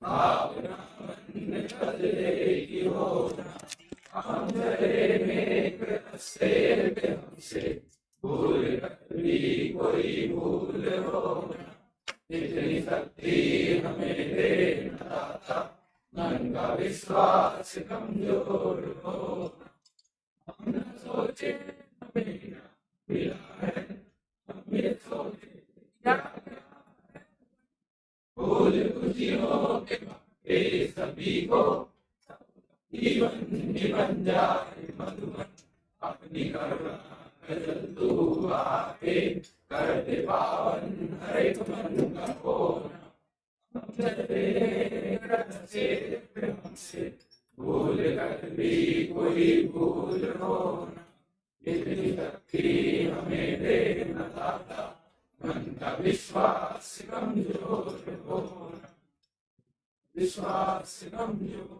भावना मन बदले की हो हम डरे मेघ से हमसे भूल कर भी कोई भूल हो इतनी शक्ति हमें दे दाता मन का विश्वास कमजोर हो हम न सोचे हमें न मिला है हम ये सोचे क्या भूल खुशियों के बाटे सभी को जीवन निबन जाए मधुबन अपनी करुणा कर तू आके कर दे पावन हर एक मन का कोना हम डरे रब से प्रेम से भूल कर भी कोई भूल हो ना इतनी शक्ति हमें दे न दाता मन का विश्वास कमजोर हो ना विश्वास कमजोर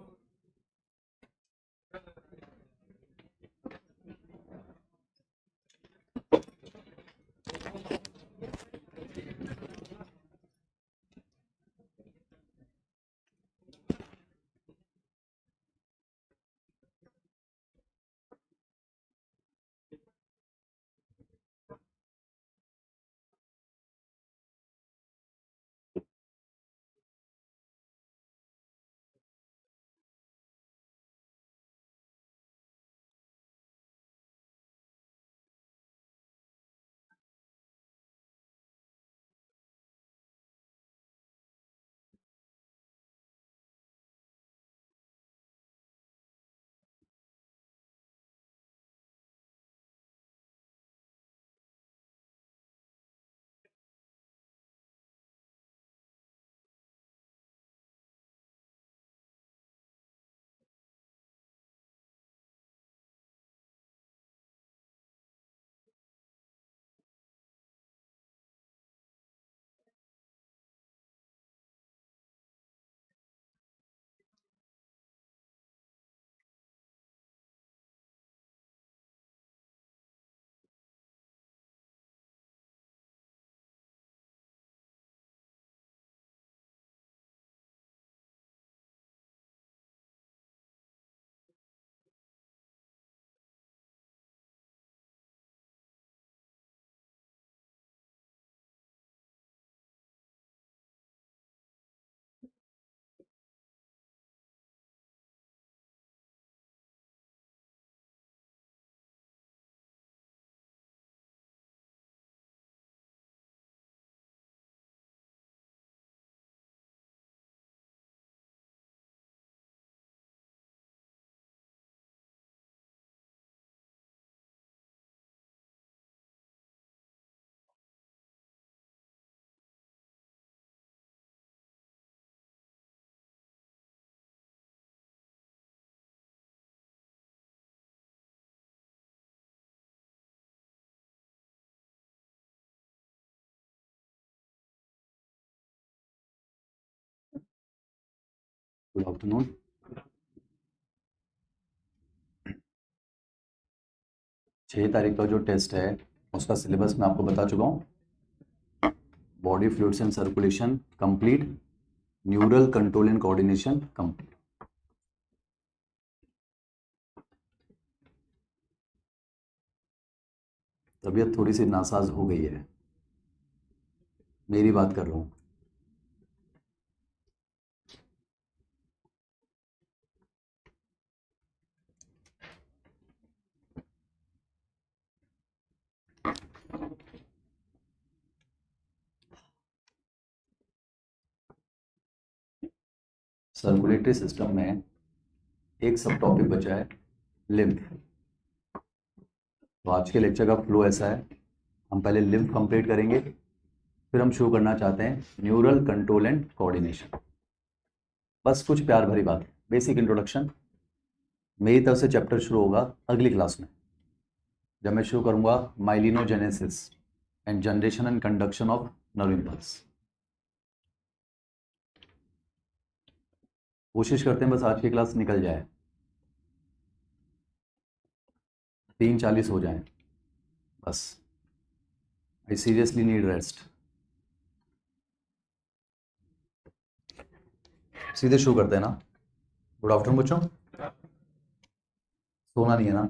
गुड आफ्टरनून। 6 तारीख का जो टेस्ट है उसका सिलेबस मैं आपको बता चुका हूँ। Body fluids and circulation complete, neural control and coordination complete. तबीयत थोड़ी सी नासाज हो गई है, मेरी बात कर रहा हूँ। सर्कुलेटरी सिस्टम में एक सब टॉपिक बचा है, लिम्फ। तो आज के लेक्चर का फ्लो ऐसा है, हम पहले लिम्फ कंप्लीट करेंगे, फिर हम शुरू करना चाहते हैं न्यूरल कंट्रोल एंड कोऑर्डिनेशन। बस कुछ प्यार भरी बात, बेसिक इंट्रोडक्शन। मेरी तरफ से चैप्टर शुरू होगा अगली क्लास में, जब मैं शुरू करूंगा myelinogenesis and generation and conduction of nerve impulse. कोशिश करते हैं बस आज की क्लास निकल जाए, 3:40 हो जाए बस। I seriously need rest. सीधे शुरू करते हैं ना। गुड आफ्टरनून बच्चों। सोना नहीं है ना,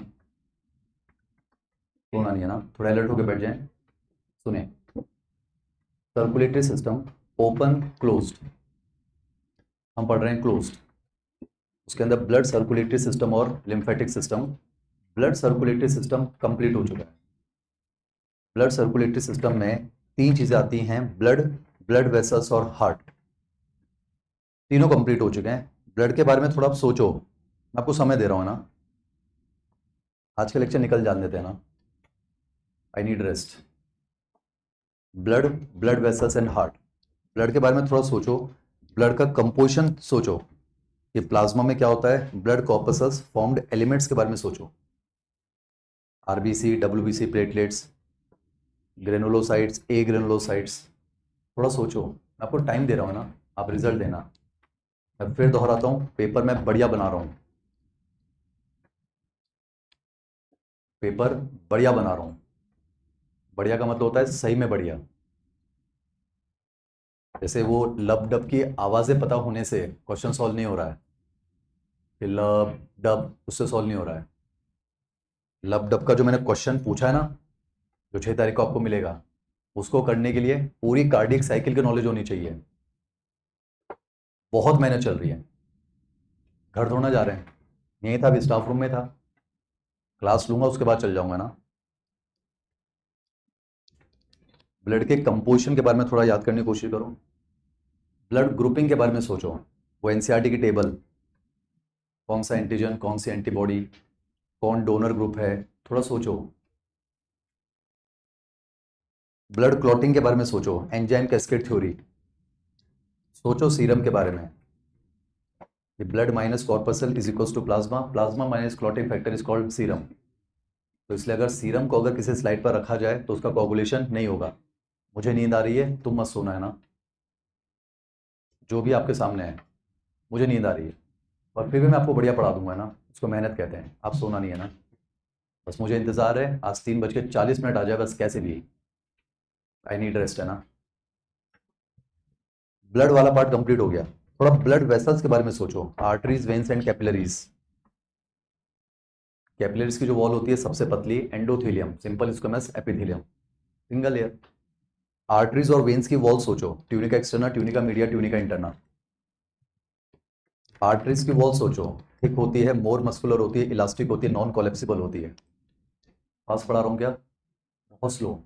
सोना नहीं है ना, थोड़ा अलर्ट होकर बैठ जाएं। सुने, सर्कुलेटरी सिस्टम ओपन क्लोज्ड, हम पढ़ रहे हैं क्लोज्ड। उसके अंदर ब्लड सर्कुलेटरी सिस्टम और lymphatic system. Blood circulatory system complete हो चुका है। ब्लड सर्कुलेटरी सिस्टम में 3 चीजें आती हैं, ब्लड, ब्लड वेसल्स और हार्ट। तीनों कंप्लीट हो चुके हैं। ब्लड के बारे में थोड़ा आप सोचो, मैं आपको समय दे रहा हूँ ना, आज का लेक्चर निकल जाने देते हैं ना, I need rest. Blood, blood vessels and heart, blood के बारे में थोड़ा सोचो, ब्लड का कंपोजिशन सोचो कि प्लाज्मा में क्या होता है, ब्लड कॉर्पसल्स, फॉर्म्ड एलिमेंट्स के बारे में सोचो, आरबीसी, डब्ल्यूबीसी, प्लेटलेट्स, ग्रेनुलोसाइट्स, ए ग्रेनुलोसाइट्स, थोड़ा सोचो। मैं आपको टाइम दे रहा हूँ ना, आप रिजल्ट देना। मैं फिर दोहराता हूँ, पेपर मैं बढ़िया बना रहा हूँ, पेपर बढ़िया बना रहा हूँ। बढ़िया का मतलब होता है सही में बढ़िया। जैसे वो लब डब की आवाजें पता होने से क्वेश्चन सॉल्व नहीं हो रहा है, कि लब डब उससे सॉल्व नहीं हो रहा है। लब डब का जो मैंने क्वेश्चन पूछा है ना, जो 6 तारीख को आपको मिलेगा, उसको करने के लिए पूरी कार्डियक साइकिल की नॉलेज होनी चाहिए। बहुत मेहनत चल रही है। घर थोड़ा जा रहे हैं, यहीं था, अभी स्टाफ रूम में था, क्लास लूंगा उसके बाद चल जाऊंगा ना। ब्लड के कंपोजिशन के बारे में थोड़ा याद करने की कोशिश करो। ब्लड ग्रुपिंग के बारे में सोचो, वो एनसीईआरटी की टेबल, कौन सा एंटीजन, कौन सी एंटीबॉडी, कौन डोनर ग्रुप है, थोड़ा सोचो। ब्लड क्लॉटिंग के बारे में सोचो, एंजाइम कैस्केड थ्योरी सोचो। सीरम के बारे में, blood minus corpuscle is equals to plasma, plasma minus clotting factor is called serum. तो इसलिए अगर सीरम को अगर किसी स्लाइड पर रखा जाए तो उसका कोगुलेशन नहीं होगा। मुझे नींद आ रही है, तुम मत सोना है ना, जो भी आपके सामने है, मुझे नींद आ रही है और फिर भी मैं आपको बढ़िया पढ़ा दूंगा ना, उसको मेहनत कहते हैं। आप सोना नहीं है ना, बस मुझे इंतजार है, आज 3:40 आ जाए बस, कैसे भी। आई नीड रेस्ट है ना। ब्लड वाला पार्ट कंप्लीट हो गया। थोड़ा ब्लड वेसल्स के बारे में सोचो, arteries, veins and capillaries. Capillaries की जो वॉल होती है सबसे पतली, endothelium, simple squamous epithelium, single layer. Arteries और वेन्स की वॉल सोचो, tunica externa, tunica media, tunica interna. Arteries की वॉल सोचो, थिक होती है, मोर मस्कुलर होती है, इलास्टिक होती है, नॉन कोलेप्सिबल होती है। फास्ट पढ़ा रहा हूँ क्या, बहुत स्लो।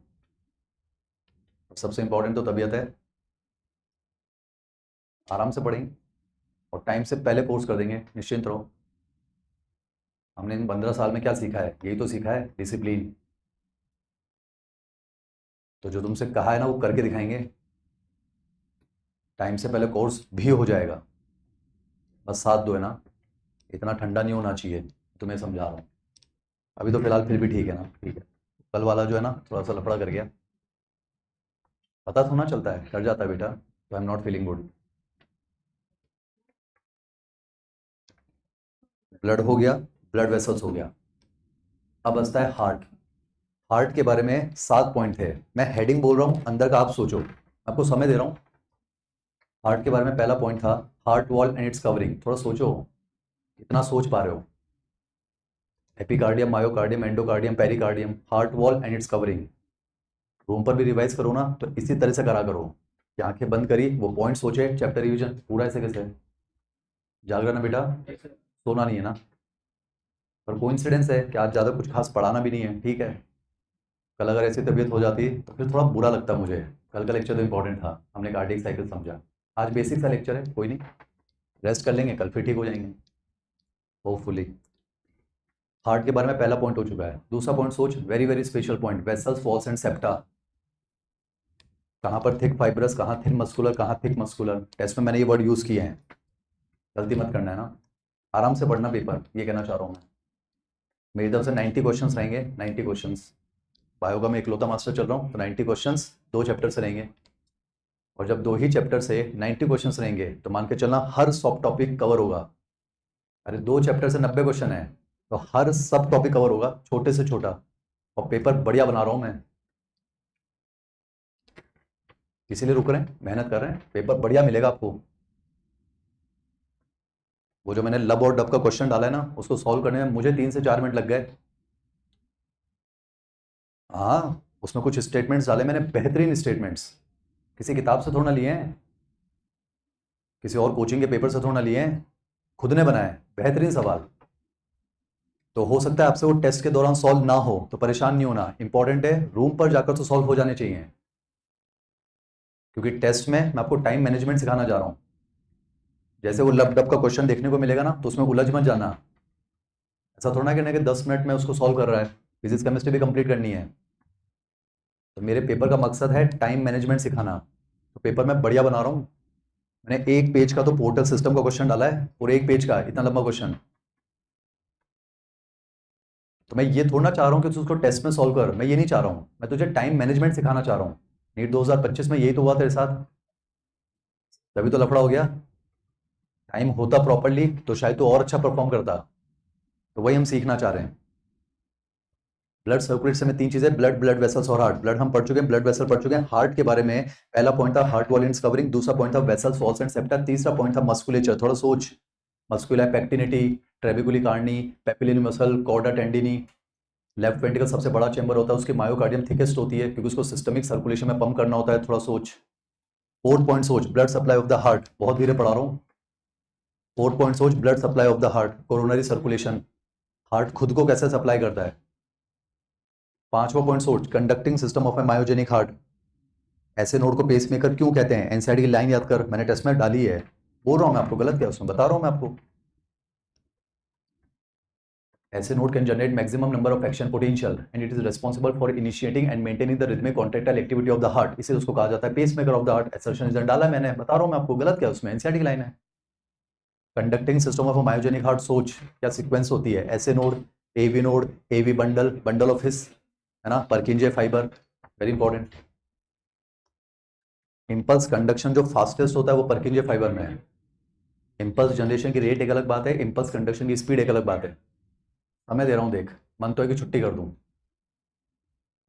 सबसे इंपॉर्टेंट तो तबीयत है, आराम से पढ़ेंगे और टाइम से पहले कोर्स कर देंगे, निश्चिंत रहो। हमने इन 15 साल में क्या सीखा है, यही तो सीखा है, डिसिप्लिन। तो जो तुमसे कहा है ना वो करके दिखाएंगे, टाइम से पहले कोर्स भी हो जाएगा, बस साथ दो है ना। इतना ठंडा नहीं होना चाहिए, तुम्हें समझा रहा हूँ। अभी तो फिलहाल फिर भी ठीक है ना, ठीक है। कल वाला जो है ना थोड़ा सा लफड़ा कर गया, पता थोड़ा चलता है, कर जाता है बेटा, तो I am not feeling good. Blood हो गया, ब्लड वेसल्स हो गया, अब बचता है हार्ट। हार्ट के बारे में 7 पॉइंट है, मैं हेडिंग बोल रहा हूँ, अंदर का आप सोचो, आपको समय दे रहा हूँ। हार्ट के बारे में पहला पॉइंट था heart wall and it's covering, थोड़ा सोचो, इतना सोच पा रहे हो। Epicardium, myocardium, endocardium, pericardium, heart wall and it's covering. Room पर भी रिवाइज करो ना तो इसी तरह से करा करो कि आंखें बंद करी, वो पॉइंट सोचे, चैप्टर रिवीजन पूरा ऐसे कैसे। जाग रहा ना बेटा, सोना नहीं है ना। पर कोइंसिडेंस है कि आज ज़्यादा कुछ खास पढ़ाना भी नहीं है, ठीक है। कल अगर ऐसी तबीयत हो जाती तो फिर थोड़ा बुरा लगता मुझे। कल का लेक्चर तो इंपॉर्टेंट था, हमने कार्डियक साइकिल समझा। आज बेसिक सा लेक्चर है, कोई नहीं, रेस्ट कर लेंगे, कल फिर ठीक हो जाएंगे होपफुली। हार्ट के बारे में पहला पॉइंट हो चुका है। दूसरा पॉइंट सोच, very very special point, vessels, walls and septa. कहाँ पर थिक फाइब्रस, कहाँ थिन मस्कुलर, कहाँ थिक मस्कुलर, टेस्ट में मैंने ये वर्ड यूज़ किए हैं, गलती मत करना है ना। आराम से पढ़ना पेपर, ये कहना चाह रहा हूँ मैं। मेरी तरफ से 90 क्वेश्चंस रहेंगे, 90 क्वेश्चंस। बायो का मैं इकलौता मास्टर चल रहा हूँ, तो 90 क्वेश्चंस 2 चैप्टर से रहेंगे। और जब 2 ही चैप्टर से 90 क्वेश्चंस रहेंगे तो मान के चलना हर सब टॉपिक कवर होगा। अरे 2 चैप्टर से 90 क्वेश्चन है, तो हर सब टॉपिक कवर होगा, छोटे से छोटा। और पेपर बढ़िया बना रहा हूँ मैं, इसीलिए रुक रहे हैं, मेहनत कर रहे हैं, पेपर बढ़िया मिलेगा आपको। वो जो मैंने लब और डब का क्वेश्चन डाला है ना, उसको सॉल्व करने में मुझे 3 से 4 मिनट लग गए। हाँ, उसमें कुछ स्टेटमेंट्स डाले मैंने, बेहतरीन स्टेटमेंट्स, किसी किताब से थोड़ा ना लिए हैं, किसी और कोचिंग के पेपर से थोड़ा ना लिए हैं, खुद ने बनाए, बेहतरीन सवाल। तो हो सकता है आपसे वो टेस्ट के दौरान सॉल्व ना हो, तो परेशान नहीं होना, इंपॉर्टेंट है रूम पर जाकर तो सॉल्व हो जाने चाहिए, क्योंकि टेस्ट में मैं आपको टाइम मैनेजमेंट सिखाना जा रहा हूँ। जैसे वो लब डब का क्वेश्चन देखने को मिलेगा ना, तो उसमें उलझ मत जाना। ऐसा थोड़ा ना कहना कि 10 मिनट में उसको सॉल्व कर रहा है, फिजिक्स केमिस्ट्री भी कंप्लीट करनी है। तो मेरे पेपर का मकसद है टाइम मैनेजमेंट सिखाना, तो पेपर मैं बढ़िया बना रहा हूँ। मैंने 1 पेज का तो पोर्टल सिस्टम का क्वेश्चन डाला है, और 1 पेज का इतना लंबा क्वेश्चन। तो मैं ये थोड़ा ना चाह रहा हूँ कि तू उसको टेस्ट में सॉल्व कर, मैं ये नहीं चाह रहा हूँ, मैं तुझे टाइम मैनेजमेंट सिखाना चाह रहा हूँ। नीट 2025 में यही तो हुआ तेरे साथ, तभी तो लफड़ा हो गया। टाइम होता प्रॉपरली तो शायद तो और अच्छा परफॉर्म करता। तो वही हम सीखना चाह रहे हैं। ब्लड सर्कुलेशन में 3 चीजें, ब्लड, ब्लड वेसल्स और हार्ट। ब्लड हम पढ़ चुके हैं, ब्लड वेसल पढ़ चुके हैं। हार्ट के बारे में पहला पॉइंट था हार्ट वॉल्यूम्स कवरिंग, दूसरा पॉइंट था वेसल्स, वॉल्स एंड सेप्टा, तीसरा पॉइंट था मस्कुलेचर। थोड़ा सोच, musculi pectinati, trabeculae carneae, papillary muscle, chordae tendineae. Left ventricle सबसे बड़ा चेंबर होता है, उसकी मायोकार्डियम थिकेस्ट होती है, क्योंकि उसको सिस्टमिक सर्कुलेशन में पंप करना होता है। थोड़ा सोच। 4 पॉइंट सोच, blood supply of the heart, बहुत धीरे पढ़ा रहा हूँ। 4 पॉइंट सोच, blood supply of the heart, coronary circulation, heart खुद को कैसे सप्लाई करता है। 5वां पॉइंट सोच, conducting system of A myogenic heart. ऐसे नोड को पेसमेकर क्यों कहते हैं, एनसाइड की लाइन याद कर, मैंने टेस्ट में डाली है। बोल रहा हूं मैं आपको, गलत क्या उसमें बता रहा हूं मैं आपको। ऐसे node can generate maximum number of action potential and it is responsible for initiating and maintaining the rhythmic contractile activity of the heart, इसे उसको कहा जाता है pacemaker of the heart. Assertion is डाला मैंने, बता रहा हूं मैं आपको, गलत क्या उसमें, एनसाइड की लाइन है। Conducting system of a myogenic heart, सोच क्या सीक्वेंस होती है, SA node, node, AV bundle, bundle of His, है ना, Purkinje fibre, very important. Impulse conduction जो फास्टेस्ट होता है वो परकिंजे फाइबर में है। इंपल्स जनरेशन की रेट एक अलग बात है, इंपल्स कंडक्शन की स्पीड एक अलग बात है। समय दे रहा हूँ देख, मन तो है कि छुट्टी कर दूँ,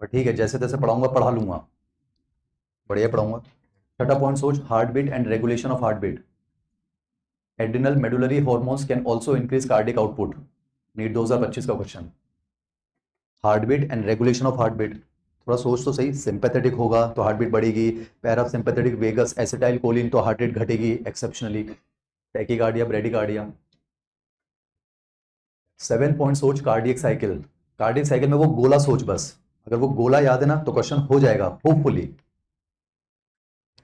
पर ठीक है, जैसे तैसे पढ़ाऊंगा, पढ़ा लूंगा, बढ़िया पढ़ाऊंगा। छठा पॉइंट सोच, heart beat and regulation of heart beat. Adrenal medullary hormones can also increase cardiac output, NEET 2025 का question. Heart beat and regulation of heart beat, थोड़ा सोच तो सही। सिंपैथेटिक होगा तो हार्ट बीट बढ़ेगी, पैरासिम्पैथेटिक वेगस एसिटाइल कोलिन तो heart rate घटेगी एक्सेप्शनली, टैकीकार्डिया, ब्रेडिकार्डिया। 7 पॉइंट सोच, कार्डियक साइकिल। कार्डियक साइकिल में वो गोला सोच बस, अगर वो गोला याद है ना तो क्वेश्चन हो जाएगा होपफुली।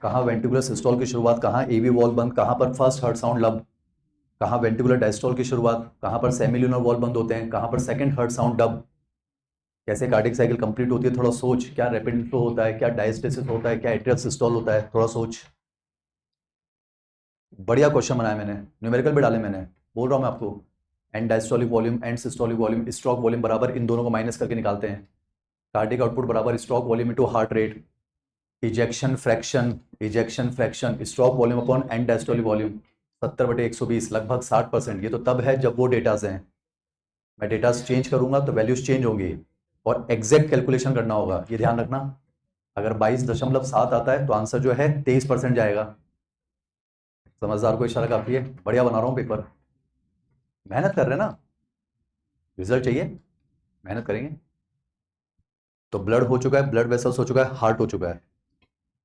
कहाँ वेंट्रिकुलर सिस्टोल की शुरुआत, कहाँ एवी वॉल बंद, कहाँ पर फर्स्ट हार्ट साउंड लब, कहाँ वेंट्रिकुलर डायस्टोल की शुरुआत, कहाँ पर सेमिल्यूनर वॉल बंद होते हैं, कहाँ पर सेकंड हार्ट साउंड डब, कैसे कार्डियक साइकिल कंप्लीट होती है। थोड़ा सोच, क्या रैपिड फ्लो होता है, क्या डायस्टेसिस होता है, क्या एट्रियल सिस्टोल होता है, थोड़ा सोच। बढ़िया क्वेश्चन बनाया मैंने, न्यूमेरिकल भी डाले मैंने, बोल रहा हूँ मैं आपको। And diastolic volume and systolic volume, stroke volume बराबर, इन दोनों को माइनस करके निकालते हैं। कार्डिक आउटपुट बराबर stroke volume into heart rate. Ejection fraction, stroke volume upon and diastolic volume, 70/120, लगभग 60%। ये तो तब है जब वो डेटाज हैं, मैं डेटाज चेंज करूंगा तो वैल्यूज चेंज होंगी, और एग्जैक्ट कैलकुलेशन करना होगा, ये ध्यान रखना। अगर 22.7 आता है तो आंसर जो है 23% जाएगा। समझदार को इशारा काफी है, बढ़िया बना रहा हूँ पेपर, मेहनत कर रहे हैं ना, रिजल्ट चाहिए, मेहनत करेंगे। तो ब्लड हो चुका है, ब्लड वेसल्स हो चुका है, हार्ट हो चुका है।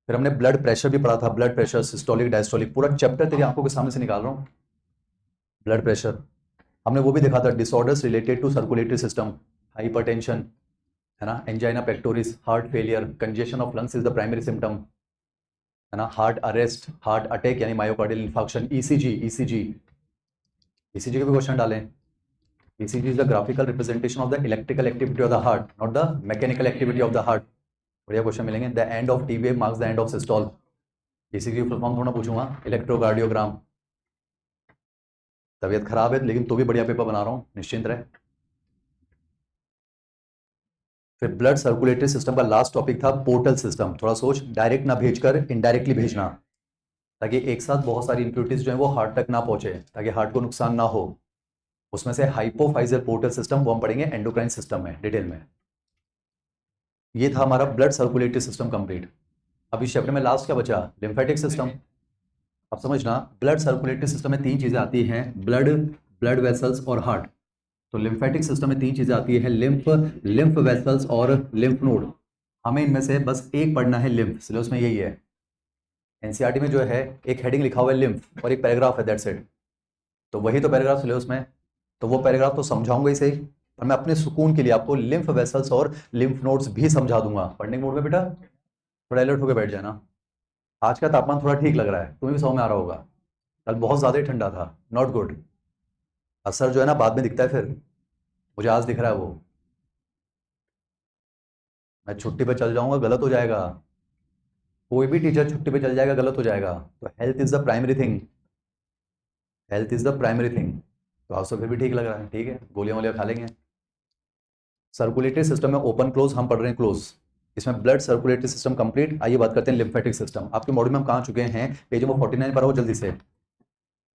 फिर हमने ब्लड प्रेशर भी पढ़ा था, ब्लड प्रेशर, सिस्टोलिक डायस्टोलिक, पूरा चैप्टर तेरी आंखों के सामने से निकाल रहा हूँ। ब्लड प्रेशर हमने वो भी देखा था, disorders related to circulatory system, hypertension, है ना, angina pectoris, heart failure, congestion of lungs is the primary symptom, है ना, हार्ट अरेस्ट, हार्ट अटैक यानी मायोकार्डियल इंफार्क्शन, ईसीजी, ईसीजी के भी क्वेश्चन डालें। ECG is the graphical representation of the electrical activity of the heart, not the mechanical activity of the heart. बढ़िया question मिलेंगे। The end of T wave marks the end of systole, ECG full form थोड़ा पूछूंगा, electrocardiogram. तबीयत खराब है लेकिन तो भी बढ़िया पेपर बना रहा हूँ, निश्चिंत रहे। फिर ब्लड सर्कुलेटरी सिस्टम का लास्ट टॉपिक था पोर्टल सिस्टम। थोड़ा सोच, डायरेक्ट ना भेजकर इनडायरेक्टली भेजना, ताकि एक साथ बहुत सारी इंप्योरिटीज जो है वो हार्ट तक ना पहुंचे, ताकि हार्ट को नुकसान ना हो। उसमें से हाइपोफाइजल पोर्टल सिस्टम वो हम पढ़ेंगे एंडोक्राइन सिस्टम में डिटेल में। ये था हमारा ब्लड सर्कुलेटरी सिस्टम कंप्लीट। अभी चैप्टर में लास्ट क्या बचा, लिम्फेटिक सिस्टम। अब समझना, ब्लड सर्कुलेटरी सिस्टम में तीन चीजें आती हैं, ब्लड, ब्लड वेसल्स और हार्ट। तो लिम्फेटिक सिस्टम में तीन चीजें आती है, लिम्फ, लिम्फ वेसल्स और लिम्फ नोड। हमें इनमें से बस एक पढ़ना है, लिम्फ। सिलेबस में यही है, एनसीईआरटी में जो है एक हेडिंग लिखा हुआ है लिम्फ और एक पैराग्राफ है, दैट्स इट। तो वही तो पैराग्राफ सिलेबस में, तो वो पैराग्राफ तो समझाऊंगा ही सही, और मैं अपने सुकून के लिए आपको लिम्फ वेसल्स और लिम्फ नोड्स भी समझा दूंगा। पढ़ने के मूड में बेटा थोड़ा अलर्ट होकर बैठ जाना। आज का तापमान थोड़ा ठीक लग रहा है, तुम्हें भी समझ में आ रहा होगा, कल बहुत ज्यादा ही ठंडा था, नॉट गुड। असर जो है ना बाद में दिखता है फिर, मुझे आज दिख रहा है वो। मैं छुट्टी पे चल जाऊंगा गलत हो जाएगा, कोई भी टीचर छुट्टी पे चल जाएगा गलत हो जाएगा। तो health is the primary thing, health is the primary thing. तो आज तो फिर भी ठीक लग रहा है, ठीक है, गोलियां वोलियां खा लेंगे। सर्कुलेटरी सिस्टम में ओपन क्लोज हम पढ़ रहे हैं क्लोज, इसमें ब्लड सर्कुलेटरी सिस्टम कंप्लीट। आइए बात करते हैं लिम्फेटिक सिस्टम। आपके मॉड्यूल में हम कहाँ चुके हैं, पेज नंबर 49 पर आओ जल्दी से।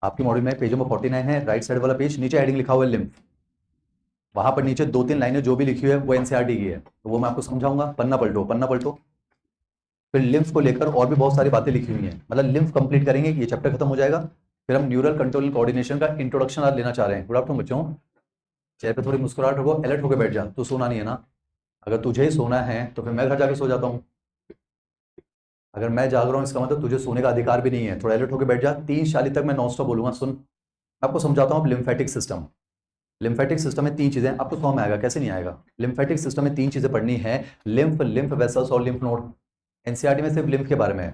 आपके मॉड्यूल में पेज नंबर 49 है, राइट साइड वाला पेज, नीचे हेडिंग लिखा हुआ है लिम्फ। वहां पर नीचे 2-3 लाइनें जो भी लिखी हुई है वो एनसीईआरटी की है, तो वो मैं आपको समझाऊंगा। पन्ना पलटो, पन्ना पलटो। फिर लिम्फ को लेकर और भी बहुत सारी बातें लिखी हुई हैं, मतलब लिम्फ कंप्लीट करेंगे, ये चैप्टर खत्म हो जाएगा। फिर हम न्यूरल कंट्रोल कोऑर्डिनेशन का इंट्रोडक्शन आज लेना चाह रहे हैं। गुड आफ्टरनून बच्चों, चेहरे पे थोड़ी मुस्कुराहट होगा, अलर्ट होकर बैठ जा। तू सोना नहीं है ना, अगर तुझे ही सोना है तो फिर मैं घर जाके सो जाता हूँ। अगर मैं जाग रहा हूँ इसका मतलब तुझे सोने का अधिकार भी नहीं है, थोड़ा अलर्ट होकर बैठ जा। 3:40 तक मैं नॉन स्टॉप बोलूंगा, सुन। मैं आपको समझाता हूँ लिम्फेटिक सिस्टम। लिम्फेटिक सिस्टम में तीन चीजें, आपको समझ में आएगा, कैसे नहीं आएगा। लिम्फेटिक सिस्टम में तीन चीजें पढ़नी है, लिम्फ, लिम्फ वेसल्स और लिम्फ नोड। एनसीईआरटी में सिर्फ लिम्फ के बारे में है,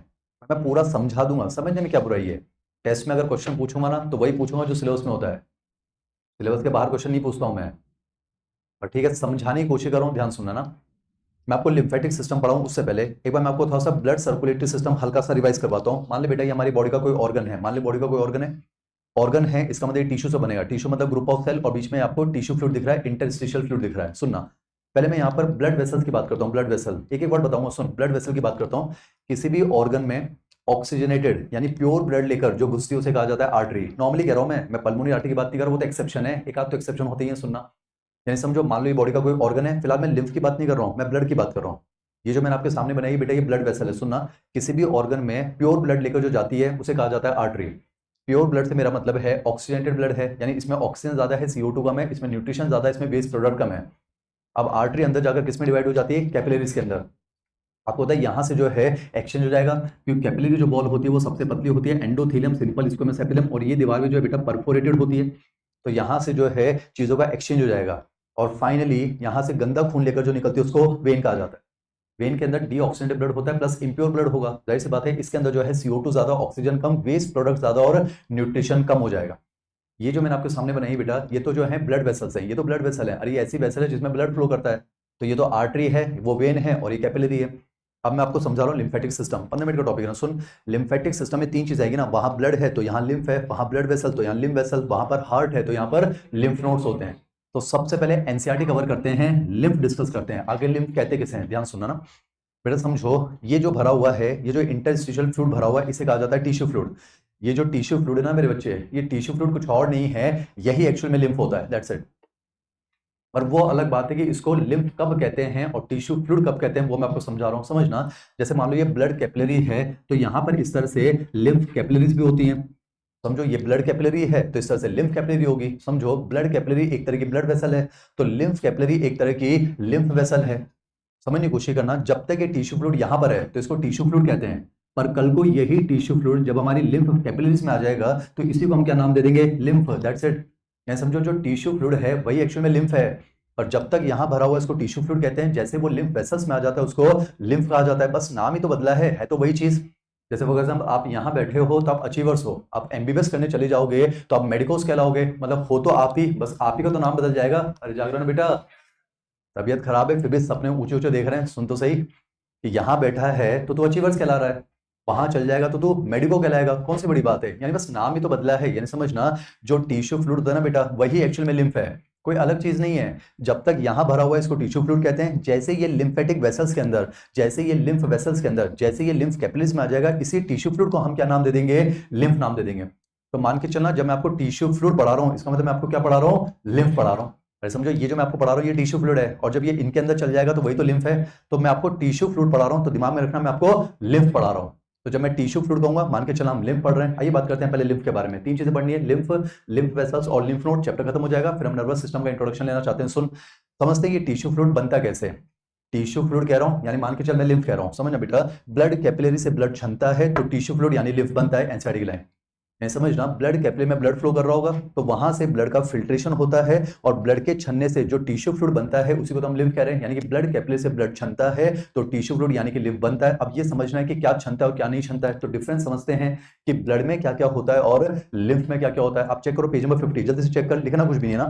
मैं पूरा समझा दूंगा, समझने में क्या बुराई है। टेस्ट में अगर क्वेश्चन पूछूंगा ना तो वही पूछूंगा जो सिलेबस में होता है, सिलेबस के बाहर क्वेश्चन नहीं पूछता हूं मैं। और ठीक है, समझाने की कोशिश कर रहा हूं, ध्यान सुनना ना। मैं आपको लिम्फेटिक सिस्टम पढ़ाऊं उससे पहले एक बार मैं आपको थोड़ा सा ब्लड सर्कुलेटरी सिस्टम हल्का सा रिवाइज करवाता हूं। मान ले बेटा ये हमारी बॉडी का कोई ऑर्गन है, मान ले बॉडी का कोई ऑर्गन है, ऑर्गन है, इसका मतलब टिश्यू से बनेगा। टिश्यू मतलब ग्रुप ऑफ सेल, और बीच में आपको टिश्यू फ्लूइड दिख रहा है, इंटरस्टिशियल फ्लूइड दिख रहा है। सुनना, पहले मैं यहाँ पर ब्लड वेसल की बात करता हूँ। ब्लड वेसल एक एक वर्ड बताऊंगा, सुन। ब्लड वेसल की बात करता हूँ, किसी भी ऑर्गन में ऑक्सीजनेटेड यानी प्योर ब्लड लेकर जो घुसती है उसे कहा जाता है आर्टरी। नॉर्मली कह रहा हूं मैं पल्मोनरी आर्टरी की बात नहीं कर रहा, वो तो एक्सेप्शन है, एक आध तो एक्सेप्शन होते ही है, सुनना। यानी समझो, मान लो ये बॉडी का कोई ऑर्गन है, फिलहाल मैं लिम्फ की बात नहीं कर रहा हूँ, मैं ब्लड की बात कर रहा हूँ। ये जो मैंने आपके सामने बनाई बेटा ये ब्लड वेसल है, सुनना। किसी भी ऑर्गन में प्योर ब्लड लेकर जो जाती है उसे कहा जाता है आर्टरी। प्योर ब्लड से मेरा मतलब है ऑक्सीजनेटेड ब्लड है, यानी इसमें ऑक्सीजन ज्यादा है, CO2 कम है, इसमें न्यूट्रिशन ज्यादा है, इसमें वेस्ट प्रोडक्ट कम है। अब आर्टरी अंदर जाकर किसमें डिवाइड हो जाती है, कैपिलरीज के अंदर। आपको पता है यहां से जो है एक्सचेंज हो जाएगा, क्योंकि कैपिलरी जो बॉल होती है वो सबसे पतली होती है, एंडोथेलियम, सिंपल स्क्वेमस सेपिलम, और ये दीवार में जो है बेटा परफोरेटेड होती है। तो यहां से जो है चीजों का एक्सचेंज हो जाएगा, और फाइनली यहां से गंदा खून लेकर जो निकलती है उसको वेन कहा जाता है। वेन के अंदर डीऑक्सीजनेटेड ब्लड होता है प्लस इंप्योर ब्लड होगा, जाहिर सी बात है इसके अंदर जो है CO2 ज्यादा, ऑक्सीजन कम, वेस्ट प्रोडक्ट ज्यादा और न्यूट्रिशन कम हो जाएगा। ये जो मैंने आपके सामने बनाई बेटा ये तो जो है ब्लड वेसल्स है, ये तो ब्लड वेसल है, अरे ये ऐसी वेसल है जिसमें ब्लड फ्लो करता है। तो ये तो आर्टरी है, वो वेन है, और ये कैपिलरी है। अब मैं आपको समझा रहा हूँ लिम्फेटिक सिस्टम, 15 मिनट का टॉपिक है ना, सुन। लिम्फेटिक सिस्टम में तीन चीज आएगी ना, वहां ब्लड है तो यहाँ लिम्फ है, वहां ब्लड वेसल तो यहाँ लिम्फ वेसल, वहां पर हार्ट है तो यहाँ पर लिम्फ नोड्स होते हैं। तो सबसे पहले एनसीईआरटी कवर करते हैं, लिम्फ डिस्कस करते हैं। आगे लिम्फ कहते किसे हैं, ध्यान सुनना ना बेटा, समझो। ये जो भरा हुआ है, ये जो इंटरस्टिशियल फ्लूइड भरा हुआ है, इसे कहा जाता है टिश्यू फ्लूइड। ये जो टिश्यू फ्लूइड है ना मेरे बच्चे, ये टिश्यू फ्लूइड कुछ और नहीं है, यही एक्चुअल में लिम्फ होता है, दैट्स इट। पर वो अलग बात है कि इसको लिम्फ कब कहते हैं और टिश्यू फ्लूइड कब कहते हैं, वो मैं आपको समझा रहा हूं, समझना। जैसे मान लो ये ब्लड कैपिलरी है, तो यहां पर इस तरह से लिम्फ कैपिलरीज भी होती हैं, समझो। ये ब्लड कैपिलरी है तो इस तरह से लिम्फ कैपिलरी होगी, समझो। ब्लड कैपिलरी एक तरह की ब्लड वेसल है, तो लिम्फ कैपिलरी एक तरह की लिम्फ वेसल है। समझने की कोशिश करना, जब तक ये टिश्यू फ्लूइड यहां पर है तो इसको टिश्यू फ्लूइड कहते हैं, पर कल को यही टिश्यू फ्लूइड जब हमारी लिम्फ कैपिलरीज में आ जाएगा तो इसी को हम क्या नाम दे देंगे, लिम्फ, दैट्स इट। यानी समझो जो टिश्यू फ्लूइड है वही एक्चुअल में लिम्फ है, और जब तक यहां भरा हुआ इसको टिश्यू फ्लूइड कहते हैं, जैसे वो लिम्फ वेसल्स में आ जाता है उसको लिम्फ कहा जाता है, बस नाम ही तो बदला है तो वही चीज। जैसे फॉर एग्जाम्पल आप यहाँ बैठे हो तो आप अचीवर्स हो, आप एमबीबीएस करने चले जाओगे तो आप मेडिकोस कहलाओगे, मतलब हो तो आप ही, बस आप ही का तो नाम बदल जाएगा। अरे जागरण बेटा, तबीयत खराब है फिर भी सपने ऊंचे ऊंचे देख रहे हैं, सुन तो सही। कि यहाँ बैठा है तो तू अचीवर्स कहला रहा है, वहां चल जाएगा तो तू मेडिको कहलाएगा, कौन सी बड़ी बात है, यानी बस नाम ही तो बदला है। यानी समझना, जो टिश्यू फ्लूइड होता है ना बेटा वही एक्चुअल में लिम्फ है, कोई अलग चीज नहीं है। जब तक यहां भरा हुआ है इसको टिश्यू फ्लूइड कहते हैं, जैसे ये लिम्फेटिक वेसल्स के अंदर, जैसे ये लिम्फ वेसल्स के अंदर, जैसे ये लिम्फ कैपिलरीज में आ जाएगा, इसी टिश्यू फ्लूइड को हम क्या नाम दे देंगे, लिम्फ नाम दे देंगे। तो मान के चलना, जब मैं आपको टिश्यू फ्लूइड पढ़ा रहा हूँ इसका मतलब मैं आपको क्या पढ़ा रहा हूँ, लिम्फ पढ़ा रहा हूँ। अरे समझो, ये जो मैं आपको पढ़ा रहा हूँ ये टिश्यू फ्लूइड है, और जब ये इनके अंदर चल जाएगा तो वही तो लिम्फ है। तो मैं आपको टिश्यू फ्लूइड पढ़ा रहा हूँ तो दिमाग में रखना मैं आपको लिम्फ पढ़ा रहा हूँ। तो जब मैं टिश्यू फ्लूइड कहूंगा, मान के चला हम लिम्फ पढ़ रहे हैं, आइए बात करते हैं पहले लिम्फ के बारे में। 3 चीजें पढ़नी है, लिम्फ, लिम्फ वेसल्स और लिम्फ नोड, चैप्टर खत्म हो जाएगा। फिर हम नर्वस सिस्टम का इंट्रोडक्शन लेना चाहते हैं। सुन, समझते हैं ये टिश्यू फ्लूइड बनता कैसे है। टिश्यू फ्लूइड कह रहा हूं यानी मान के चल मैं लिम्फ कह रहा हूं, समझना बेटा, ब्लड कैपिलरी से ब्लड छनता है तो टिश्यू फ्लूइड यानी लिम्फ बनता है। एनसीईआरटी की लाइन नहीं समझना, ब्लड कैपिलरी में ब्लड फ्लो कर रहा होगा तो वहां से ब्लड का फिल्ट्रेशन होता है और ब्लड के छनने से जो टिश्यू फ्लूइड बनता है उसी को तो हम लिम्फ कह रहे हैं। यानी कि ब्लड कैपिलरी से ब्लड छनता है तो टिश्यू फ्लूइड यानी कि लिम्फ बनता है। अब ये समझना है कि क्या छनता है और क्या नहीं छनता है। तो डिफरेंस समझते हैं कि ब्लड में क्या क्या होता है और लिम्फ में क्या क्या होता है। आप चेक करो पेज नंबर 50, जल्दी से चेक कर, लिखना कुछ भी नहीं है ना।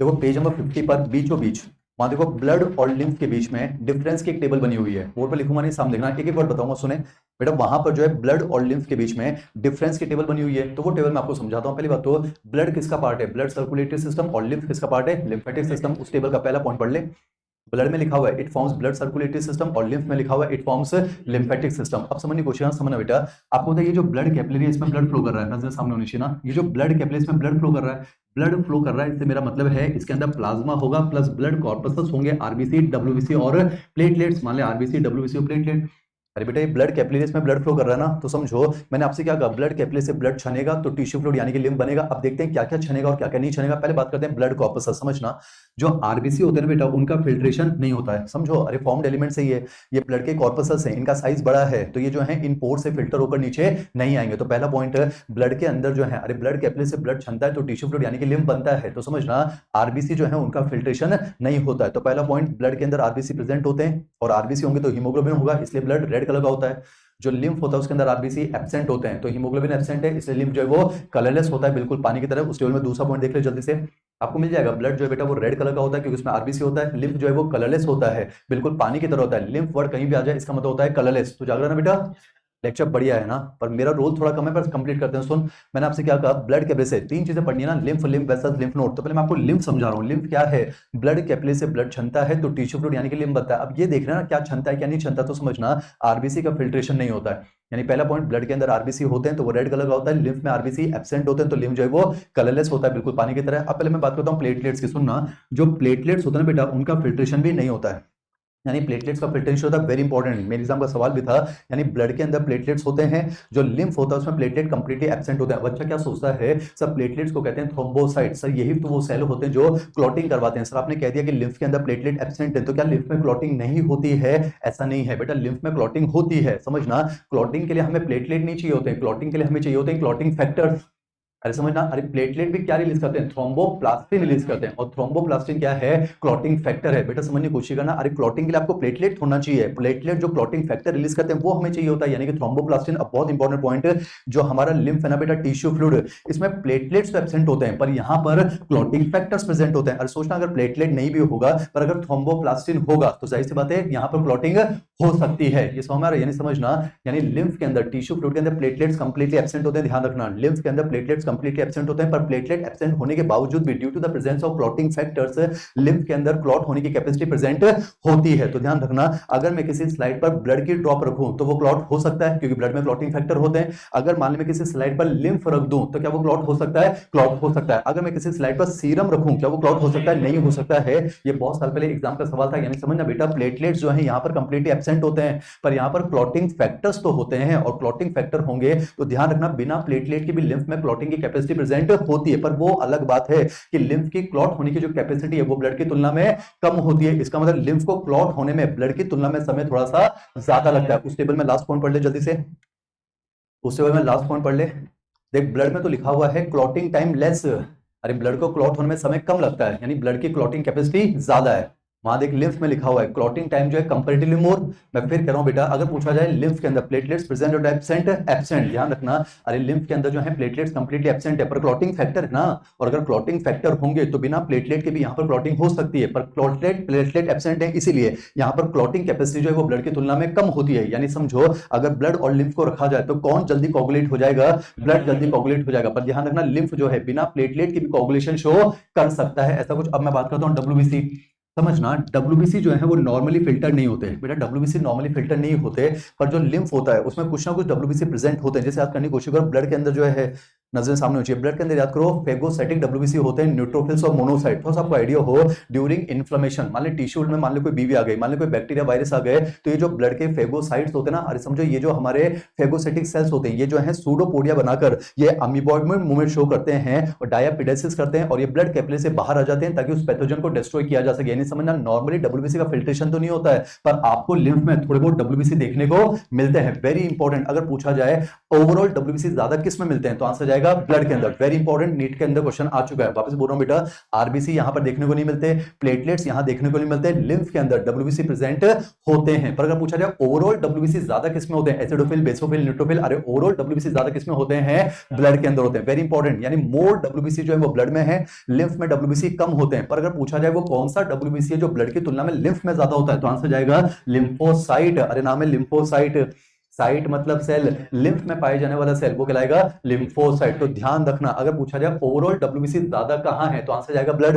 देखो पेज नंबर 50 पर बीचों बीच वहां देखो ब्लड और लिम्फ के बीच में डिफरेंस की एक टेबल बनी हुई है। बोर्ड पर लिखूंगा नहीं, सामने देखना, एक एक वर्ड बताऊंगा, सुने बेटा। वहां पर जो है ब्लड और लिम्फ के बीच में डिफरेंस की टेबल बनी हुई है, तो वो टेबल मैं आपको समझाता हूं। पहली बात तो ब्लड किसका पार्ट है, ब्लड सर्कुलेटरी सिस्टम, और लिम्फ किसका पार्ट है, लिम्फेटिक सिस्टम। उस टेबल का पहला पॉइंट पढ़ ले। ब्लड में लिखा हुआ है it forms blood circulatory system और लिम्फ में लिखा हुआ है इट फॉर्म्स लिम्फेटिक सिस्टम। अब समझने की कोशिश समझना बेटा, आपको ये जो ब्लड कैपिलरी है इसमें ब्लड फ्लो कर रहा है, नजर सामने होनी चाहिए ना। ये जो ब्लड कैपिलरी इसमें ब्लड फ्लो कर रहा है, ब्लड फ्लो कर रहा है, इससे मेरा मतलब है इसके अंदर प्लाज्मा होगा प्लस ब्लड कॉर्पसेस होंगे, आरबीसी, डब्ल्यूबीसी और प्लेटलेट्स। मान ले आरबीसी, डब्ल्यूबीसी और प्लेटलेट। अरे बेटा ये ब्लड कैपिलरीज में ब्लड फ्लो कर रहा है ना, तो समझो मैंने आपसे क्या कहा, ब्लड कैपिलरी से ब्लड छनेगा तो टिश्यू फ्लूइड यानी कि लिम्फ बनेगा। अब देखते हैं क्या क्या छनेगा और क्या क्या नहीं छनेगा। पहले बात करते हैं ब्लड कॉर्पसेस। समझना, जो आरबीसी होते हैं ना बेटा उनका फिल्ट्रेशन नहीं होता है, समझो। अरे फॉर्म्ड एलिमेंट से ये ब्लड के कॉर्पसेस हैं, इनका साइज बड़ा है तो ये जो है इन पोर से फिल्टर होकर नीचे नहीं आएंगे। तो पहला पॉइंट, ब्लड के अंदर जो है, अरे ब्लड कैपिलरी से ब्लड छनता है तो टिश्यू फ्लूइड यानी कि लिम्फ बनता है। तो समझना आरबीसी जो है उनका फिल्ट्रेशन नहीं होता है। तो पहला पॉइंट, ब्लड के अंदर आरबीसी प्रेजेंट होते हैं और आरबीसी होंगे तो हीमोग्लोबिन होगा, इसलिए ब्लड रेड कलर का होता है। जो लिम्फ होता है उसके अंदर आरबीसी एब्सेंट होते हैं तो हीमोग्लोबिन एब्सेंट है, इसलिए लिम्फ जो है वो कलरलेस होता है, बिल्कुल पानी की तरह। उस टेबल में दूसरा पॉइंट देख ले जल्दी से, आपको मिल जाएगा। ब्लड जो है बेटा वो रेड कलर का होता है क्योंकि उसमें आरबीसी होता है। लिम्फ जो है वो कलरलेस होता है, बिल्कुल पानी की तरह होता है। लिम्फ वर्ड कहीं भी आ जाए इसका मतलब होता है कलरलेस। तो जाग रहा ना बेटा, लेक्चर बढ़िया है ना, पर मेरा रोल थोड़ा कम है, पर कंप्लीट करते हैं। सुन, मैंने आपसे क्या कहा, ब्लड कैपिलरी से 3 चीजें पढ़नी है ना, lymph, lymph vessels, lymph node. तो पहले मैं आपको लिम्फ समझा रहा हूँ। लिम्फ क्या है, ब्लड कैपिलरी से ब्लड छनता है तो टिश्यू फ्लूइड यानी कि लिम्फ बनता है। अब ये देखना ना क्या छनता है क्या नहीं छनता, तो समझना आरबीसी का फिल्ट्रेशन नहीं होता है। यानी पहला पॉइंट, ब्लड के अंदर आरबीसी होते हैं तो वो रेड कलर का होता है, लिम्फ में आरबीसी एब्सेंट होते हैं तो लिम्फ जो है वो कलरलेस होता है, बिल्कुल पानी की तरह। अब पहले मैं बात करता हूँ प्लेटलेट्स की। सुनना, जो प्लेटलेट्स होते हैं ना बेटा उनका फिल्ट्रेशन भी नहीं होता है, यानी प्लेटलेट्स का फिल्ट्रेशन होता है, वेरी इंपॉर्टेंट, मेरे एग्जाम का सवाल भी था। यानी ब्लड के अंदर प्लेटलेट्स होते हैं, जो लिम्फ होता है उसमें प्लेटलेट कंप्लीटली एब्सेंट होता है। बच्चा क्या सोचता है, सर प्लेटलेट्स को कहते हैं थ्रोम्बोसाइट, सर यही तो वो सेल होते हैं जो क्लॉटिंग करवाते हैं। सर आपने कह दिया कि लिम्फ के अंदर प्लेटलेट एब्सेंट है तो क्या लिम्फ में क्लॉटिंग नहीं होती है, ऐसा नहीं है बेटा, लिम्फ में क्लॉटिंग होती है। समझना, क्लॉटिंग के लिए हमें प्लेटलेट नहीं चाहिए होते हैं, क्लॉटिंग के लिए हमें चाहिए होते हैं क्लॉटिंग फैक्टर्स। अरे समझना, अरे प्लेटलेट भी क्या रिलीज करते हैं, थ्रोम्बोप्लास्टिन रिलीज करते हैं, और थ्रोम्बोप्लास्टिन क्या है, क्लॉटिंग फैक्टर है। बेटा समझने की कोशिश करना, अरे क्लॉटिंग के लिए आपको प्लेटलेट होना चाहिए, प्लेटलेट जो क्लॉटिंग फैक्टर रिलीज करते हैं वो हमें चाहिए होता है, यानी कि थ्रोम्बोप्लास्टिन। अब बहुत इंपॉर्टेंट पॉइंट, जो हमारा लिम्फ है ना बेटा, टिश्यू फ्लूइड, इसमें प्लेटलेट्स तो एब्सेंट होते हैं पर यहाँ पर क्लॉटिंग फैक्टर्स प्रेजेंट होते हैं। अरे सोचना, अगर प्लेटलेट नहीं भी होगा पर अगर थ्रोम्बोप्लास्टिन होगा तो जाहिर सी बात है यहाँ पर क्लॉटिंग हो सकती है। ये समझ में आ रहा है, यानी समझना, यानी लिम्फ के अंदर, टिश्यू फ्लूइड के अंदर प्लेटलेट्स कंप्लीटली एब्सेंट होते हैं, ध्यान रखना, लिम्फ के अंदर प्लेटलेट्स कंप्लीटली एब्सेंट होते हैं, पर प्लेटलेट एब्सेंट होने के बावजूद भी due to the presence of clotting factors lymph के अंदर क्लॉट होने की कैपेसिटी प्रेजेंट होती है। तो ध्यान रखना, अगर मैं किसी स्लाइड पर ब्लड की ड्रॉप रखूं तो वो क्लॉट हो सकता है क्योंकि ब्लड में क्लॉटिंग फैक्टर होते हैं। अगर मान ली मैं किसी स्लाइड पर लिम्फ रख दूं तो क्या वो क्लॉट हो सकता है, क्लॉट हो सकता है। अगर मैं किसी स्लाइड पर सीरम रखूं क्या वो क्लॉट हो सकता है, नहीं हो सकता है। ये बहुत साल पहले एग्जाम का सवाल था। यानी समझना बेटा, प्लेटलेट्स जो है यहाँ पर कंप्लीटली एब्सेंट होते हैं पर यहाँ पर क्लॉटिंग फैक्टर्स तो होते हैं, और क्लॉटिंग फैक्टर होंगे तो ध्यान रखना बिना प्लेटलेट के भी लिम्फ में क्लॉटिंग की कैपेसिटी प्रेजेंट होती है। पर वो अलग बात है कि लिम्फ की क्लॉट होने की जो कैपेसिटी है वो ब्लड की तुलना में कम होती है। इसका मतलब लिम्फ को क्लॉट होने में ब्लड की तुलना में समय थोड़ा सा ज्यादा लगता है। उस टेबल में लास्ट पॉइंट पढ़ ले जल्दी से, उस टेबल में लास्ट पॉइंट पढ़ ले। देख ब्लड में तो लिखा हुआ है क्लॉटिंग टाइम लेस, अरे ब्लड को क्लॉट होने में समय कम लगता है, यानी ब्लड की क्लॉटिंग कैपेसिटी ज्यादा है। वहां देख लिम्फ में लिखा हुआ है क्लॉटिंग टाइम जो है कंपैरेटिवली मोर। मैं फिर कह रहा हूं बेटा, अगर पूछा जाए लिम्फ के अंदर प्लेटलेट्स प्रेजेंट और एब्सेंट, एब्सेंट, ध्यान रखना, अरे लिम्फ के अंदर जो है प्लेटलेट्स कंप्लीटली एब्सेंट है पर क्लॉटिंग फैक्टर है ना, और अगर क्लॉटिंग फैक्टर होंगे तो बिना प्लेटलेट के भी यहाँ पर क्लॉटिंग हो सकती है, पर प्लेटलेट एब्सेंट है इसीलिए यहाँ पर क्लॉटिंग कैपेसिटी जो है वो ब्लड की तुलना में कम होती है। यानी समझो, अगर ब्लड और लिम्फ को रखा जाए तो कौन जल्दी कोगुलेट हो जाएगा, ब्लड जल्दी कोगुलेट हो जाएगा। पर ध्यान रखना, लिम्फ जो है बिना प्लेटलेट के भी कोगुलेशन शो कर सकता है, ऐसा कुछ। अब मैं बात करता हूँ डब्ल्यूबीसी। समझना, डब्ल्यूबीसी जो है वो नॉर्मली फिल्टर नहीं होते बेटा, डब्ल्यूबीसी नॉर्मली फिल्टर नहीं होते, पर जो लिम्फ होता है उसमें कुछ ना कुछ डब्ल्यूबीसी प्रेजेंट होते हैं। जैसे आप करने की कोशिश करो, ब्लड के अंदर जो है नजर सामने होनी चाहिए। ब्लड के अंदर याद करो फेगोसाइटिक डब्ल्यूबीसी होते हैं न्यूट्रोफिल्स और मोनोसाइट। थोड़ा सा आपको आइडिया हो ड्यूरिंग इन्फ्लेमेशन, मान लो टिश्यू में मान लो कोई बीवी आ गई, मान लो कोई बैक्टीरिया वायरस आ गए, तो ये जो ब्लड के फेगोसाइट्स होते हैं ना, अरे समझो ये जो हमारे फेगोसाइटिक सेल्स होते हैं ये जो है सूडोपोडिया बनाकर ये अमीबॉइड में मूवमेंट शो करते हैं और डायापिडेसिस करते हैं और ये ब्लड कैपिलरी से बाहर आ जाते हैं ताकि उस पैथोजन को डिस्ट्रॉय किया जा सके। यानी समझना नॉर्मली डब्ल्यूबीसी का फिल्ट्रेशन तो नहीं होता है पर आपको लिम्फ में थोड़े बहुत डब्ल्यूबीसी देखने को मिलते हैं। वेरी इंपॉर्टेंट, अगर पूछा जाए ओवरऑल डब्ल्यूबीसी ज्यादा किस में मिलते हैं तो आंसर जाएगा ब्लड के अंदर। वेरी इंपॉर्टेंट, नीट के अंदर क्वेश्चन आ चुका है। वापस बोल रहा हूं बेटा, आरबीसी यहां पर देखने को नहीं मिलते, प्लेटलेट्स यहां देखने को नहीं मिलते, लिम्फ के अंदर डब्ल्यूबीसी प्रेजेंट होते हैं। पर अगर पूछा जाए ओवरऑल डब्ल्यूबीसी ज्यादा किसमें होते हैं, एसिडोफिल, बेसोफिल, न्यूट्रोफिल, अरे ओवरऑल डब्ल्यूबीसी ज्यादा किसमें होते हैं, ब्लड के अंदर होते हैं। वेरी इंपॉर्टेंट, यानी मोर डब्ल्यूबीसी जो है वो ब्लड में है, लिम्फ में डब्ल्यूबीसी कम होते हैं। पर अगर पूछा जाए वो कौन सा डब्ल्यूबीसी है जो ब्लड की तुलना में लिम्फ में ज्यादा होता है तो आंसर जाएगा लिम्फोसाइट। अरे नाम है लिम्फोसाइट, साइट मतलब सेल, लिम्फ में पाए जाने वाला सेल वो कहलाएगा लिम्फोसाइट। तो ध्यान रखना अगर पूछा जाए ओवरऑल डब्ल्यूबीसी ज्यादा कहां है तो आंसर जाएगा ब्लड।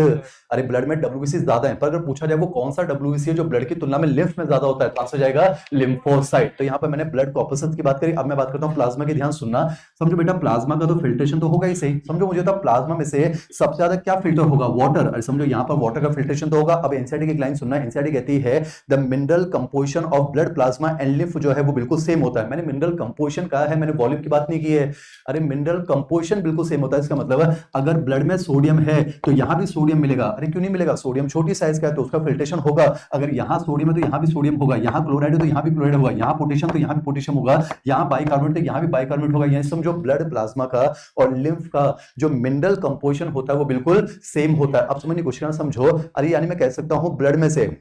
अरे ब्लड में डब्ल्यूबीसी ज्यादा है, पर अगर पूछा जाए वो कौन सा डब्ल्यूबीसी है जो ब्लड की तुलना में लिम्फ में ज्यादा होता है तो आंसर जाएगा लिम्फोसाइट। तो यहां पर मैंने ब्लड कॉर्पसल्स की बात करी, अब मैं बात करता हूं प्लाज्मा की। ध्यान सुनना, समझो बेटा प्लाज्मा का तो फिल्ट्रेशन तो होगा ही सही, समझो मुझे तो प्लाज्मा में से सबसे ज्यादा क्या फिल्टर होगा, वाटर। अरे समझो यहां पर वाटर का फिल्ट्रेशन तो होगा। अब एनसीईआरटी की लाइन सुनना, एनसीईआरटी कहती है the mineral composition of blood plasma and lymph जो है वो बिल्कुल सेम होता है। मैंने मिनरल कंपोजिशन कहा है, मैंने वॉल्यूम की बात नहीं की है। अरे मिनरल कंपोजिशन बिल्कुल सेम होता है, इसका मतलब है अगर ब्लड में सोडियम है तो यहां भी सोडियम मिलेगा। अरे क्यों नहीं मिलेगा, सोडियम छोटी साइज का है तो उसका फिल्ट्रेशन होगा। अगर यहां सोडियम है तो यहां भी सोडियम होगा, यहां क्लोराइड है तो यहां भी क्लोराइड होगा, यहां पोटेशियम तो यहां भी पोटेशियम होगा, यहां बाइकार्बोनेट तो यहां भी बाइकार्बोनेट होगा। यानी समझो ब्लड प्लाज्मा का और लिम्फ का जो मिनरल कंपोजिशन होता है वो बिल्कुल सेम होता है। अब समझने की कोशिश करना, समझो। अरे यानी मैं कह सकता हूं ब्लड में से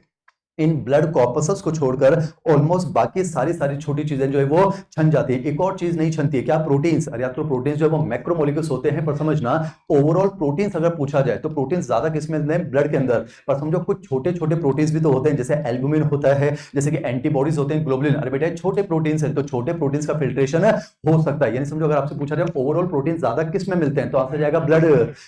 इन ब्लड कॉर्पसल्स को छोड़कर ऑलमोस्ट बाकी सारी छोटी चीजें जो है वो छन जाती है। एक और चीज नहीं छनती है, क्या, प्रोटीन्स। अरे यार तो प्रोटीन्स जो है वो मैक्रोमोलिक्यूल्स होते हैं, पर समझना ओवरऑल प्रोटीन्स अगर पूछा जाए तो प्रोटीन्स ज्यादा किसमें हैं, ब्लड के अंदर। पर समझो कुछ छोटे छोटे प्रोटीन्स भी तो होते हैं, जैसे एल्बुमिन होता है, जैसे कि एंटीबॉडीज होते हैं, ग्लोबुलिन। अरे बेटा छोटे प्रोटीन्स है तो छोटे प्रोटीन्स का फिल्ट्रेशन हो सकता है। यानी समझो अगर आपसे पूछा जाए ओवरऑल प्रोटीन ज्यादा किसमें मिलते हैं तो आंसर जाएगा ब्लड।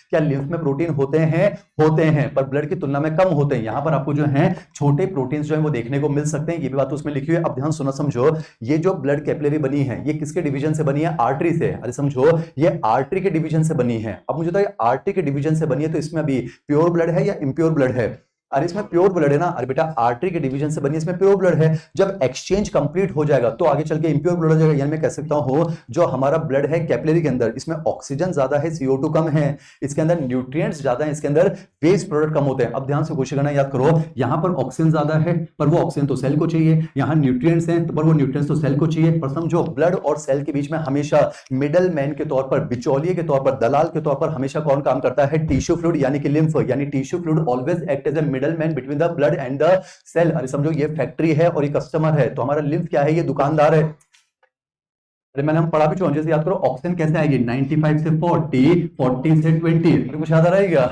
क्या लिम्फ में प्रोटीन होते हैं पर ब्लड की तुलना में कम होते हैं। यहां पर आपको जो है छोटे प्रोटीन्स जो है वो देखने को मिल सकते हैं, ये भी बात उसमें लिखी हुई है। अब ध्यान सुनो, समझो ये जो ब्लड कैपिलरी बनी है ये किसके डिवीजन से बनी है, आर्टरी से। अरे समझो ये आर्टरी के डिवीजन से बनी है। अब मुझे तो ये आर्टरी के डिवीजन से बनी है तो इसमें अभी प्योर ब्लड है या इम्प्योर ब्लड है, अरे इसमें प्योर ब्लड है ना। अरे बेटा आर्टरी के डिवीजन से बनी, इसमें प्योर ब्लड है। जब एक्सचेंज कंप्लीट हो जाएगा तो आगे चल के इम्प्योर ब्लड हो जाएगा। यानी मैं कह सकता हूं जो हमारा ब्लड है कैपिलरी के अंदर इसमें ऑक्सीजन ज्यादा है, CO2 कम है, इसके अंदर न्यूट्रिएंट्स ज्यादा है, इसके अंदर वेस्ट प्रोडक्ट कम होते हैं। अब ध्यान से कोशिश करना, याद करो यहां पर ऑक्सीजन ज्यादा है पर वो ऑक्सीजन तो सेल को चाहिए, यहां न्यूट्रिएंट्स हैं पर वो न्यूट्रिएंट्स तो सेल को चाहिए। पर समझो ब्लड और सेल के बीच में हमेशा मिडल मैन के तौर पर, बिचौलिए के तौर पर, दलाल के तौर पर हमेशा कौन काम करता है, टिश्यू फ्लूइड यानी कि लिम्फ। यानी tissue fluid always act as a middle man between the blood and the cell. अरे समझो ये फैक्ट्री है और ये कस्टमर है, तो हमारा लिम्फ क्या है, ये दुकानदार है। अरे मैंने हम पढ़ा भी चुके, जैसे याद करो ऑक्सीजन कैसे आएगी, 95 से 40, 40 से 20, अरे कुछ याद आ रहेगा।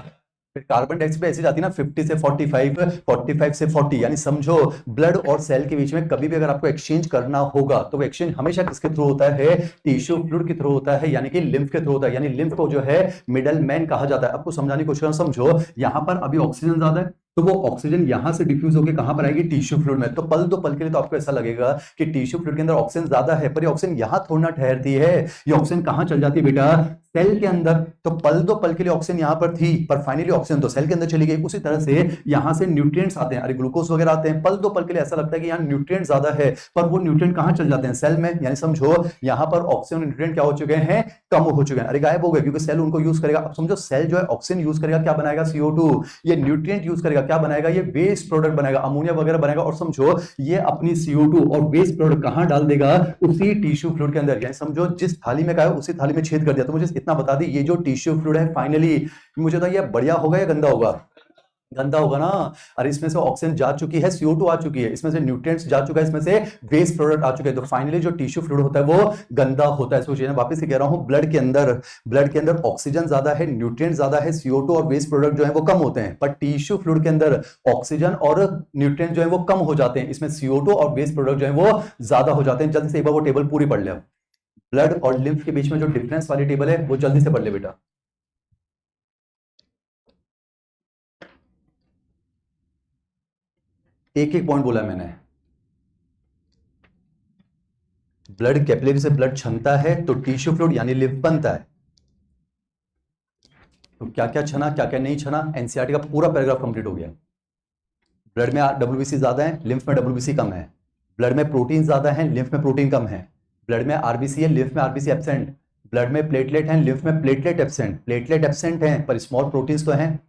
फिर कार्बन डाइऑक्साइड पे ऐसे जाती है ना 50 से 45, 45 से 40। यानी समझो ब्लड और सेल के बीच में कभी भी अगर आपको एक्सचेंज करना होगा तो वो एक्सचेंज हमेशा किसके थ्रू होता है, टिश्यू फ्लूइड के थ्रू होता है, यानी कि लिम्फ के थ्रू होता है। यानी लिम्फ को जो है मिडल मैन कहा जाता है। आपको समझाने की कोशिश करो, समझो यहां पर अभी ऑक्सीजन ज्यादा है तो वो ऑक्सीजन यहां से डिफ्यूज होकर कहां पर आएगी, टिश्यू फ्लूइड में। तो पल के लिए तो आपको ऐसा लगेगा कि टिश्यू फ्लूइड के अंदर ऑक्सीजन ज्यादा है, पर ये ऑक्सीजन यहां थोड़ा ना ठहरती है, ये ऑक्सीजन कहां चल जाती है बेटा, सेल के अंदर। तो पल के लिए ऑक्सीजन यहां पर थी पर फाइनली ऑक्सीजन तो सेल के अंदर चली गई। उसी तरह से यहां से न्यूट्रिएंट्स आते हैं, अरे ग्लूकोज वगैरह आते हैं, पल के लिए ऐसा लगता है कि यहाँ न्यूट्रिएंट ज्यादा है पर वो न्यूट्रिएंट कहां चल जाते हैं, सेल में। यानी समझो यहां पर ऑक्सीजन न्यूट्रिएंट क्या हो चुके हैं, कम हो चुके हैं, अरे गायब हो गए क्योंकि सेल उनको यूज करेगा। अब समझो सेल जो है ऑक्सीजन यूज करेगा, क्या बनाएगा, CO2। ये न्यूट्रिएंट यूज करेगा, क्या बनाएगा, ये वेस्ट प्रोडक्ट बनाएगा, अमोनिया वगैरह बनाएगा। और समझो ये अपनी CO2 और वेस्ट प्रोडक्ट कहां डाल देगा, उसी टिश्यू फ्लूइड के अंदर। यानी समझो जिस थाली में का है उसी थाली में छेद कर दिया। तो मुझे इतना बता दी, ये जो टिश्यू फ्लूइड है फाइनली मुझे तो ये बढ़िया होगा या गंदा होगा, गंदा होगा ना। अरे इसमें से ऑक्सीजन जा चुकी है, CO2 आ चुकी है, इसमें से न्यूट्रिएंट्स जा चुका है, इसमें से वेस्ट प्रोडक्ट आ चुके हैं। तो फाइनली जो टिश्यू फ्लूइड होता है वो गंदा होता है। सोचिए ना, वापस से कह रहा हूं, ब्लड के अंदर ऑक्सीजन ज्यादा है, न्यूट्रिएंट्स ज्यादा है, CO2 और वेस्ट प्रोडक्ट जो है वो कम होते हैं। पर टिश्यू फ्लूइड के अंदर ऑक्सीजन और न्यूट्रिएंट जो है वो कम हो जाते हैं, इसमें CO2 और वेस्ट प्रोडक्ट जो है वो ज्यादा हो जाते हैं। जल्दी से एक बार वो टेबल पूरी पढ़ ले। ब्लड और लिम्फ के बीच में जो डिफरेंस वाली टेबल है वो जल्दी से पढ़ ले बेटा। एक एक पॉइंट बोला मैंने। ब्लड कैपिलरी से ब्लड छनता है तो टिश्यू फ्लूइड यानी लिम्फ बनता है। तो क्या क्या छना, क्या क्या नहीं छना, एनसीईआरटी का पूरा पैराग्राफ कंप्लीट हो गया। ब्लड में डब्ल्यूबीसी ज्यादा है, लिम्फ में डब्ल्यूबीसी कम है। ब्लड में प्रोटीन ज्यादा है, लिम्फ में प्रोटीन कम है। ब्लड में आरबीसी है, लिम्फ में आरबीसी एब्सेंट। ब्लड में प्लेटलेट है, लिम्फ में प्लेटलेट एब्सेंट। प्लेटलेट एब्सेंट है पर स्मॉल प्रोटीन्स तो हैं,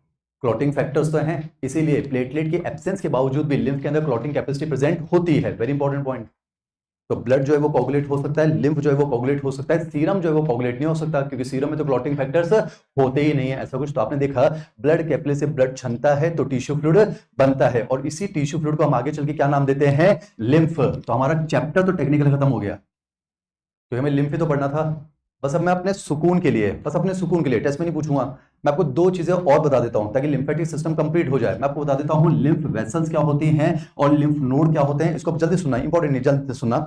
क्लॉटिंग फैक्टर्स तो हैं, इसीलिए प्लेटलेट की एब्सेंस के बावजूद भी लिम्फ के अंदर क्लॉटिंग कैपेसिटी प्रेजेंट होती है। Very important point. तो ब्लड जो है वो कोगुलेट हो सकता है, लिम्फ जो है वो कोगुलेट हो सकता है, सीरम जो है वो कोगुलेट नहीं हो सकता, क्योंकि सीरम में तो क्लॉटिंग फैक्टर्स होते ही नहीं है ऐसा कुछ। तो आपने देखा ब्लड कैपिलरी से ब्लड छनता है तो टिश्यू फ्लूइड बनता है, और इसी टिश्यू फ्लूइड को हम आगे चल के क्या नाम देते हैं, लिम्फ। तो हमारा चैप्टर तो टेक्निकल खत्म हो गया, तो हमें लिम्फ ही तो पढ़ना था। बस अब मैं अपने सुकून के लिए, बस अपने सुकून के लिए, टेस्ट में नहीं पूछूंगा, मैं आपको दो चीजें और बता देता हूं ताकि लिम्फेटिक सिस्टम कंप्लीट हो जाए। मैं आपको बता देता हूं लिम्फ वेसल्स क्या होती हैं और लिम्फ नोड क्या होते हैं। इसको जल्दी सुनना, इंपॉर्टेंट नहीं, जल्दी सुनना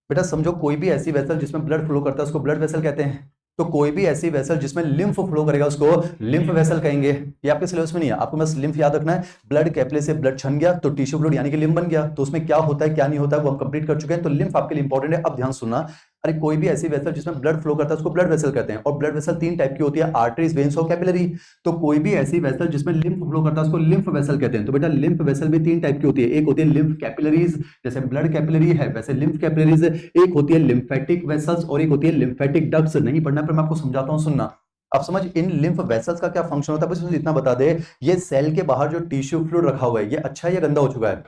बेटा। समझो कोई भी ऐसी वेसल जिसमें ब्लड फ्लो करता है उसको ब्लड वेसल कहते हैं, तो कोई भी ऐसी वेसल जिसमें लिम्फ फ्लो करेगा उसको लिम्फ वेसल कहेंगे। ये आपके सिलेबस में नहीं है, आपको बस लिम्फ याद रखना है। ब्लड कैपिलरी से ब्लड छन गया तो टिश्यू फ्लूइड यानी कि लिम्फ बन गया, तो उसमें क्या होता है क्या नहीं होता है वो हम कंप्लीट कर चुके हैं। तो लिम्फ आपके लिए इंपॉर्टेंट है। अब ध्यान सुनना, अरे कोई भी ऐसी वेसल जिसमें ब्लड फ्लो करता है उसको ब्लड वेसल कहते हैं, और ब्लड वेसल तीन टाइप की होती है, आर्टरीज, वेन्स और कैपिलरी। तो कोई भी ऐसी वेसल जिसमें लिम्फ फ्लो करता है उसको लिम्फ वेसल कहते हैं। तो बेटा लिम्फ वेसल भी तीन टाइप की होती है, एक होती है लिम्फ कैपिलरीज, जैसे ब्लड कैपिलरी है वैसे लिम्फ कैपिलरीज, एक होती है लिम्फेटिक वेसल्स और एक होती है लिम्फेटिक डक्ट्स। नहीं पढ़ना पर मैं आपको समझाता हूं, सुनना। अब समझ इन लिम्फ वेसल्स का क्या फंक्शन होता है, बस इतना बता दे, ये सेल के बाहर जो टिश्यू फ्लूइड रखा हुआ है ये अच्छा है या गंदा हो चुका है,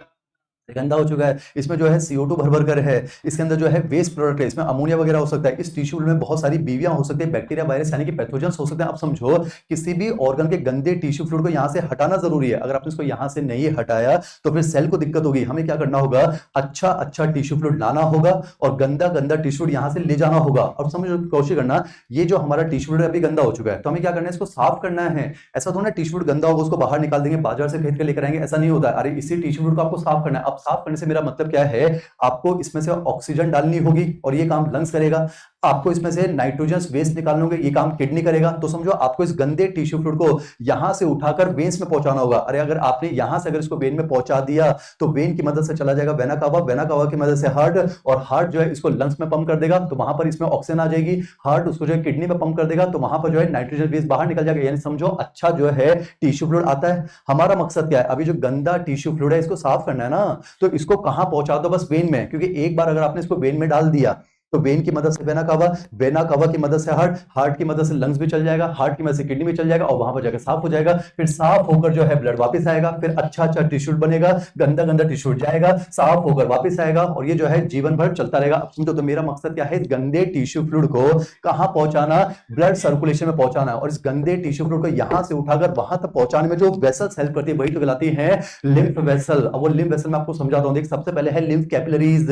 गंदा हो चुका है। इसमें जो है CO2 भर भर कर है, इसके अंदर जो है वेस्ट प्रोडक्ट है, इसमें अमोनिया वगैरह हो सकता है। इस टिश्यू में बहुत सारी बीवियां हो सकती है, बैक्टीरिया वायरस यानी कि पैथोजेंस हो सकते हैं। आप समझो किसी भी ऑर्गन के गंदे टिश्यू फ्लूइड को यहां से हटाना जरूरी है। अगर आपने इसको यहां से नहीं हटाया तो फिर सेल को दिक्कत होगी। हमें क्या करना होगा, अच्छा अच्छा टिश्यू फ्लूइड लाना होगा और गंदा गंदा टिश्यू फ्लूइड यहां से ले जाना होगा। और समझो, कोशिश करना, ये जो हमारा टिश्यू फ्लूइड अभी गंदा हो चुका है तो हमें क्या करना है, इसको साफ करना है। ऐसा थोड़ा टिश्यू फ्लूइड गंदा होगा उसको बाहर निकाल देंगे, बाजार से खरीद के लेकर आएंगे, ऐसा नहीं होता है। अरे इसी टिश्यू फ्लूइड को आपको साफ करना है। अब साफ करने से मेरा मतलब क्या है, आपको इसमें से ऑक्सीजन डालनी होगी और ये काम लंग्स करेगा। आपको इसमें से नाइट्रोजन वेस्ट निकालने होंगे, ये काम किडनी करेगा। तो समझो आपको इस गंदे टिश्यू फ्लूइड को यहां से उठाकर वेन्स में पहुंचाना होगा। अरे अगर आपने यहां से अगर इसको वेन में पहुंचा दिया तो वेन की मदद से चला जाएगा वेना कावा, वेना कावा की मदद से हार्ट, और हार्ट जो है इसको लंग्स में पंप कर देगा तो वहां पर इसमें ऑक्सीजन आ जाएगी। हार्ट उसको जो है किडनी में पंप कर देगा तो वहां पर जो है नाइट्रोजन वेस्ट बाहर निकल जाएगा। यानी समझो अच्छा जो है टिश्यू फ्लूइड आता है। हमारा मकसद क्या है, अभी जो गंदा टिश्यू फ्लूइड है इसको साफ करना है ना, तो इसको कहां पहुंचा दो, बस वेन में। क्योंकि एक बार अगर आपने इसको वेन में डाल दिया तो वेन की मदद से वेना कावा की मदद से हार्ट, हार्ट की मदद से लंग्स भी चल जाएगा, हार्ट की मदद से किडनी भी चल जाएगा और वहां पर जाकर साफ हो जाएगा। फिर साफ होकर जो है ब्लड वापस आएगा, फिर अच्छा अच्छा टिश्यू बनेगा, गंदा गंदा टिश्यू जाएगा, साफ होकर वापस आएगा और ये जो है जीवन भर चलता रहेगा। अब समझो, तो मेरा मकसद क्या है, इस गंदे टिश्यू फ्लूइड को कहां पहुंचाना, ब्लड सर्कुलेशन में पहुंचाना है। और इस गंदे टिश्यू फ्लूइड को यहां से उठाकर वहां तक पहुंचाने में जो वेसल्स हेल्प करती है वही तो कहलाती है लिम्फ वेसल। अब वो लिम्फ वेसल मैं आपको समझाता हूं। देख, सबसे पहले है लिम्फ कैपिलरीज।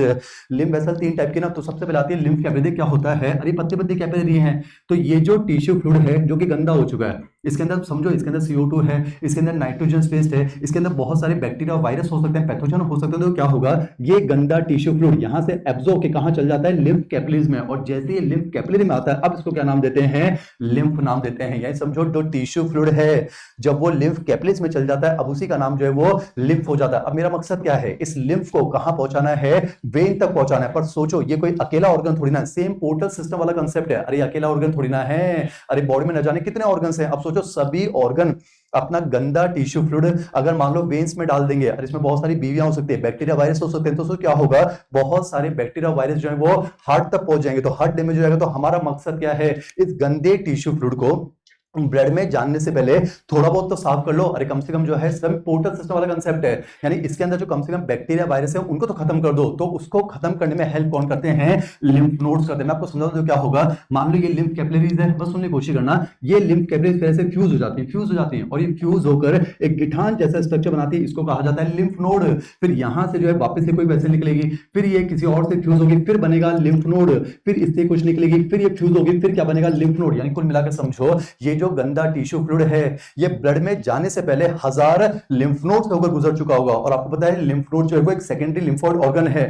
लिम्फ वेसल तीन टाइप की ना, तो सबसे पहले आती है लिम्फ कैपिलरी। क्या होता है, अरे पत्ते पत्ते कैपिलरी हैं। तो ये जो टिश्यू फ्लूइड है जो कि गंदा हो चुका है, इसके अंदर समझो इसके अंदर CO2 है, इसके अंदर नाइट्रोजन वेस्ट है, इसके अंदर बहुत सारे बैक्टीरिया वायरस हो सकते हैं, पैथोजन हो सकते हैं। तो क्या होगा, ये गंदा टिश्यू फ्लूइड यहां से एब्जॉर्ब के कहां चल जाता है, लिम्फ कैपिलरीज में। और जैसे ये लिम्फ कैपिलरी में आता है, अब इसको क्या नाम देते हैं, लिम्फ नाम देते हैं। यानी समझो जो टिश्यू फ्लूइड है जब वो लिम्फ कैपिलरीज में चल जाता है, अब उसी का नाम जो है वो लिम्फ हो जाता है। अब मेरा मकसद क्या है, इस लिम्फ को कहां पहुंचाना है, वेन तक पहुंचाना है। पर सोचो ये कोई अकेला ऑर्गन थोड़ी ना, सेम पोर्टल सिस्टम वाला कंसेप्ट है। अरे अकेला ऑर्गन थोड़ी ना है, अरे बॉडी में न जाने कितने ऑर्गन्स हैं। अब सोचो सभी ऑर्गन अपना गंदा टिश्यू फ्लूइड अगर मान लो वेन्स में डाल देंगे, और इसमें बहुत सारी बीवियां हो सकती है, बैक्टीरिया वायरस हो सकते हैं, तो क्या होगा, बहुत सारे बैक्टीरिया वायरस जो है वो हार्ट तक पहुंच जाएंगे, तो हार्ट डैमेज हो जाएगा। तो हमारा मकसद क्या है, इस गंदे टिश्यू फ्लूइड को ब्लड में जानने से पहले थोड़ा बहुत तो साफ कर लो। अरे कम से कम जो है सब पोर्टल सिस्टम वाला कंसेप्ट है, यानी इसके अंदर जो कम से कम बैक्टीरिया वायरस है उनको तो खत्म कर दो। तो उसको खत्म करने में हेल्प कौन करते हैं, लिम्फ नोड्स करते हैं। मैं आपको समझाऊं तो क्या होगा, मान लो ये लिम्फ कैपिलरीज है, बस सुनने की कोशिश करना। ये लिम्फ कैपिलरीज कैसे फ्यूज हो जाती है और ये फ्यूज होकर एक गिठान जैसा स्ट्रक्चर बनाती है, इसको कहा जाता है लिम्फ नोड। फिर यहां से जो है वापस से कोई वैसे निकलेगी, फिर ये किसी और से फ्यूज होगी, फिर बनेगा लिम्फ नोड, फिर इससे कुछ निकलेगी, फिर ये फ्यूज होगी, फिर क्या बनेगा, लिम्फ नोड। यानी कुल मिलाकर समझो ये जो गंदा टिश्यू फ्लूइड है ये ब्लड में जाने से पहले 1000 लिम्फ नोड से होकर गुजर चुका होगा। और आपको पता है लिम्फ नोड जो है वो एक सेकेंडरी लिम्फोइड ऑर्गन है।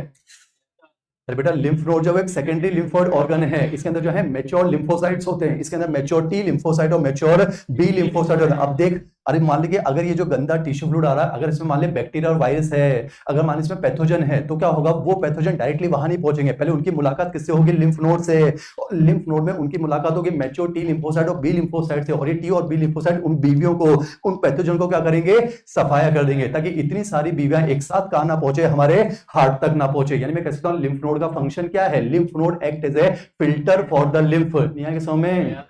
अरे बेटा लिम्फ नोड जो है एक सेकेंडरी लिम्फोइड ऑर्गन है, इसके अंदर जो है मैच्योर लिम्फोसाइट्स होते हैं, इसके अंदर मैच्योर T लिम्फोसाइट और मैच्योर B लिम्फोसाइट होते हैं। अब देख अरे मान लीजिए अगर ये जो गंदा टिश्यू फ्लूइड आ रहा है, अगर इसमें मान लीजिए बैक्टीरिया और वायरस है, अगर मान लीजिए इसमें पैथोजन है, तो क्या होगा, वो पैथोजन डायरेक्टली वहां नहीं पहुंचेंगे, पहले उनकी मुलाकात किससे होगी, लिम्फ नोड से। और लिम्फ नोड में उनकी मुलाकात होगी मैच्योर टी लिम्फोसाइट और बी लिम्फोसाइट से, और ये टी और बी लिम्फोसाइट उन बीवियों को, उन पैथोजन को क्या करेंगे, सफाया कर देंगे, ताकि इतनी सारी बीवियां एक साथ कहां ना पहुंचे, हमारे हार्ट तक ना पहुंचे। यानी मैं कह सकता हूं लिम्फ नोड का फंक्शन क्या है, lymph node act as a filter for the lymph. नहीं आगे समझ में?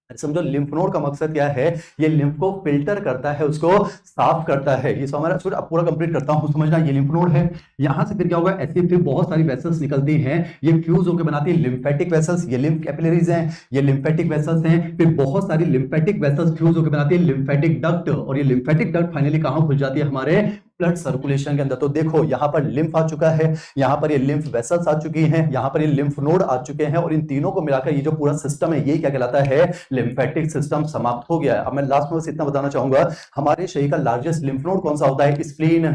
समझो लिम्फ नोड का मकसद क्या है, ये लिम्फ को फिल्टर करता है, उसको साफ करता है। ये हमारा पूरा कंप्लीट करता हूं, समझना, ये लिम्फ नोड है। यहां से फिर क्या होगा, ऐसी फिर बहुत सारी वेसल्स निकलती हैं, ये फ्यूज होकर बनाती है लिम्फेटिक वेसल्स, ये लिम्फ कैपिलरीज हैं, ये लिम्फेटिक वेसल्स हैं। फिर बहुत सारी लिम्फेटिक वेसल्स फ्यूज होकर बनाती है लिम्फेटिक डक्ट, और ये लिम्फेटिक डक्ट फाइनली कहां खुल जाती है, हमारे ब्लड सर्कुलेशन के अंदर। तो देखो यहां पर लिम्फ आ चुका है, यहां पर ये लिम्फ वेसल्स आ चुकी हैं, यहां पर ये लिम्फ नोड आ चुके हैं, और इन तीनों को मिलाकर ये जो पूरा सिस्टम है, ये क्या कहलाता है, लिम्फेटिक सिस्टम समाप्त हो गया है। अब मैं लास्ट में बस इतना बताना चाहूंगा, हमारे शरीर का लार्जेस्ट लिम्फ नोड कौन सा होता है, spleen.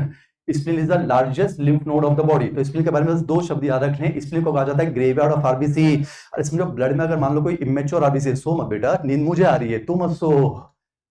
Spleen is the largest lymph node of the body. तो स्प्लीन के बारे में बस दो शब्द याद रख लें, स्प्लीन को कहा जाता है ग्रेवयार्ड ऑफ आरबीसी। और इसमें जो ब्लड में अगर मान लो कोई इमेच्योर आरबीसी, सो मत बेटा, नींद मुझे आ रही है, तुम मत सो।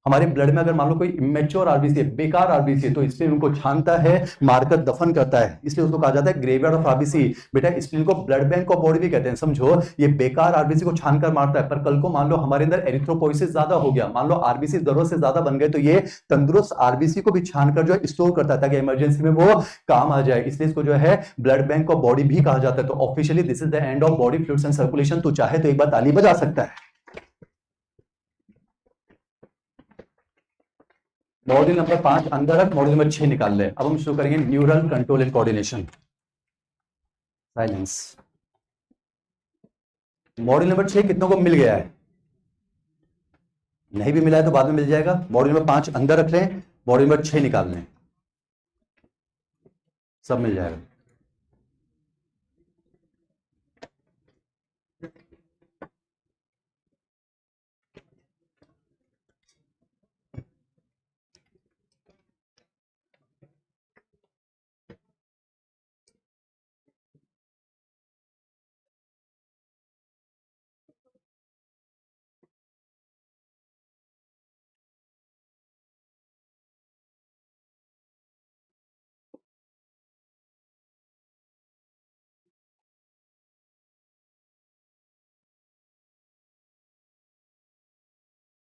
हमारे ब्लड में अगर मान लो कोई इमेच्योर आरबीसी, बेकार आरबीसी है, तो स्प्लीन उनको छानता है, मारकर दफन करता है, इसलिए उसको कहा जाता है ग्रेवयार्ड ऑफ आरबीसी। बेटा स्प्लीन को ब्लड बैंक ऑफ बॉडी भी कहते हैं, समझो, ये बेकार आरबीसी को छानकर मारता है। पर कल को मान लो हमारे अंदर एरिथ्रोपोइसिस ज्यादा हो गया, मान लो आरबीसी जरूरत से ज्यादा बन गए, तो ये तंदुरुस्त आरबीसी को भी छानकर जो है स्टोर करता है, ताकि इमरजेंसी में वो काम आ जाए, इसलिए इसको जो है ब्लड बैंक ऑफ बॉडी भी कहा जाता है। तो officially this is the end of body fluids and circulation. तो चाहे तो एक बार ताली बजा सकता है। मॉड्यूल नंबर 5 अंदर रख, मॉड्यूल नंबर 6 निकाल ले। अब हम शुरू करेंगे neural control and coordination. Silence. Module number 6 कितनों को मिल गया है? नहीं भी मिला है तो बाद में मिल जाएगा। मॉड्यूल नंबर 5 अंदर रख लें, मॉड्यूल नंबर 6 निकाल लें, सब मिल जाएगा।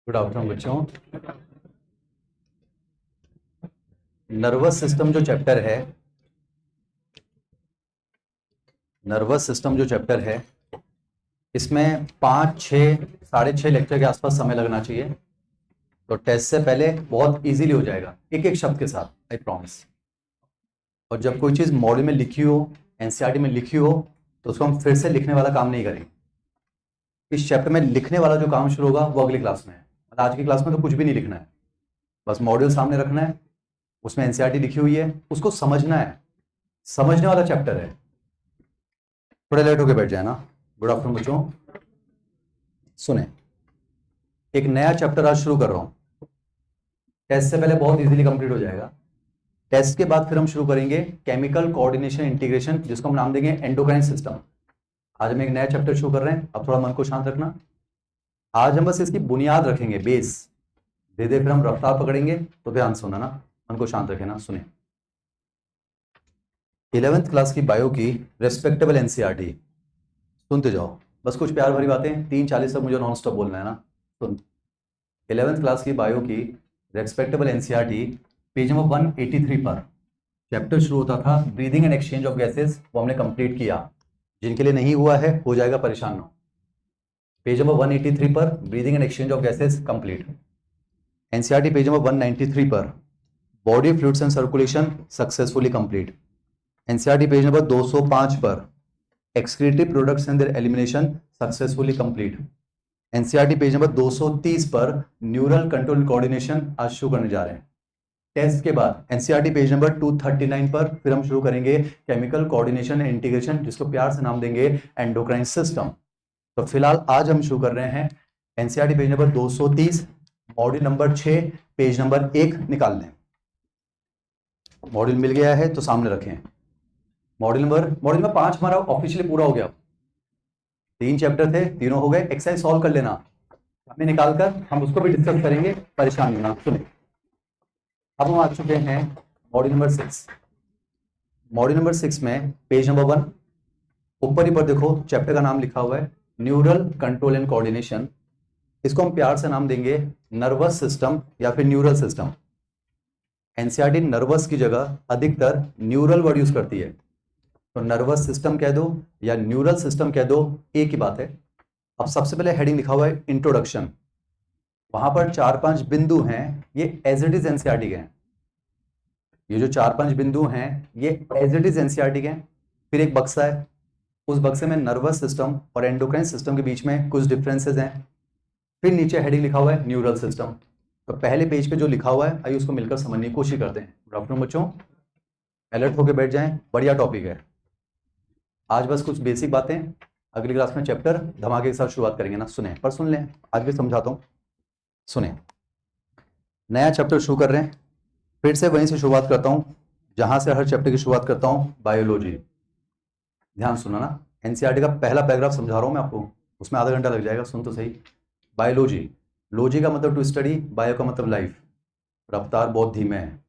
गुड आफ्टरनून बच्चों। नर्वस सिस्टम जो चैप्टर है, नर्वस सिस्टम जो चैप्टर है, इसमें 5-6 6.5 लेक्चर के आसपास समय लगना चाहिए। तो टेस्ट से पहले बहुत इजीली हो जाएगा, एक एक शब्द के साथ, आई प्रॉमिस। और जब कोई चीज़ मॉड्यूल में लिखी हो, एनसीईआरटी में लिखी हो, तो उसको हम फिर से लिखने वाला काम नहीं करेंगे। इस चैप्टर में लिखने वाला जो काम शुरू होगा वो अगली क्लास में है। मतलब आज की क्लास में तो कुछ भी नहीं लिखना है, बस मॉड्यूल सामने रखना है, उसमें एनसीईआरटी लिखी हुई है, उसको समझना है, समझने वाला चैप्टर है। थोड़ा लेट होके बैठ जाए ना। गुड आफ्टरनून बच्चों। सुने, एक नया चैप्टर आज शुरू कर रहा हूं, टेस्ट से पहले बहुत इजीली कंप्लीट हो जाएगा। टेस्ट के बाद फिर हम शुरू करेंगे केमिकल कोऑर्डिनेशन इंटीग्रेशन, जिसको हम नाम देंगे एंडोक्राइन सिस्टम। आज हम एक नया चैप्टर शुरू कर रहे हैं, अब थोड़ा मन को शांत रखना। आज हम बस इसकी बुनियाद रखेंगे, बेस। धीरे धीरे फिर हम रफ्तार पकड़ेंगे, तो ध्यान सुनना ना, मन को शांत रखे ना। सुने, 11th क्लास की बायो की रेस्पेक्टेबल एनसीईआरटी सुनते जाओ, बस कुछ प्यार भरी बातें, 3:40 तक मुझे नॉन स्टॉप बोलना है ना। सुन, 11th क्लास की बायो की रेस्पेक्टेबल एनसीईआरटी पेज नंबर 183 पर चैप्टर शुरू होता था breathing and exchange of gases, वो हमने कंप्लीट किया। जिनके लिए नहीं हुआ है हो जाएगा, परेशान हो। पेज नंबर 183 पर breathing and exchange of gases complete. NCERT page number 193 पर body fluids and circulation successfully complete. NCERT page number 205 पर excretory products and there elimination successfully complete. NCERT page number 230 पर न्यूरल कंट्रोल कोऑर्डिनेशन आज शुरू करने जा रहे हैं। Test के बाद एनसीईआरटी पेज नंबर 239 पर फिर हम शुरू करेंगे केमिकल कोऑर्डिनेशन एंड इंटीग्रेशन, जिसको प्यार से नाम देंगे एंडोक्राइन सिस्टम। तो फिलहाल आज हम शुरू कर रहे हैं NCERT page number 230, module number 6 page number 1 निकाल लें। मॉड्यूल मिल गया है तो सामने रखें। मॉड्यूल नंबर 5 हमारा ऑफिशियली पूरा हो गया। 3 चैप्टर थे, तीनों हो गए। एक्सरसाइज सॉल्व कर लेना, हमें निकालकर हम उसको भी डिस्कस करेंगे, परेशान नहीं होना। सुनिए, अब हम आ चुके हैं मॉड्यूल नंबर 6। मॉड्यूल नंबर 6 में पेज नंबर 1 ऊपर ही पर देखो चैप्टर का नाम लिखा हुआ है न्यूरल कंट्रोल एंड कोऑर्डिनेशन। इसको हम प्यार से नाम देंगे नर्वस सिस्टम या फिर न्यूरल सिस्टम। एनसीईआरटी नर्वस की जगह अधिकतर न्यूरल वर्ड यूज करती है, तो नर्वस सिस्टम कह दो या न्यूरल सिस्टम कह दो, एक ही बात है। अब सबसे पहले हेडिंग लिखा हुआ है इंट्रोडक्शन। वहां पर 4-5 बिंदु हैं, ये एज इट इज एनसीईआरटी के हैं। ये जो 4-5 बिंदु हैं ये एज इट इज एनसीईआरटी के हैं। फिर एक बक्सा है, उस बक्से में नर्वस सिस्टम और एंडोक्राइन सिस्टम के बीच में कुछ डिफरेंसेस हैं। फिर नीचे हेडिंग लिखा हुआ है न्यूरल सिस्टम। तो पहले पेज पे जो लिखा हुआ है आइए उसको मिलकर समझने की कोशिश करते हैं। गुड आफ्टरनून बच्चों, अलर्ट होकर बैठ जाएं, बढ़िया टॉपिक है। आज बस कुछ बेसिक बातें, अगली क्लास में चैप्टर धमाके के साथ शुरुआत करेंगे ना। सुने पर सुन लें, आगे समझाता हूँ। सुने, नया चैप्टर शुरू कर रहे हैं, फिर से वहीं से शुरुआत करता हूँ जहां से हर चैप्टर की शुरुआत करता हूँ, बायोलॉजी। ध्यान सुना ना, एनसीईआरटी का पहला पैराग्राफ समझा रहा हूँ मैं आपको, उसमें आधा घंटा लग जाएगा, सुन तो सही। बायोलॉजी, लॉजी का मतलब टू स्टडी, बायो का मतलब लाइफ। रफ्तार बहुत धीमे है,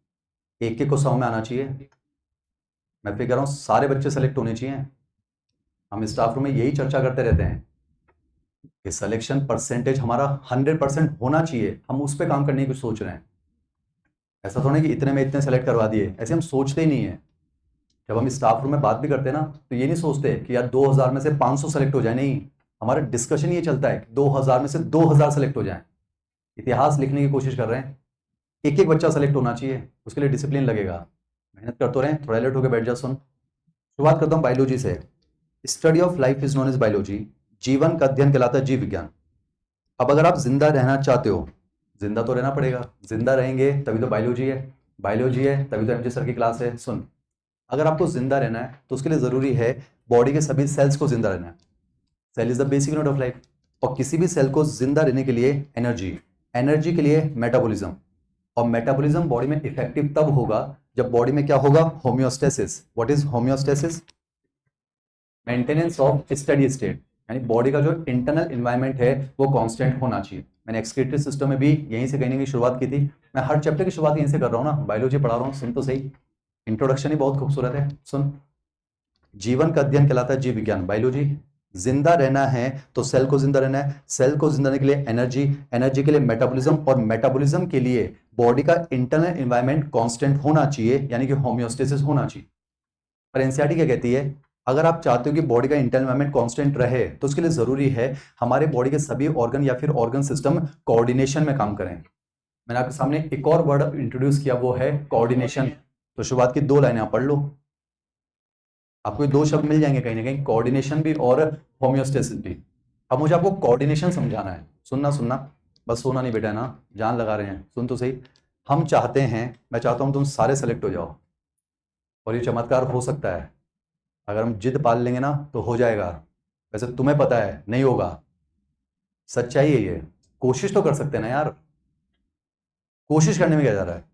एक एक को 100 में आना चाहिए। मैं फिर कह रहा हूँ सारे बच्चे सेलेक्ट होने चाहिए। हम स्टाफ रूम में यही चर्चा करते रहते हैं कि सिलेक्शन परसेंटेज हमारा 100% होना चाहिए। हम उस पर काम करने की कुछ सोच रहे हैं। ऐसा थोड़ा कि इतने में इतने सेलेक्ट करवा दिए, ऐसे हम सोचते ही नहीं है। जब हम स्टाफ रूम में बात भी करते हैं ना तो ये नहीं सोचते कि यार 2000 में से 500 सेलेक्ट हो जाए, नहीं, हमारा डिस्कशन ये चलता है 2000 में से 2000 सेलेक्ट हो जाए। इतिहास लिखने की कोशिश कर रहे हैं, एक एक बच्चा सेलेक्ट होना चाहिए, उसके लिए डिसिप्लिन लगेगा, मेहनत करते रहें। थोड़ा अलर्ट होकर बैठ जा। सुन, शुरुआत करता हूँ बायोलॉजी से। Study of life is known as biology. जीवन का अध्ययन कहलाता है जीव विज्ञान। अब अगर आप जिंदा रहना चाहते हो, जिंदा तो रहना पड़ेगा, जिंदा रहेंगे तभी तो बायोलॉजी है, बायोलॉजी है तभी तो एमजे सर की क्लास है। सुन, अगर आपको जिंदा रहना है तो उसके लिए जरूरी है बॉडी के सभी सेल्स को जिंदा रहना है। Cell is the basic unit of life. और किसी भी सेल को जिंदा रहने के लिए एनर्जी, एनर्जी के लिए मेटाबॉलिज्म, और मेटाबॉलिज्म बॉडी में इफेक्टिव तब होगा जब बॉडी में क्या होगा, homeostasis. What is homeostasis? Maintenance of steady state, यानी बॉडी का जो इंटरनल एनवायरनमेंट है वो कांस्टेंट होना चाहिए। मैंने एक्सक्रीटरी सिस्टम में भी यहीं से कहने की शुरुआत की थी। मैं हर चैप्टर की शुरुआत यहीं से कर रहा हूँ ना, बायोलॉजी पढ़ा रहा हूँ, सुन तो सही। इंट्रोडक्शन ही बहुत खूबसूरत है। सुन, जीवन का अध्ययन कहलाता है जीव विज्ञान, बायोलॉजी। जिंदा रहना है तो सेल को जिंदा रहना है, सेल को जिंदा रहने के लिए एनर्जी, एनर्जी के लिए मेटाबॉलिज्म, और मेटाबॉलिज्म के लिए बॉडी का इंटरनल एनवायरनमेंट कांस्टेंट होना चाहिए, यानी कि होम्योस्टेसिस होना चाहिए। पर एनसीईआरटी क्या कहती है, अगर आप चाहते हो कि बॉडी का इंटरनल एनवायरनमेंट कांस्टेंट रहे तो उसके लिए जरूरी है हमारे बॉडी के सभी ऑर्गन या फिर ऑर्गन सिस्टम कोऑर्डिनेशन में काम करें। मैंने आपके सामने एक और वर्ड इंट्रोड्यूस किया, वो है कोऑर्डिनेशन। तो शुरुआत की 2 लाइनें आप पढ़ लो, आपको 2 शब्द मिल जाएंगे कहीं ना कहीं, कोऑर्डिनेशन भी और होम्योस्टेसिस भी। अब मुझे आपको कोऑर्डिनेशन समझाना है। सुनना सुनना, बस सोना नहीं बेटा ना, जान लगा रहे हैं, सुन तो सही। हम चाहते हैं, मैं चाहता हूं तुम सारे सेलेक्ट हो जाओ, और ये चमत्कार हो सकता है अगर हम जिद पाल लेंगे ना तो हो जाएगा। वैसे तुम्हें पता है नहीं होगा, सच्चाई है ये। कोशिश तो कर सकते हैं ना यार, कोशिश करने में क्या जा रहा है?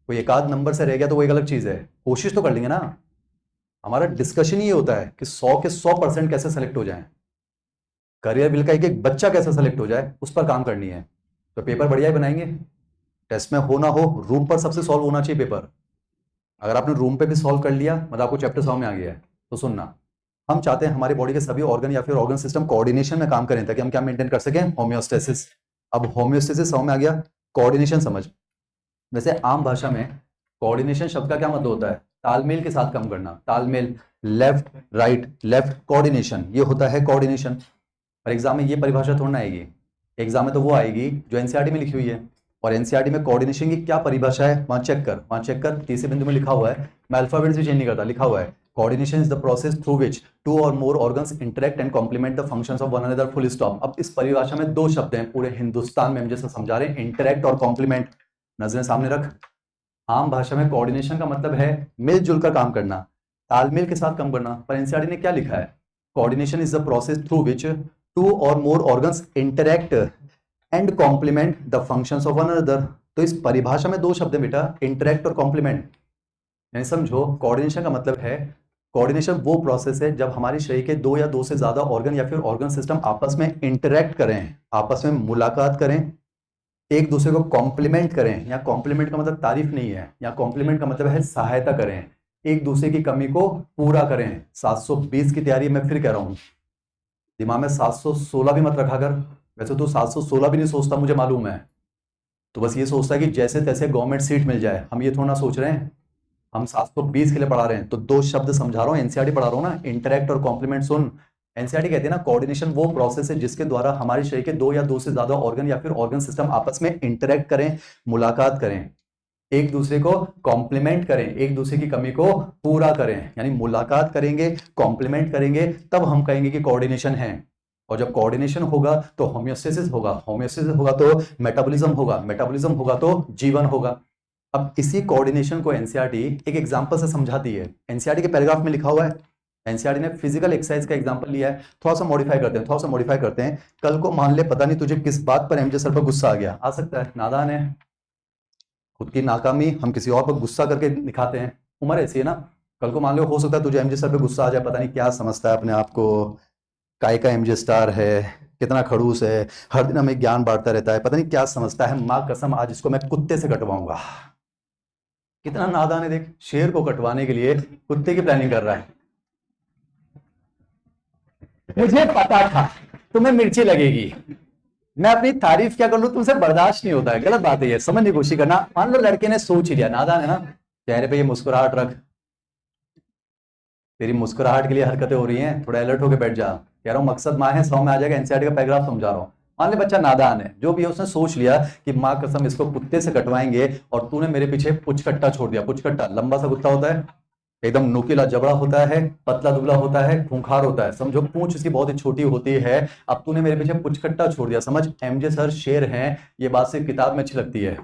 कोई एक आध नंबर से रह गया तो वो एक अलग चीज है, कोशिश तो कर लेंगे ना। हमारा डिस्कशन ये होता है कि 100 के 100% कैसे सेलेक्ट हो जाए, करियर बिल का एक एक बच्चा कैसे सेलेक्ट हो जाए, उस पर काम करनी है। तो पेपर बढ़िया ही बनाएंगे, टेस्ट में हो ना हो रूम पर सबसे सॉल्व होना चाहिए पेपर। अगर आपने रूम पे भी सॉल्व कर लिया मतलब आपको चैप्टर 100 में आ गया है। तो सुनना, हम चाहते हैं हमारी बॉडी के सभी ऑर्गन या फिर ऑर्गन सिस्टम कोऑर्डिनेशन में काम करें ताकि हम क्या मेंटेन कर सकें, होम्योस्टेसिस। अब होम्योस्टेसिस 100 में आ गया, कोऑर्डिनेशन समझ। वैसे आम भाषा में कोऑर्डिनेशन शब्द का क्या मतलब होता है, तालमेल के साथ काम करना, तालमेल, लेफ्ट राइट लेफ्ट, कोऑर्डिनेशन, ये होता है कोऑर्डिनेशन। और एग्जाम में ये परिभाषा थोड़ा ना आएगी, एग्जाम में तो वो आएगी जो एनसीईआरटी में लिखी हुई है। और एनसीईआरटी में कोऑर्डिनेशन की क्या परिभाषा है वहां चेक कर, वहां चेक कर, तीसरे बिंदु में लिखा हुआ है, मैं अल्फाबेट से चेंज नहीं करता, लिखा हुआ है coordination is the process through which 2 or more organs interact and complement the functions of one another, full stop. अब इस परिभाषा में 2 शब्द हैं पूरे हिंदुस्तान में हम जैसे समझा रहे हैं, इंटरेक्ट और कॉम्प्लीमेंट। नजरें सामने रख। आम भाषा में कोऑर्डिनेशन का मतलब है मिलजुल कर काम करना, तालमेल के साथ काम करना। पर एनसीईआरटी ने क्या लिखा है, coordination is the process through which 2 or more organs interact and complement the functions of one another. तो इस परिभाषा में 2 शब्द है बेटा, इंटरेक्ट और कॉम्प्लीमेंट। यानी समझो, कोऑर्डिनेशन का मतलब है, कोऑर्डिनेशन वो प्रोसेस है जब हमारे शरीर के 2 या 2 से ज्यादा ऑर्गन या फिर ऑर्गन सिस्टम आपस में इंटरेक्ट करें, आपस में मुलाकात करें, एक दूसरे को कॉम्प्लीमेंट करें, या कॉम्प्लीमेंट का मतलब तारीफ नहीं है, या कॉम्प्लीमेंट का मतलब है सहायता करें, एक दूसरे की कमी को पूरा करें। 720 की तैयारी मैं फिर कह रहा हूं, दिमाग में 716 भी मत रखा कर। वैसे तो 716 भी नहीं सोचता, मुझे मालूम है। तो बस ये सोचता है कि जैसे तैसे गवर्नमेंट सीट मिल जाए। हम ये थोड़ा सोच रहे हैं, हम 720 के लिए पढ़ा रहे हैं। तो दो शब्द समझा रहा हूँ, एनसीईआरटी पढ़ा रहा हूँ ना, इंटरेक्ट और कॉम्प्लीमेंट। सुन, एनसीईआरटी कहती है ना, कोऑर्डिनेशन वो प्रोसेस है जिसके द्वारा हमारे शरीर के दो या दो से ज्यादा ऑर्गन या फिर ऑर्गन सिस्टम आपस में इंटरेक्ट करें, मुलाकात करें, एक दूसरे को कॉम्प्लीमेंट करें, एक दूसरे की कमी को पूरा करें। यानी मुलाकात करेंगे, कॉम्प्लीमेंट करेंगे, तब हम कहेंगे कि कोऑर्डिनेशन है। और जब कोऑर्डिनेशन होगा तो होम्योस्टेसिस होगा, होम्योस्टेसिस होगा तो मेटाबॉलिज्म होगा, मेटाबॉलिज्म होगा तो जीवन होगा। अब इसी कोऑर्डिनेशन को एनसीईआरटी एक एग्जांपल से समझाती है। एनसीईआरटी के पैराग्राफ में लिखा हुआ है, एनसीईआरटी ने फिजिकल एक्सरसाइज का एग्जांपल लिया है। थोड़ा सा मॉडिफाई करते हैं, थोड़ा सा मॉडिफाई करते हैं। कल को मान ले, पता नहीं तुझे किस बात पर एमजे सर पर गुस्सा आ गया, आ सकता है, नादान है, खुद की नाकामी हम किसी और पर गुस्सा करके दिखाते हैं। उम्र ऐसी है ना, कल को मान लो हो सकता है तुझे एमजे सर पे गुस्सा आ जाए, पता नहीं क्या समझता है अपने आप को, काय का एमजे स्टार है, कितना खड़ूस है, हर दिन हमें ज्ञान बांटता रहता है, पता नहीं क्या समझता है। मां कसम, आज इसको मैं कुत्ते से कटवाऊंगा। कितना नादान है देख, शेर को कटवाने के लिए कुत्ते की प्लानिंग कर रहा है। मुझे पता था तुम्हें मिर्ची लगेगी, मैं अपनी तारीफ क्या कर लूं, तुमसे बर्दाश्त नहीं होता है। गलत बात है ये, समझने की कोशिश करना। मान लो लड़के ने सोच ही लिया, नादान है ना, चेहरे पे ये मुस्कुराहट रख, तेरी मुस्कुराहट के लिए हरकतें हो रही हैं, थोड़ा अलर्ट होकर बैठ जा। कह रहा हूं मकसद मां है, 100 में आ जाएगा। एनसीईआरटी का पैराग्राफ समझा रहा हूं। मान ले बच्चा नादान है, जो भी है उसने सोच लिया कि मां कसम इसको कुत्ते से कटवाएंगे, और तूने मेरे पीछे पुचकट्टा छोड़ दिया। पुचकट्टा लंबा सा कुत्ता होता है, एकदम नुकीला जबड़ा होता है, पतला दुबला होता है, खूंखार होता है, समझो पूंछ इसकी बहुत ही छोटी होती है। अब तूने मेरे पीछे पुचकट्टा छोड़ दिया, समझ एमजे सर शेर हैं, ये बात सिर्फ किताब में अच्छी लगती है।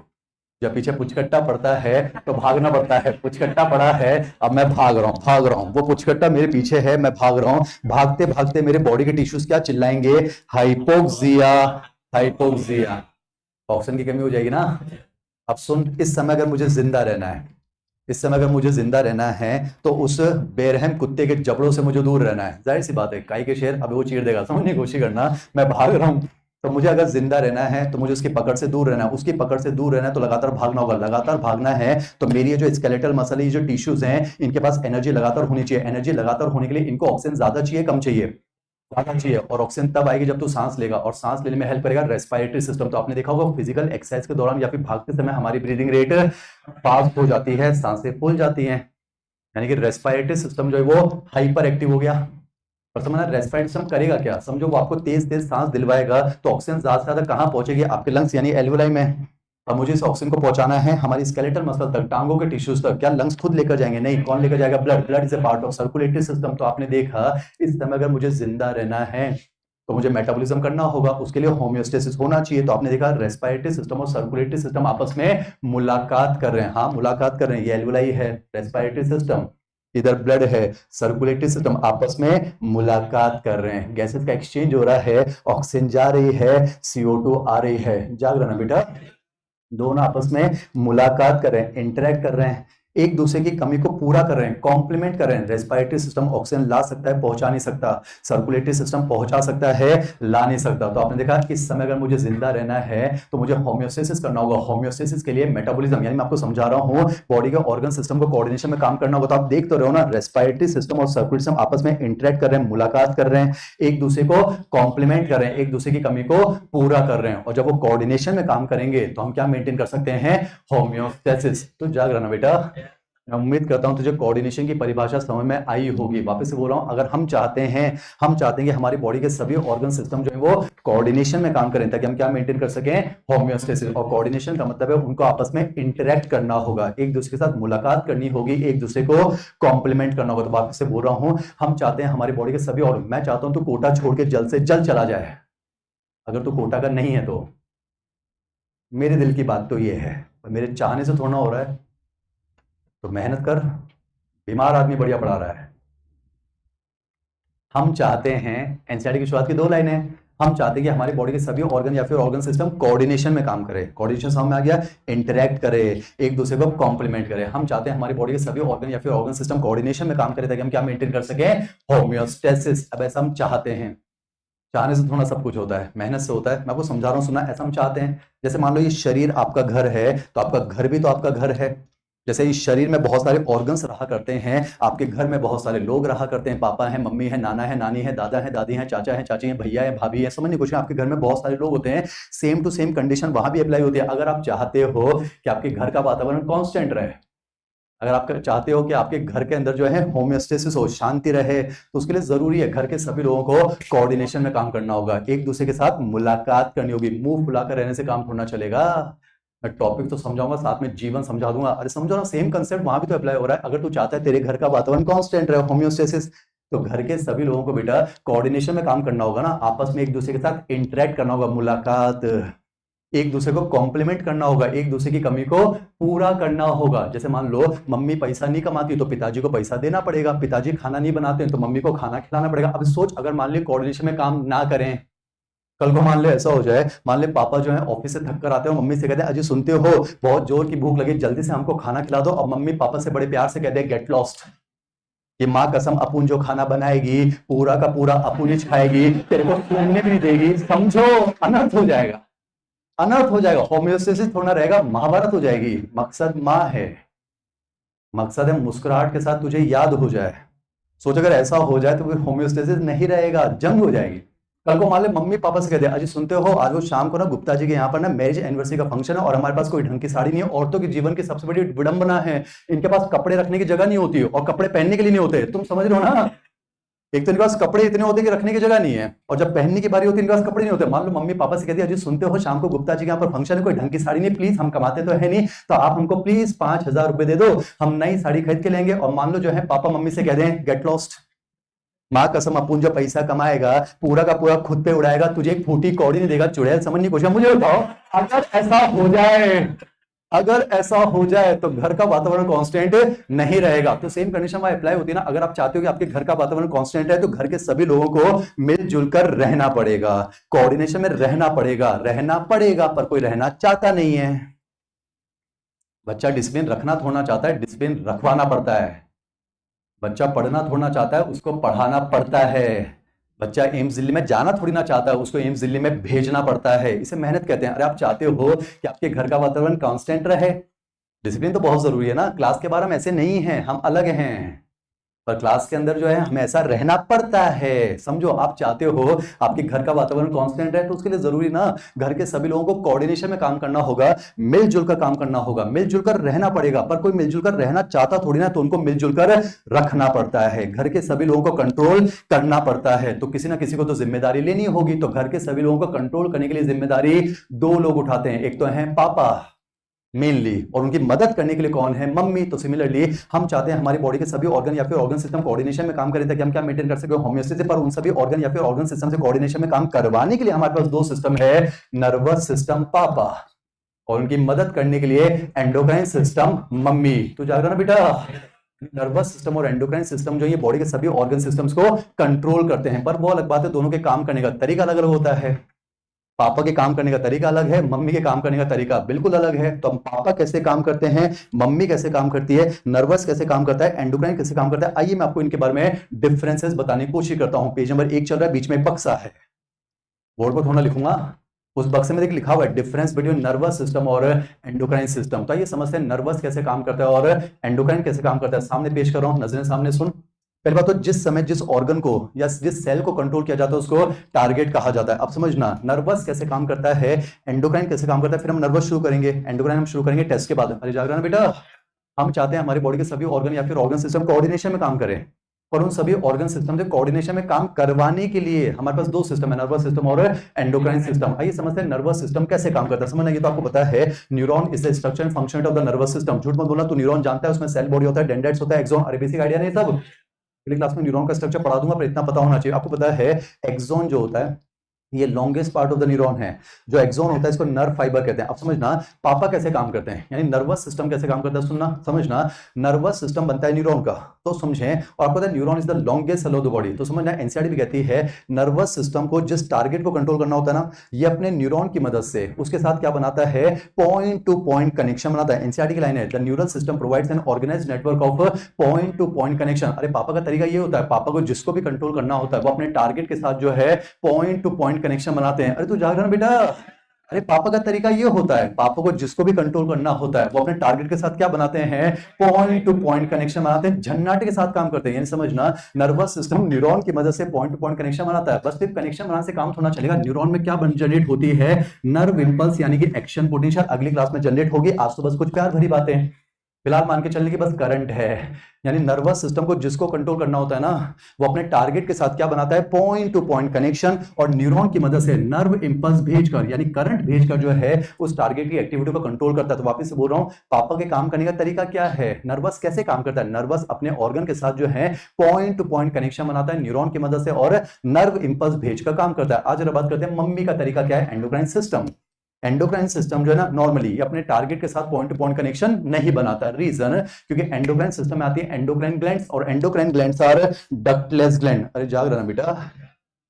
जब पीछे पुचकट्टा पड़ता है तो भागना पड़ता है। पुचकट्टा पड़ा है, अब मैं भाग रहा हूँ, भाग रहा हूँ, वो पुचकट्टा मेरे पीछे है, मैं भाग रहा हूँ। भागते भागते मेरे बॉडी के टिश्यूज क्या चिल्लाएंगे, हाइपोक्सिया, हाइपोक्सिया, ऑक्सीजन की कमी हो जाएगी ना। अब सुन, इस समय अगर मुझे जिंदा रहना है, इस समय अगर मुझे जिंदा रहना है तो उस बेरहम कुत्ते के जबड़ों से मुझे दूर रहना है। जाहिर सी बात है, काई के शेर, अब वो चीर देगा, समझने की कोशिश करना। मैं भाग रहा हूं, तो मुझे अगर जिंदा रहना है तो मुझे उसकी पकड़ से दूर रहना है, उसकी पकड़ से दूर रहना है तो लगातार भागना होगा। लगातार भागना है तो मेरी ये जो स्केलेटल मसल, ये जो टिश्यूज हैं, इनके पास एनर्जी लगातार होनी चाहिए। एनर्जी लगातार होने के लिए इनको ऑक्सीजन ज्यादा चाहिए, कम चाहिए, ज्यादा चाहिए। और ऑक्सीजन तब आएगी जब तू सांस लेगा, और सांस लेने में हेल्प करेगा रेस्पिरेटरी सिस्टम। तो आपने देखा होगा फिजिकल एक्सरसाइज के दौरान या फिर भागते समय हमारी ब्रीदिंग रेट फास्ट हो जाती है, सांसें फूल जाती हैं, यानी कि रेस्पिरेटरी सिस्टम जो है वो हाइपर एक्टिव हो गया। और समझना रेस्पिरेटरी सिस्टम करेगा क्या, समझो वो आपको तेज तेज सांस दिलवाएगा, तो ऑक्सीजन ज्यादा से ज्यादा कहां पहुंचेगी, आपके लंग्स यानी एल्वुलाई में। अब मुझे इस ऑक्सीजन को पहुंचाना है हमारी स्केलेटल मसल तक, टांगों के टिश्यूज तक। क्या लंग्स खुद लेकर जाएंगे? नहीं, कौन लेकर जाएगा? Blood. Blood is a part of circulatory system. तो आपने देखा, इस समय अगर मुझे जिंदा रहना है तो मुझे मेटाबॉलिज्म करना होगा, उसके लिए होम्योस्टेसिस होना चाहिए। तो आपने देखा रेस्पिरेटरी सिस्टम और सर्कुलेटरी सिस्टम आपस में मुलाकात कर रहे हैं। हाँ, मुलाकात कर रहे हैं, ये एल्वुलाई है, रेस्पिरेटरी सिस्टम, इधर ब्लड है, सर्कुलेटरी सिस्टम आपस में मुलाकात कर रहे हैं। गैसेस का एक्सचेंज हो रहा है, ऑक्सीजन जा रही है, CO2 आ रही है। जाग रहा ना बेटा, दोनों आपस में मुलाकात कर रहे हैं, इंटरेक्ट कर रहे हैं, एक दूसरे की कमी को पूरा कर रहे हैं, कॉम्प्लीमेंट कर रहे हैं। रेस्पिरेटरी सिस्टम ऑक्सीजन ला सकता है, पहुंचा नहीं सकता। सर्कुलेटरी सिस्टम पहुंचा सकता है, ला नहीं सकता। तो आपने देखा इस समय अगर मुझे जिंदा रहना है तो मुझे होम्योस्टेसिस करना होगा। होम्योस्टेसिस के लिए मेटाबॉलिज्म, यानी मैं आपको समझा रहा हूं, बॉडी के ऑर्गन सिस्टम को कोऑर्डिनेशन में काम करना होगा। तो आप देख तो रहे हो ना, रेस्पिरेटरी सिस्टम और सर्कुलेटरी सिस्टम आपस में इंटरेक्ट कर रहे हैं, मुलाकात कर रहे हैं, एक दूसरे को कॉम्प्लीमेंट कर रहे हैं, एक दूसरे की कमी को पूरा कर रहे हैं। और जब वो कोऑर्डिनेशन में काम करेंगे तो हम क्या मेंटेन कर सकते हैं? होम्योस्टेसिस। तो जाग रहा ना बेटा, मैं उम्मीद करता हूं तुझे कोऑर्डिनेशन की परिभाषा समझ में आई होगी। वापस से बोल रहा हूं, अगर हम चाहते हैं कि हमारी बॉडी के सभी ऑर्गन सिस्टम जो है वो कोऑर्डिनेशन में काम करें, ताकि हम क्या मेंटेन कर सकें? होम्योस्टेसिस। और कोऑर्डिनेशन का मतलब है उनको आपस में इंटरेक्ट करना होगा, एक दूसरे के साथ मुलाकात करनी होगी, एक दूसरे को कॉम्प्लीमेंट करना होगा। तो वापस से बोल रहा हूं, हम चाहते हैं हमारी बॉडी के सभी ऑर्गन, मैं चाहता हूं तू कोटा छोड़ के जल्द से जल्द चला जाए। अगर तू कोटा का नहीं है तो मेरे दिल की बात तो ये है, मेरे चाहने से थोड़ा हो रहा है, तो मेहनत कर। बीमार आदमी बढ़िया पढ़ा रहा है। हम चाहते हैं, एनसीईआरटी की शुरुआत की 2 लाइनें, हम चाहते हैं कि हमारी बॉडी के सभी ऑर्गन या फिर ऑर्गन सिस्टम कोऑर्डिनेशन में काम करे। कोऑर्डिनेशन समझ में आ गया? इंटरेक्ट करे, एक दूसरे को कॉम्प्लीमेंट करे। हम चाहते हैं हमारी बॉडी के सभी ऑर्गन या फिर ऑर्गन सिस्टम कोऑर्डिनेशन में काम करे, ताकि हम क्या मेंटेन कर सकें? होम्योस्टेसिस। अब ऐसा हम चाहते हैं, चाहने से थोड़ा सब कुछ होता है, मेहनत से होता है। मैं आपको समझा रहा हूँ, सुना, ऐसा हम चाहते हैं। जैसे मान लो ये शरीर आपका घर है, तो आपका घर भी तो आपका घर है। जैसे इस शरीर में बहुत सारे ऑर्गन्स रहा करते हैं, आपके घर में बहुत सारे लोग रहा करते हैं, पापा है, मम्मी है, नाना है, नानी है, दादा है, दादी है, चाचा है, चाची है, भैया है, भाभी है, समझ नहीं कुछ है, आपके घर में बहुत सारे लोग होते हैं। सेम टू सेम कंडीशन वहां भी अप्लाई होती है। अगर आप चाहते हो कि आपके घर का वातावरण कांस्टेंट रहे, अगर आप चाहते हो कि आपके घर के अंदर जो है होम्योस्टेसिस हो, शांति रहे, तो उसके लिए जरूरी है घर के सभी लोगों को कोऑर्डिनेशन में काम करना होगा, एक दूसरे के साथ मुलाकात करनी होगी। मुंह फुलाकर रहने से काम थोड़ा चलेगा। मैं टॉपिक तो समझाऊंगा, साथ में जीवन समझा दूंगा। अरे समझो ना, सेम कंसेप्ट वहां भी तो अप्लाई हो रहा है। अगर तू चाहता है तेरे घर का वातावरण कांस्टेंट रहे, होम्योस्टेसिस, तो घर के सभी लोगों को बेटा कोऑर्डिनेशन में काम करना होगा ना, आपस में एक दूसरे के साथ इंटरेक्ट करना होगा, मुलाकात, एक दूसरे को कॉम्प्लीमेंट करना होगा, एक दूसरे की कमी को पूरा करना होगा। जैसे मान लो मम्मी पैसा नहीं कमाती तो पिताजी को पैसा देना पड़ेगा, पिताजी खाना नहीं बनाते हैं तो मम्मी को खाना खिलाना पड़ेगा। अब सोच, अगर मान ली कोऑर्डिनेशन में काम ना करें, कल को मान ले ऐसा हो जाए, मान ले पापा जो है ऑफिस से थक कर आते हो, मम्मी से कहते हैं अजी सुनते हो बहुत जोर की भूख लगी, जल्दी से हमको खाना खिला दो, और मम्मी पापा से बड़े प्यार से कहते हैं गेट लॉस्ट, ये माँ कसम अपुन जो खाना बनाएगी पूरा का पूरा अपुन ही खाएगी, तेरे को सूंघने भी नहीं देगी। समझो, अनर्थ हो जाएगा, अनर्थ हो जाएगा। होम्योस्टेसिस थोड़ा रहेगा, महाभारत हो जाएगी। मकसद माँ है, मकसद है मुस्कुराहट के साथ तुझे याद हो जाए। सोच अगर ऐसा हो जाए तो फिर होम्योस्टेसिस नहीं रहेगा, जंग हो जाएगी। कल को मान ले मम्मी पापा से कहते हैं अजी सुनते हो आज वो शाम को ना गुप्ता जी के यहाँ पर ना मैरिज एनिवर्सरी का फंक्शन है, और हमारे पास कोई ढंग की साड़ी नहीं है, औरतों के जीवन की सबसे बड़ी विडंबना है, इनके पास कपड़े रखने की जगह नहीं होती है और कपड़े पहनने के लिए नहीं होते। तुम समझ रहे हो ना, एक तो इनके पास कपड़े इतने होते हैं कि रखने की जगह नहीं है, और जब पहनने की बारी होती है इनके पास कपड़े नहीं होते। मान लो मम्मी पापा से कहती है अजी सुनते हो शाम को गुप्ता जी के यहाँ पर फंक्शन है, कोई ढंग की साड़ी नहीं, प्लीज, हम कमाते तो है नहीं, तो आप हमको प्लीज 5,000 रुपए दे दो, हम नई साड़ी खरीद के लेंगे। और मान लो जो है पापा मम्मी से कह दें गेट लॉस्ट, माँ कसम अपुन जो पैसा कमाएगा पूरा का पूरा खुद पे उड़ाएगा, तुझे एक फूटी कौड़ी नहीं देगा। चुड़ैल समझ नहीं कुछ। मुझे बताओ, अगर ऐसा हो जाए, अगर ऐसा हो जाए तो घर का वातावरण कांस्टेंट नहीं रहेगा। तो सेम कंडीशन में अप्लाई होती है ना। अगर आप चाहते हो कि आपके घर का वातावरण कांस्टेंट है तो घर के सभी लोगों को मिलजुल कर रहना पड़ेगा, कोऑर्डिनेशन में रहना पड़ेगा, रहना पड़ेगा, पर कोई रहना चाहता नहीं है। बच्चा डिसिप्लिन रखना थोड़ा चाहता है, डिसिप्लिन रखवाना पड़ता है। बच्चा पढ़ना थोड़ा चाहता है, उसको पढ़ाना पड़ता है। बच्चा एम्स दिल्ली में जाना थोड़ी ना चाहता है, उसको एम्स दिल्ली में भेजना पड़ता है। इसे मेहनत कहते हैं। अरे आप चाहते हो कि आपके घर का वातावरण कांस्टेंट रहे, डिसिप्लिन तो बहुत जरूरी है ना। क्लास के बारे में ऐसे नहीं है, हम अलग हैं, पर क्लास के अंदर जो है हमें ऐसा रहना पड़ता है। समझो, आप चाहते हो आपके घर का वातावरण कांस्टेंट है तो उसके लिए जरूरी ना घर के सभी लोगों को कोऑर्डिनेशन में काम करना होगा, मिलजुल कर काम करना होगा, मिलजुल कर रहना पड़ेगा। पर कोई मिलजुल कर रहना चाहता थोड़ी ना, तो उनको मिलजुल कर रखना पड़ता है। घर के सभी लोगों को कंट्रोल करना पड़ता है, तो किसी ना किसी को तो जिम्मेदारी लेनी होगी। तो घर के सभी लोगों को कंट्रोल करने के लिए जिम्मेदारी दो लोग उठाते हैं, एक तो है पापा मेनली, और उनकी मदद करने के लिए कौन है, मम्मी। तो सिमिलरली हम चाहते हैं हमारी बॉडी के सभी ऑर्गन या फिर ऑर्गन सिस्टम कोऑर्डिनेशन में काम करें, ताकि हम क्या मेंटेन कर सके, होम्योस्टेसिस। पर उन सभी ऑर्गन या फिर ऑर्गन सिस्टम से कोऑर्डिनेशन में काम करवाने के लिए हमारे पास दो सिस्टम है, नर्वस सिस्टम पापा, और उनकी मदद करने के लिए एंडोक्राइन सिस्टम मम्मी। तो जाएगा ना बेटा, नर्वस सिस्टम और एंडोक्राइन सिस्टम जो ये बॉडी के सभी ऑर्गन सिस्टम्स को कंट्रोल करते हैं। पर वो अलग बात है, दोनों के काम करने का तरीका अलग अलग होता है। पापा के काम करने का तरीका अलग है, मम्मी के काम करने का तरीका बिल्कुल अलग है। तो हम पापा कैसे काम करते हैं, मम्मी कैसे काम करती है, नर्वस कैसे काम करता है, एंडोक्राइन कैसे काम करता है, आइए मैं आपको इनके बारे में डिफरेंसेस बताने की कोशिश करता हूं। पेज नंबर 1 चल रहा है, बीच में एक बक्सा है, बोर्ड पर थोड़ा लिखूंगा। उस बक्से में लिखा हुआ है डिफरेंस बिटवीन नर्वस सिस्टम और एंडोक्राइन सिस्टम। तो ये समझते हैं नर्वस कैसे काम करता है और एंडोक्राइन कैसे काम करता है। सामने पेश कर रहा हूं, नजरें सामने सुन। पहली बात तो जिस समय जिस ऑर्गन को या जिस सेल को कंट्रोल किया जाता है उसको टारगेट कहा जाता है। अब समझना नर्वस कैसे काम करता है, एंडोक्राइन कैसे काम करता है। फिर हम नर्वस शुरू करेंगे, एंडोक्राइन हम शुरू करेंगे टेस्ट के बाद। अरे जाग रहा ना बेटा, हम चाहते हैं हमारी बॉडी के सभी ऑर्गन या फिर ऑर्गन सिस्टम कोऑर्डिनेशन में काम करें, और उन सभी ऑर्गन सिस्टम से कोऑर्डिनेशन में काम करवाने के लिए हमारे पास दो सिस्टम है, नर्वस सिस्टम और एंडोक्राइन सिस्टम। आइए समझते हैं नर्वस सिस्टम कैसे काम करता है। समझना, ये तो आपको पता है, neuron is the structure and function of the nervous system. झूठ मत बोलना, तो न्यूरॉन जानता है, उसमें सेल बॉडी होता है, डेंड्राइट्स होता है, एक्सॉन। अरे बेसिक आइडिया नहीं सब, अगली क्लास में न्यूरॉन का स्ट्रक्चर पढ़ा दूंगा, पर इतना पता होना चाहिए। आपको पता है एक्सॉन जो होता है, ये longest part of the neuron है। जो एक्सोन होता है इसको नर्व फाइबर कहते हैं। अब समझना पापा कैसे काम करते हैं, यानी नर्वस सिस्टम कैसे काम करता है, सुनना समझना। नर्वस सिस्टम बनता है न्यूरॉन का, तो समझें। और आपको पता है neuron is the longest cell of the body, तो समझना एनसीईआरटी भी कहती है नर्वस सिस्टम को जिस टारगेट को कंट्रोल करना होता है ना, ये अपने न्यूरॉन की मदद से उसके साथ क्या बनाता है, पॉइंट टू पॉइंट कनेक्शन बनाता है। एनसीईआरटी की लाइन है the neural system provides an organized network of point to point connection. अरे पापा का तरीका ये होता है, पापा को जिसको भी कंट्रोल करना होता है वो अपने टारगेट के साथ जो है पॉइंट टू पॉइंट कनेक्शन बनाते हैं। अरे तू जाग रहा ना बेटा, अरे पापा का तरीका ये होता है, पापा को जिसको भी कंट्रोल करना होता है वो अपने टारगेट के साथ क्या बनाते हैं, पॉइंट टू पॉइंट कनेक्शन बनाते हैं, झन्नाटे के साथ काम करते हैं। यानी समझना नर्वस सिस्टम न्यूरॉन की मदद से पॉइंट टू पॉइंट कनेक्शन बनाता है। बस सिर्फ कनेक्शन बनाने से काम थोड़ा चलेगा, न्यूरॉन में क्या जनरेट होती है, नर्व इंपल्स यानी कि एक्शन पोटेंशियल अगली क्लास में जनरेट होगी। आज तो बस कुछ प्यार भरी बातें, फिलहाल मान के चलने की बस करंट है। यानी नर्वस सिस्टम को जिसको कंट्रोल करना होता है ना, वो अपने टारगेट के साथ क्या बनाता है, पॉइंट टू पॉइंट कनेक्शन, और न्यूरॉन की मदद से नर्व इंपल्स भेजकर यानी करंट भेजकर जो है उस टारगेट की एक्टिविटी को कंट्रोल करता है। तो वापस से बोल रहा हूं, पापा के काम करने का तरीका क्या है, नर्वस कैसे काम करता है, नर्वस अपने ऑर्गन के साथ जो है पॉइंट टू पॉइंट कनेक्शन बनाता है न्यूरॉन की मदद से और नर्व इंपल्स भेजकर काम करता है। आज जरा बात करते हैं मम्मी का तरीका क्या है, एंडोक्राइन सिस्टम। एंडोक्राइन सिस्टम जो है ना नॉर्मली अपने टारगेट के साथ पॉइंट टू पॉइंट कनेक्शन नहीं बनाता। रीजन क्योंकि एंडोक्राइन सिस्टम में आती है एंडोक्राइन ग्लैंड्स, और endocrine glands are ductless gland. अरे जाग रहा ना बेटा,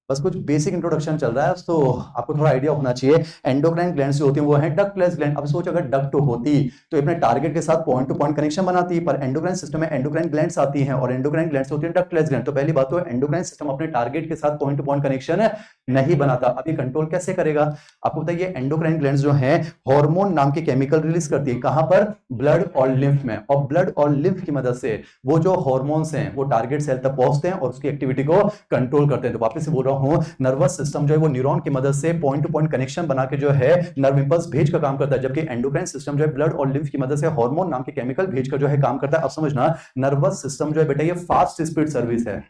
बस कुछ बेसिक इंट्रोडक्शन चल रहा है तो आपको थोड़ा आइडिया होना चाहिए। एंडोक्राइन ग्लैंड्स जो होती हैं वो है डक्टलेस ग्लैंड। अब सोचो अगर डक्ट होती तो अपने टारगेट के साथ पॉइंट टू पॉइंट कनेक्शन बनाती, पर एंडोक्राइन सिस्टम में एंडोक्राइन ग्लैंड्स आती हैं और एंडोक्राइन ग्लैंड्स होती हैं डक्टलेस ग्लैंड। तो पहली बात तो एंडोक्राइन सिस्टम अपने टारगेट के साथ पॉइंट टू पॉइंट कनेक्शन नहीं बनाता। अब ये कंट्रोल कैसे करेगा, आपको बताइए। एंडोक्राइन ग्लैंड्स जो है हार्मोन नाम के केमिकल रिलीज करती है, कहां पर, ब्लड और लिम्फ में, और ब्लड और लिम्फ की मदद से वो जो हार्मोन्स हैं वो टारगेट सेल तक पहुंचते हैं और उसकी एक्टिविटी को कंट्रोल करते हैं। तो वापस से बोल रहा हूं, नर्वस सिस्टम जो है वो न्यूरॉन की मदद से पॉइंट टू पॉइंट कनेक्शन बना के जो है नर्व इंपल्स भेज का काम करता है, जबकि एंडोक्राइन सिस्टम जो है ब्लड और लिम्फ की मदद से हार्मोन नाम के केमिकल भेज कर जो है काम करता है। अब समझना नर्वस सिस्टम जो है बेटा ये फास्ट स्पीड सर्विस है।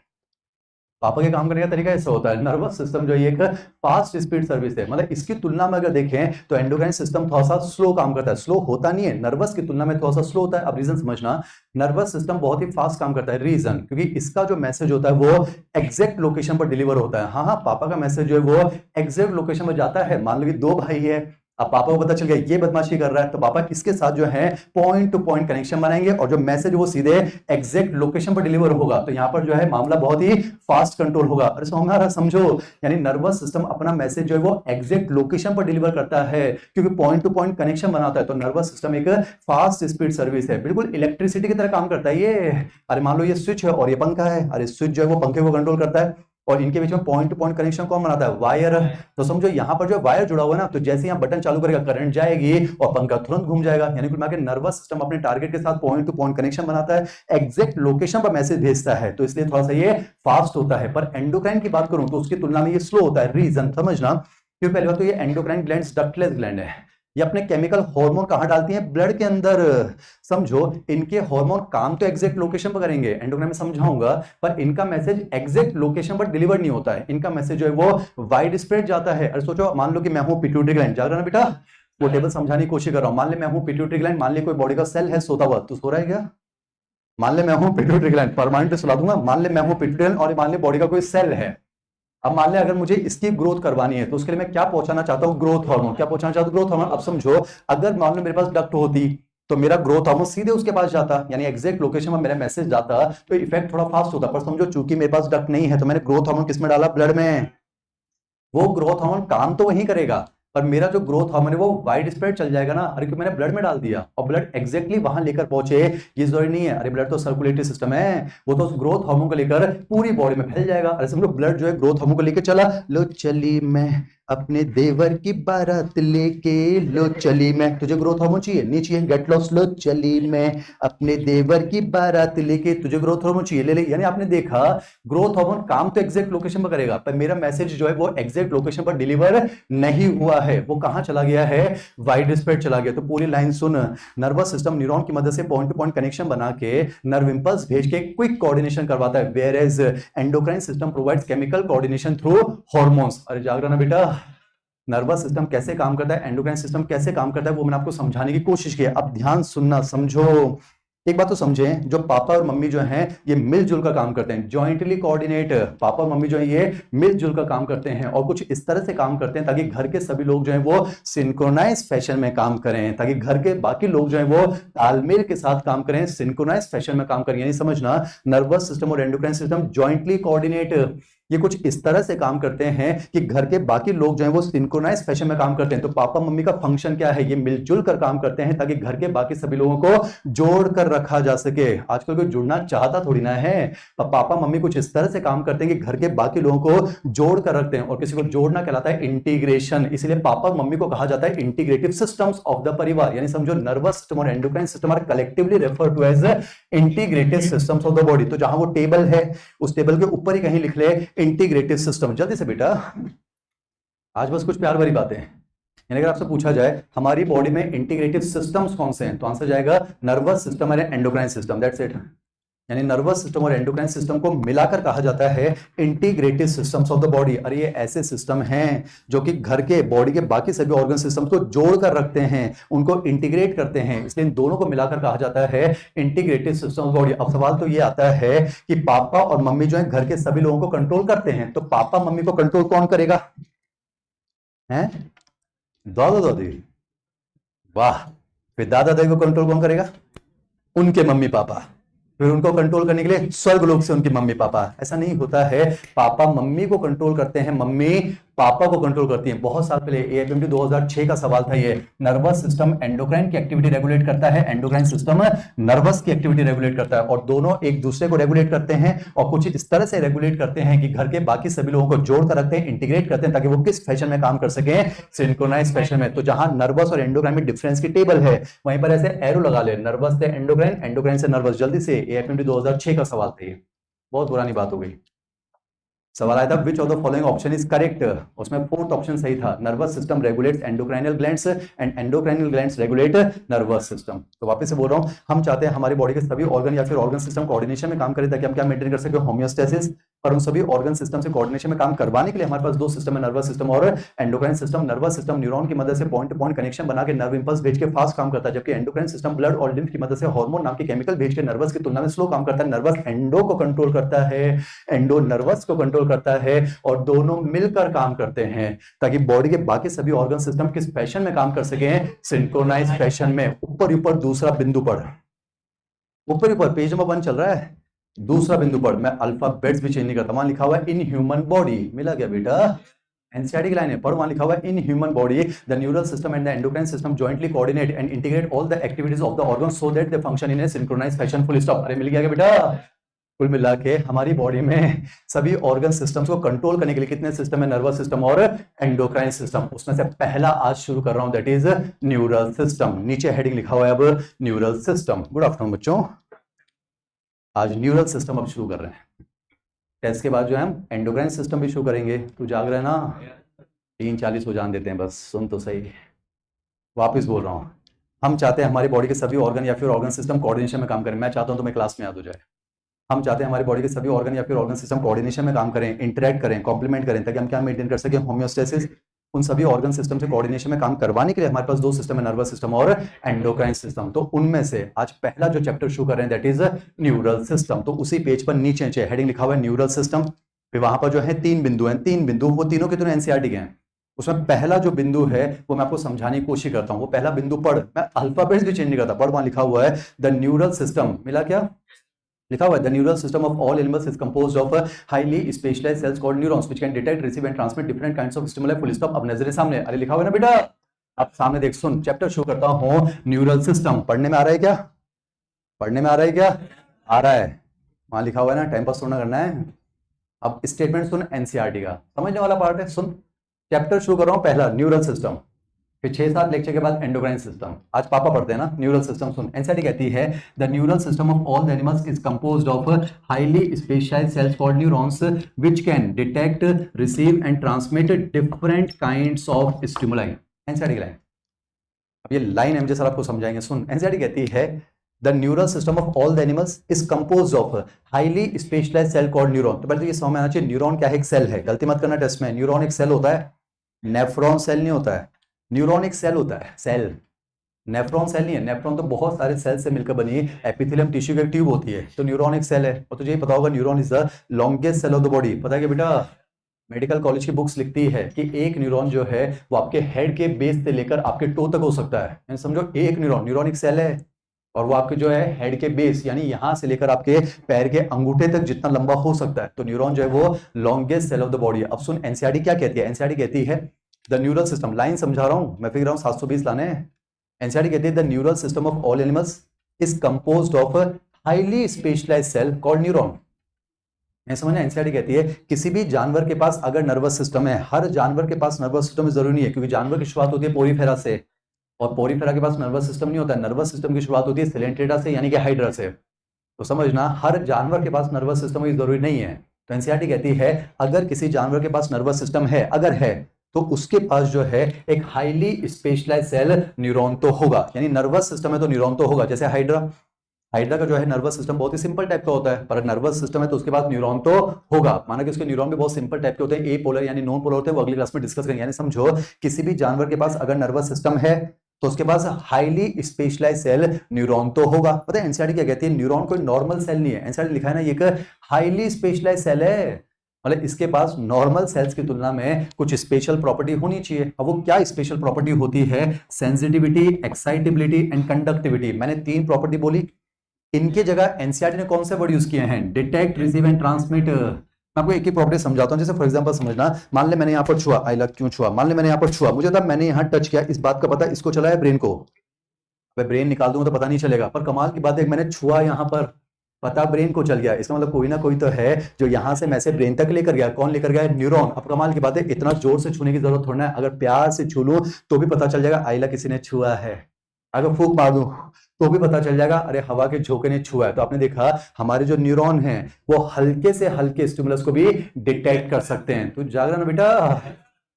पापा के काम करने का तरीका ऐसा होता है, नर्वस सिस्टम जो है एक फास्ट स्पीड सर्विस है, मतलब इसकी तुलना में अगर देखें तो एंडोक्राइन सिस्टम थोड़ा सा स्लो काम करता है। स्लो होता नहीं है, नर्वस की तुलना में थोड़ा सा स्लो होता है। अब रीजन समझना, नर्वस सिस्टम बहुत ही फास्ट काम करता है। रीजन क्योंकि इसका जो मैसेज होता है वो एग्जैक्ट लोकेशन पर डिलीवर होता है। हाँ, पापा का मैसेज जो है वो एग्जैक्ट लोकेशन पर जाता है। मान लो कि दो भाई है, अब पापा को पता चल गया ये बदमाशी कर रहा है, तो पापा इसके साथ जो है पॉइंट टू पॉइंट कनेक्शन बनाएंगे और जो मैसेज वो सीधे एग्जैक्ट लोकेशन पर डिलीवर होगा। तो यहां पर जो है मामला बहुत ही फास्ट कंट्रोल होगा। अरे हमारा समझो, यानी नर्वस सिस्टम अपना मैसेज जो है वो एग्जैक्ट लोकेशन पर डिलीवर करता है क्योंकि पॉइंट टू पॉइंट कनेक्शन बनाता है। तो नर्वस सिस्टम एक फास्ट स्पीड सर्विस है, बिल्कुल इलेक्ट्रिसिटी की तरह काम करता है ये। अरे मान लो ये स्विच है और ये पंखा है, अरे स्विच जो है वो पंखे को कंट्रोल करता है और इनके बीच में पॉइंट टू पॉइंट कनेक्शन कौन बनाता है, वायर। तो समझो यहां पर जो वायर जुड़ा हुआ है ना, तो जैसे यहां बटन चालू करेगा करंट जाएगी और पंखा तुरंत घूम जाएगा। यानी कुल मिलाकर नर्वस सिस्टम अपने टारगेट के साथ पॉइंट टू पॉइंट कनेक्शन बनाता है, एग्जैक्ट लोकेशन पर मैसेज भेजता है, तो इसलिए थोड़ा सा ये फास्ट होता है। पर एंडोक्राइन की बात करूं तो उसकी तुलना में ये स्लो होता है। रीजन समझना, क्योंकि पहली बात तो ये एंडोक्राइन ग्लैंड्स डक्टलेस ग्लैंड है, ये अपने केमिकल हार्मोन कहां डालती हैं, ब्लड के अंदर। समझो इनके हार्मोन काम तो एग्जैक्ट लोकेशन पर करेंगे, एंडोक्राइन में समझाऊंगा, पर इनका मैसेज एग्जैक्ट लोकेशन पर डिलीवर नहीं होता है। इनका मैसेज जो है वो वाइड स्प्रेड जाता है। अरे सोचो, मान लो कि मैं हूं पिट्यूटरी ग्लैंड, जाग रहा ना बेटा, वो टेबल समझाने की कोशिश कर रहा हूं। मान ले मैं हूं पिट्यूटरी ग्लैंड, मान ले कोई बॉडी का सेल है सोता हुआ, तो सो रहा है क्या। मान ले मैं हूं पिट्यूटरी ग्लैंड, परमानेंट सुला दूंगा। मान ले मैं हूं पिट्यूटरी ग्लैंड और मान ले बॉडी का कोई सेल है। अब मान ले अगर मुझे इसकी ग्रोथ करवानी है तो उसके लिए मैं क्या पहुंचाना चाहता हूं, ग्रोथ हार्मोन। क्या पहुंचाना चाहता हूं, ग्रोथ हार्मोन। अब समझो अगर मान लो मेरे पास डक्ट होती तो मेरा ग्रोथ हार्मोन सीधे उसके पास जाता, यानी एग्जैक्ट लोकेशन में मेरा मैसेज जाता, तो इफेक्ट थोड़ा फास्ट होता। पर समझो चूंकि मेरे पास डक्ट नहीं है तो मैंने ग्रोथ हार्मोन किसमें डाला, ब्लड में। वो ग्रोथ हार्मोन काम तो वहीं करेगा पर मेरा जो ग्रोथ हार्मोन है वो वाइड स्प्रेड चल जाएगा ना। अरे क्योंकि मैंने ब्लड में डाल दिया और ब्लड एग्जैक्टली वहां लेकर पहुंचे, ये जरूरी नहीं है। अरे ब्लड तो सर्कुलेटरी सिस्टम है, वो तो ग्रोथ हार्मोन को लेकर पूरी बॉडी में फैल जाएगा। अरे समझो ब्लड जो है ग्रोथ हार्मोन को लेकर चला, लो चली मैं अपने देवर की बारात लेके, लो चली मैं, तुझे ग्रोथ हार्मोन चाहिए नहीं चाहिए, गेट लॉस्ट, लो चली मैं अपने देवर की बारात लेके, तुझे ग्रोथ हार्मोन चाहिए, ले ले। यानी आपने देखा ग्रोथ हार्मोन काम तो एग्जैक्ट लोकेशन पर करेगा पर मेरा मैसेज जो है वो एग्जैक्ट लोकेशन पर डिलीवर नहीं हुआ है, वो कहां चला गया है, वाइड स्प्रेड चला गया। तो पूरी लाइन सुन, नर्वस सिस्टम न्यूरॉन की मदद से पॉइंट टू पॉइंट कनेक्शन बना के नर्व इंपल्स भेज के क्विक कोऑर्डिनेशन करवाता है, whereas endocrine system provides chemical coordination through hormones. अरे जाग रहा ना बेटा, नर्वस सिस्टम कैसे काम करता है, एंडोक्राइन सिस्टम कैसे काम करता है, वो मैंने आपको समझाने की कोशिश की है। अब ध्यान सुनना, समझो। एक बात तो समझें, जो पापा और मम्मी जो हैं ये मिलजुल कर काम करते हैं, जॉइंटली कोऑर्डिनेट। पापा और मम्मी जो है ये मिलजुल कर काम करते हैं और कुछ इस तरह से काम करते हैं ताकि घर के सभी लोग जो हैं वो सिंक्रोनाइज फैशन में काम करें, ताकि घर के बाकी लोग जो हैं वो तालमेल के साथ काम करें, सिंक्रोनाइज फैशन में काम करें। यानी समझना, नर्वस सिस्टम और एंडोक्राइन सिस्टम जॉइंटली कोऑर्डिनेट, ये कुछ इस तरह से काम करते हैं कि घर के बाकी लोग जो हैं वो सिंक्रोनाइज फैशन में काम करते हैं। तो पापा मम्मी का फंक्शन क्या है, ये मिलजुल कर काम करते हैं ताकि घर के बाकी सभी लोगों को जोड़ कर रखा जा सके। आजकल कोई जुड़ना चाहता थोड़ी ना है, पर पापा मम्मी कुछ इस तरह से काम करते हैं कि घर के बाकी लोगों को जोड़ कर रखते हैं, और किसी को जोड़ना कहलाता है इंटीग्रेशन। इसलिए पापा और मम्मी को कहा जाता है इंटीग्रेटिव सिस्टम्स ऑफ द परिवार। यानी समझो, नर्वस सिस्टम और endocrine system are collectively refer to as integrated systems of the body. तो जहां वो टेबल है उस टेबल के ऊपर ही कहीं लिख ले इंटीग्रेटेड सिस्टम। जल्दी से बेटा, आज बस कुछ प्यार भरी बातें हैं। यानी अगर आपसे पूछा जाए हमारी बॉडी में इंटीग्रेटिव सिस्टम्स कौन से हैं, तो आंसर जाएगा नर्वस सिस्टम और एंडोक्राइन सिस्टम, दैट्स इट। यानी नर्वस सिस्टम और एंडोक्राइन सिस्टम को मिलाकर कहा जाता है integrated systems of the body. अरे ये ऐसे सिस्टम हैं जो कि घर के बॉडी के बाकी सभी ऑर्गन सिस्टम को जोड़कर रखते हैं, उनको इंटीग्रेट करते हैं, इसलिए इन दोनों को मिलाकर कहा जाता है इंटीग्रेटेड सिस्टम ऑफ बॉडी। अब सवाल तो ये आता है कि पापा और मम्मी जो है घर के सभी लोगों को कंट्रोल करते हैं, तो पापा मम्मी को कंट्रोल कौन करेगा, हैं? दादा दादी, वाह। फिर दादा दादी को कंट्रोल कौन करेगा, उनके मम्मी पापा। फिर उनको कंट्रोल करने के लिए स्वर्गलोक से उनकी मम्मी पापा। ऐसा नहीं होता है, पापा मम्मी को कंट्रोल करते हैं, मम्मी पापा को कंट्रोल करती है। बहुत साल पहले एएफएमटी 2006 का सवाल था ये। नर्वस सिस्टम एंडोक्राइन की एक्टिविटी रेगुलेट करता है, एंडोक्राइन सिस्टम नर्वस की एक्टिविटी रेगुलेट करता है, और दोनों एक दूसरे को रेगुलेट करते हैं और कुछ इस तरह से रेगुलेट करते हैं कि घर के बाकी सभी लोगों को जोड़कर रखते हैं, इंटीग्रेट करते हैं ताकि वो किस फैशन में काम कर सके, सिंक्रोनाइज फैशन में। तो जहां नर्वस और एंडोक्राइन में डिफरेंस की टेबल है वहीं पर ऐसे एरो लगा ले, नर्वस से एंडोक्राइन, एंडोक्राइन से नर्वस। जल्दी से, एएफएमटी 2006 का सवाल था ये, बहुत पुरानी बात हो गई। सवाल आया था which of the following option is correct, उसमें फोर्थ ऑप्शन सही था, nervous system regulates endocrinal glands and endocrinal glands regulate nervous system. तो वापस से बोल रहा हूं, हम चाहते हैं हमारी बॉडी के सभी ऑर्गन या फिर ऑर्गन सिस्टम कोऑर्डिनेशन में काम करें ताकि हम क्या मेंटेन कर सके, होमियोस्टेसिस। और उन सभी ऑर्गन सिस्टम से कोऑर्डिनेशन में काम करवाने के लिए हमारे पास दो सिस्टम है, नर्वस सिस्टम और endocrine system. Nervous system neuron की मदद से पॉइंट टू पॉइंट कनेक्शन बना के नर्व इंपल्स भेज के फास्ट काम करता है, जबकि एंडोक्राइन सिस्टम ब्लड और लिम्फ की मदद से हार्मोन नाम के केमिकल भेज के नर्वस की तुलना में स्लो काम करता है। नर्वस एंडो को कंट्रोल करता है, एंडो नर्वस को कंट्रोल करता है, और दोनों मिलकर काम करते हैं ताकि बॉडी के बाकी सभी ऑर्गन सिस्टम किस फैशन में काम कर सके, सिंक्रोनाइज फैशन में। ऊपर ऊपर दूसरा बिंदु पढ़, ऊपर ऊपर पेज नंबर 1 चल रहा है, दूसरा बिंदु पढ़। मैं अल्फाबेट्स भी चेंज नहीं करता, वहां लिखा हुआ है इन ह्यूमन बॉडी, मिला गया बेटा, एनसीईआरटी की लाइन है, पढ़, वहां लिखा हुआ है in human body the neural system and the endocrine system jointly coordinate and integrate all the activities of the organ so that they function in a synchronize fashion, full stop. अरे मिल गया क्या बेटा? कुल मिला के हमारी बॉडी में सभी ऑर्गन सिस्टम्स को कंट्रोल करने के लिए कितने सिस्टम है, नर्वस सिस्टम और एंडोक्राइन सिस्टम। उसमें से पहला आज शुरू कर रहा हूं, दैट इज न्यूरल सिस्टम। नीचे हेडिंग लिखा हुआ है अब न्यूरल सिस्टम। गुड आफ्टरनून बच्चों, आज न्यूरल सिस्टम अब शुरू कर रहे हैं। टेस्ट के बाद जो है हम एंडोक्राइन सिस्टम भी शुरू करेंगे। तू जाग रहा है ना? 3:40 हो जान देते हैं बस, सुन तो सही। वापिस बोल रहा हूँ, हम चाहते हैं हमारी बॉडी के सभी ऑर्गन या फिर ऑर्गन सिस्टम कोऑर्डिनेशन में काम करें। मैं चाहता हूं तुम्हें क्लास में याद हो जाए। हम चाहते हैं हमारी बॉडी के सभी ऑर्गन या फिर ऑर्गन सिस्टम कोऑर्डिनेशन में काम करें, इंटरेक्ट करें, कॉम्प्लीमेंट करें, ताकि हम क्या मेंटेन कर सकें, होमियोस्टेसिस। उन सभी ऑर्गन सिस्टम से कोऑर्डिनेशन में काम करवाने के लिए हमारे पास दो सिस्टम है, नर्वस सिस्टम और एंडोक्राइन सिस्टम। तो उनमें से आज पहला जो चैप्टर शुरू कर रहे हैं दैट इज न्यूरल सिस्टम। तो उसी पेज पर नीचे हेडिंग लिखा हुआ है न्यूरल सिस्टम। फिर वहां पर जो है 3 बिंदु हैं, 3 बिंदु, वो तीनों के तीनों एनसीईआरटी के हैं। उसमें पहला जो बिंदु है वो मैं आपको समझाने की कोशिश करता हूं। वो पहला बिंदु पढ़, मैं अल्फाबेट्स भी चेंज नहीं करता, पढ़। वहां लिखा हुआ है द न्यूरल सिस्टम, मिला क्या? लिखा हुआ है the neural system of all animals is composed of highly specialized cells called neurons which can detect, receive and transmit different kinds of stimuli, full stop. अब नजर सामने, अरे लिखा हुआ है ना बेटा, अब सामने देख, सुन। चैप्टर शुरू करता हूं, न्यूरल सिस्टम। पढ़ने में आ रहा है क्या? पढ़ने में आ रहा है क्या? आ रहा है। वहां लिखा हुआ है ना, टाइम पास थोड़ा करना है। अब स्टेटमेंट सुन एनसीईआरटी का, समझने वाला पार्ट है, सुन। चैप्टर शुरू कर रहा हूं, पहला न्यूरल सिस्टम, फिर 6-7 लेक्चर के बाद एंडोक्राइन सिस्टम। आज पापा पढ़ते हैं ना न्यूरल सिस्टम, सुन। एनसीईआरटी कहती है the neural system of all the animals is composed of highly specialized cells called neurons which can detect, receive and transmit different kinds of stimuli. NCERT की line, अब ये लाइन हम जैसा आपको समझाएंगे, सुन। NCERT कहती है the neural system of all the animals is composed of highly specialized cell called neuron. तो पहले तो ये समझ में आना चाहिए न्यूरॉन क्या है, एक सेल है। गलती मत करना टेस्ट में, न्यूरॉन एक सेल होता है, नेफ्रॉन सेल नहीं होता है। न्यूरॉन एक सेल होता है, सेल। नेफ्रॉन सेल नहीं है, नेफ्रॉन तो बहुत सारे सेल से मिलकर बनी एपिथेलियम टिश्यू की एक ट्यूब होती है, तो न्यूरॉन एक सेल है। और तुझे ये पता होगा neuron is the longest cell of the body. पता है क्या बेटा, मेडिकल कॉलेज की बुक्स लिखती है कि एक न्यूरॉन जो है वो आपके हेड के बेस से लेकर आपके टो तक हो सकता है, यानी समझो एक न्यूरॉन एक सेल है, और वो आपके जो है हेड के बेस यानी यहां से लेकर आपके पैर के अंगूठे तक जितना लंबा हो सकता है, तो न्यूरॉन जो है वो longest cell of the body है। अब सुन एनसीईआरटी क्या कहती है, एनसीईआरटी कहती है द न्यूरल सिस्टम, लाइन समझा रहा हूं मैं, फिर रहा हूं 720 लाने हैं। एनसीईआरटी कहती है the neural system of all animals is composed of highly specialized cell called neuron. समझना, एनसीईआरटी कहती है किसी भी जानवर के पास अगर नर्वस सिस्टम है, हर जानवर के पास नर्वस सिस्टम जरूरी नहीं है, क्योंकि जानवर की शुरुआत होती है पोरीफेरा से, और पोरीफेरा के पास नर्वस सिस्टम नहीं होता है। नर्वस सिस्टम की शुरुआत होती है सिलेंट्रेटा से यानी कि हाइड्रा से। तो समझना, हर जानवर के पास नर्वस सिस्टम जरूरी नहीं है। तो एनसीईआरटी कहती है अगर किसी जानवर के पास नर्वस सिस्टम है, अगर है, तो उसके पास जो है एक हाईली स्पेशलाइज्ड सेल न्यूरॉन तो होगा, यानी नर्वस सिस्टम है तो न्यूरॉन तो होगा। जैसे हाइड्रा का जो है नर्वस सिस्टम बहुत ही सिंपल टाइप का होता है, पर नर्वस सिस्टम है तो उसके पास न्यूरॉन तो होगा। माना कि उसके न्यूरॉन भी बहुत सिंपल टाइप के होते हैं, ए पोलर यानी नॉन पोलर होते हैं, वो अगली क्लास में डिस्कस करेंगे। यानी समझो किसी भी जानवर के पास अगर नर्वस सिस्टम है तो उसके पास हाईली स्पेशलाइज्ड सेल न्यूरॉन तो होगा। पता है एनसीईआरटी क्या कहती है, न्यूरॉन कोई नॉर्मल सेल नहीं है, एनसीईआरटी लिखा है ना, ये एक हाईली स्पेशलाइज्ड सेल है, मतलब इसके पास नॉर्मल सेल्स की तुलना में कुछ स्पेशल प्रॉपर्टी होनी चाहिए। अब वो क्या स्पेशल प्रॉपर्टी होती है, सेंसिटिविटी, एक्साइटेबिलिटी एंड कंडक्टिविटी। मैंने 3 प्रॉपर्टी बोली, इनके जगह एनसीईआरटी ने कौन से वर्ड यूज किए हैं, डिटेक्ट, रिसीव एंड ट्रांसमिट। मैं आपको एक ही प्रॉपर्टी समझाता हूं, जैसे फॉर एग्जांपल समझना, मान ले मैंने यहाँ पर छुआ, आई लव क्यों छुआ, मान ले मैंने यहाँ पर छुआ, मुझे था मैंने यहाँ टच किया, इस बात का पता इसको चला है ब्रेन को, मैं ब्रेन निकाल दूंगा तो पता नहीं चलेगा, पर कमाल की बात है मैंने छुआ यहाँ पर, पता ब्रेन को चल गया, इसका मतलब कोई ना कोई तो है जो यहाँ से मैसेज ब्रेन तक लेकर गया। कौन लेकर गया, न्यूरॉन। अब कमाल की बात है इतना जोर से छूने की जरूरत थोड़ा है, अगर प्यार से छू लूं तो भी पता चल जाएगा आइला किसी ने छुआ है, अगर फूंक मार दूं तो भी पता चल जाएगा अरे हवा के झोंके ने छुआ है। तो आपने देखा हमारे जो न्यूरॉन हैं वो हल्के से हल्के स्टिमुलस को भी डिटेक्ट कर सकते हैं। तो जाग रहा ना बेटा,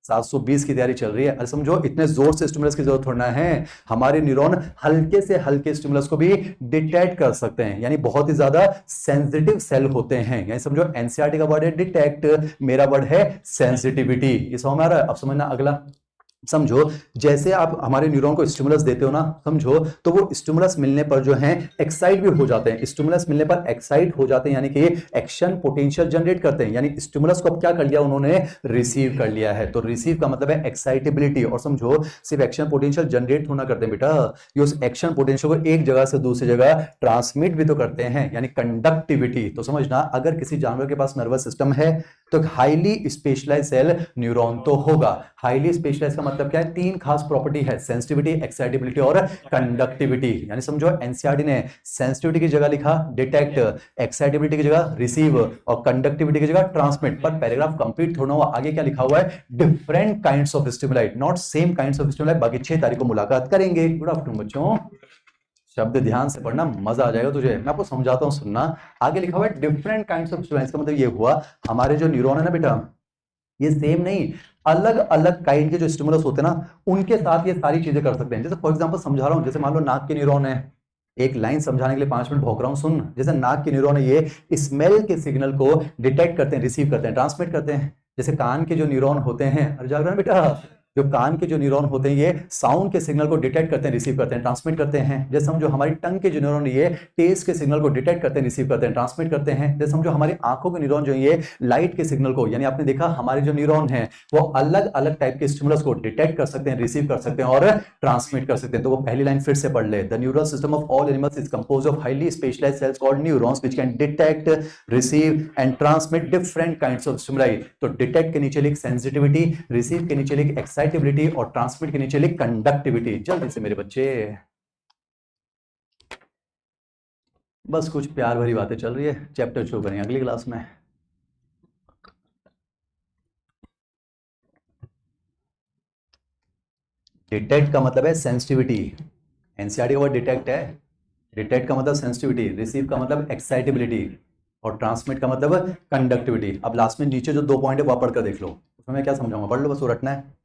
720 की तैयारी चल रही है, अरे समझो इतने जोर से स्टिमुलस की जरूरत थोड़ा है, हमारे न्यूरॉन हल्के से हल्के स्टिमुलस को भी डिटेक्ट कर सकते हैं, यानी बहुत ही ज्यादा सेंसिटिव सेल होते हैं। यानी समझो एनसीईआरटी का वर्ड है डिटेक्ट, मेरा वर्ड है सेंसिटिविटी। ये समझ में आ रहा है। अब समझना अगला, समझो जैसे आप हमारे न्यूरॉन को स्टिमुलस देते हो ना, समझो तो वो स्टिमुलस मिलने पर जो है एक्साइट भी हो जाते हैं, स्टिमुलस मिलने पर एक्साइट हो जाते हैं, यानी कि एक्शन पोटेंशियल जनरेट करते हैं, यानी स्टिमुलस को अब क्या कर लिया उन्होंने, रिसीव कर लिया है। तो रिसीव का मतलब है एक्साइटेबिलिटी, और समझो सिर्फ एक्शन पोटेंशियल जनरेट होना करते हैं बेटा, ये उस एक्शन पोटेंशियल को एक जगह से दूसरी जगह ट्रांसमिट भी तो करते हैं, यानी कंडक्टिविटी। तो समझना अगर किसी जानवर के पास नर्वस सिस्टम है तो हाईली स्पेशलाइज्ड सेल न्यूरॉन तो होगा। हाईली स्पेशलाइज्ड का मतलब क्या है, 3 खास प्रॉपर्टी है, सेंसिटिविटी, एक्साइटेबिलिटी और कंडक्टिविटी। यानी समझो एनसीईआरटी ने सेंसिटिविटी की जगह लिखा डिटेक्ट, एक्साइटेबिलिटी की जगह रिसीव और कंडक्टिविटी की जगह ट्रांसमिट, पर पैराग्राफ कंप्लीट थोड़ा हुआ, आगे क्या लिखा हुआ है, different kinds of stimuli, not same kinds of stimuli. बाकी 6 तारीख को मुलाकात करेंगे। गुड आफ्टरनून बच्चों, शब्द ध्यान से पढ़ना, मजा आ जाएगा तुझे, मैं आपको समझाता हूं सुनना। आगे लिखा हुआ है डिफरेंट काइंड्स ऑफ स्टिमुलाई, इसका मतलब ये हुआ हमारे जो न्यूरॉन है ना बेटा, ये सेम नहीं, अलग अलग काइंड के जो स्टिमुलस होते हैं ना उनके साथ ये सारी चीजें कर सकते हैं। जैसे फॉर एग्जांपल समझा रहा हूं, जैसे मान लो नाक के न्यूरॉन है, एक लाइन समझाने के लिए 5 मिनट भौंक रहा हूं, सुन। जैसे नाक के न्यूरॉन है, ये स्मेल के सिग्नल को डिटेक्ट करते हैं, रिसीव करते हैं, ट्रांसमिट करते हैं। जैसे कान के जो न्यूरॉन होते हैं, अरे जाग रहा है बेटा, जो कान के जो न्यूरॉन होते हैं ये साउंड के सिग्नल को डिटेक्ट करते हैं, रिसीव करते हैं, ट्रांसमिट करते हैं। जैसे समझो हमारी टंग के जो न्यूरॉन ये टेस्ट के सिग्नल को डिटेक्ट करते हैं, रिसीव करते हैं, ट्रांसमिट करते हैं। जैसे समझो हमारी आंखों के न्यूरॉन जो ये लाइट के सिग्नल को, यानी आपने देखा हमारे जो न्यूरॉन है वो अलग अलग टाइप के स्टिमुलस को डिटेक्ट कर सकते हैं, रिसीव कर सकते हैं और ट्रांसमिट कर सकते हैं। तो वो पहली लाइन फिर से पढ़ ले, the neural system of all animals is composed of highly specialized cells called neurons which can detect, receive and transmit different kinds of stimuli. तो डिटेक्ट के नीचे लिख सेंसिटिविटी, रिसीव के नीचे लिख एक्साइटेबिलिटी और ट्रांसमिट के नीचे लिख कंडक्टिविटी। जल्दी से मेरे बच्चे, बस कुछ प्यार भरी बातें चल रही है, चैप्टर शुरू करेंगे अगली क्लास में। डिटेक्ट का मतलब है सेंसिटिविटी, एनसीईआरटी का वर्ड डिटेक्ट है, डिटेक्ट का मतलब सेंसिटिविटी, रिसीव का मतलब एक्साइटेबिलिटी और ट्रांसमिट का मतलब कंडक्टिविटी। अब लास्ट में नीचे जो 2 पॉइंट है वो पढ़कर देख लो, उसमें मैं क्या समझाऊंगा, पढ़ लो बस, वो रटना है।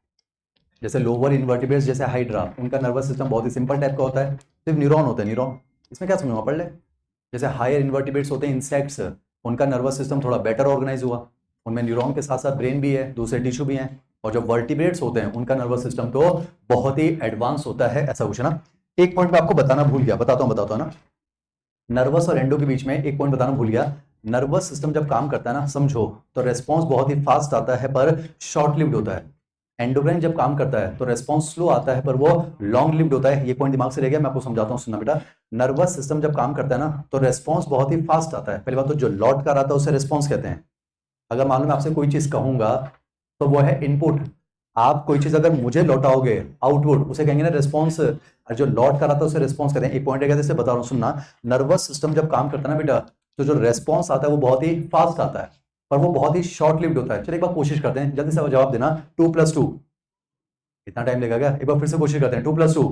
जैसे लोअर इन्वर्टिब्रेट्स जैसे हाइड्रा, उनका नर्वस सिस्टम बहुत ही सिंपल टाइप का होता है, सिर्फ न्यूरॉन होते हैं, न्यूरॉन, इसमें क्या समझाऊंगा, पढ़ ले। जैसे हायर इन्वर्टिब्रेट्स होते हैं इंसेक्ट्स, उनका नर्वस सिस्टम थोड़ा बेटर ऑर्गेनाइज हुआ, उनमें न्यूरॉन के साथ साथ ब्रेन भी है, दूसरे टिश्यू भी हैं। और जो वर्टिब्रेट्स होते हैं उनका नर्वस सिस्टम तो बहुत ही एडवांस होता है, ऐसा कुछ ना। एक पॉइंट मैं आपको बताना भूल गया, बताता हूं ना, नर्वस और एंडो के बीच में एक पॉइंट बताना भूल गया। नर्वस सिस्टम जब काम करता है ना, समझो, तो रेस्पॉन्स बहुत ही फास्ट आता है पर शॉर्ट लिव्ड होता है। एंडोक्राइन जब काम करता है तो रेस्पॉन्स स्लो आता है पर वो लॉन्ग लिव्ड होता है। ये पॉइंट दिमाग से रह गया, मैं आपको समझाता हूँ, सुनना बेटा। नर्वस सिस्टम जब काम करता है ना तो रेस्पॉन्स बहुत ही फास्ट आता है। पहली बात तो जो लौट कर आता है उसे रेस्पॉन्स कहते हैं। अगर मान लो मैं आपसे कोई चीज कहूंगा तो वो है इनपुट। आप कोई चीज अगर मुझे लौटाओगे आउटपुट, उसे कहेंगे ना रेस्पॉन्स। और जो लौट कर आता है उसे रेस्पॉन्स कहते हैं। एक पॉइंट है, जैसे बता रहा हूँ, सुनना। नर्वस सिस्टम जब काम करता है ना बेटा, तो जो रेस्पॉन्स आता है वो बहुत ही फास्ट आता है पर वो बहुत ही शॉर्ट लिव्ड होता है। चलिए एक बार कोशिश करते हैं, जल्दी से जवाब देना। 2+2 इतना टाइम लगेगा क्या? एक बार फिर से कोशिश करते हैं। 2+2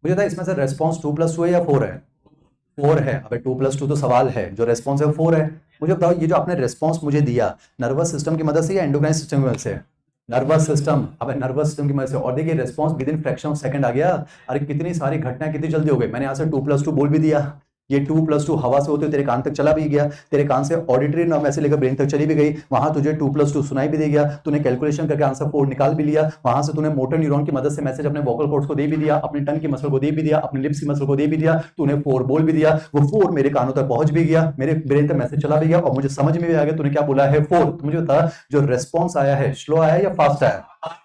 मुझे था इसमें से रेस्पॉन्स 2+2 है या 4 है? 4 है। अबे 2+2 तो सवाल है, जो रेस्पॉन्स है वो 4 है। मुझे बताओ, ये जो आपने रेस्पॉन्स मुझे दिया, नर्वस सिस्टम की मदद से या एंडोक्राइन सिस्टम की मदद से? Nervous system. अबे नर्वस सिस्टम की मदद से। और देखिए response within fraction of second आ गया। अरे कितनी सारी घटनाएं कितनी जल्दी हो गई। मैंने यहाँ से 2+2 बोल भी दिया, ये 2+2 हवा से होते तेरे कान तक चला भी गया, तेरे कान से ऑडिटरी नर्व ऐसे लेकर ब्रेन तक चली भी गई, वहां तुझे 2+2 सुनाई भी दे गया, तूने कैलकुलेशन करके आंसर 4 निकाल भी लिया, वहां से तूने मोटर न्यूरॉन की मदद से मैसेज अपने वोकल कॉर्ड्स को दे भी दिया, अपनी टंग की मसल को दे भी दिया, अपनी लिप्स की मसल को दे भी दिया, तूने 4 बोल भी दिया, वो 4 मेरे कानों तक पहुंच भी गया, मेरे ब्रेन तक मैसेज चला भी गया और मुझे समझ में भी आ गया तूने क्या बोला है 4। तो मुझे बता, जो रेस्पॉन्स आया है स्लो आया है या फास्ट आया?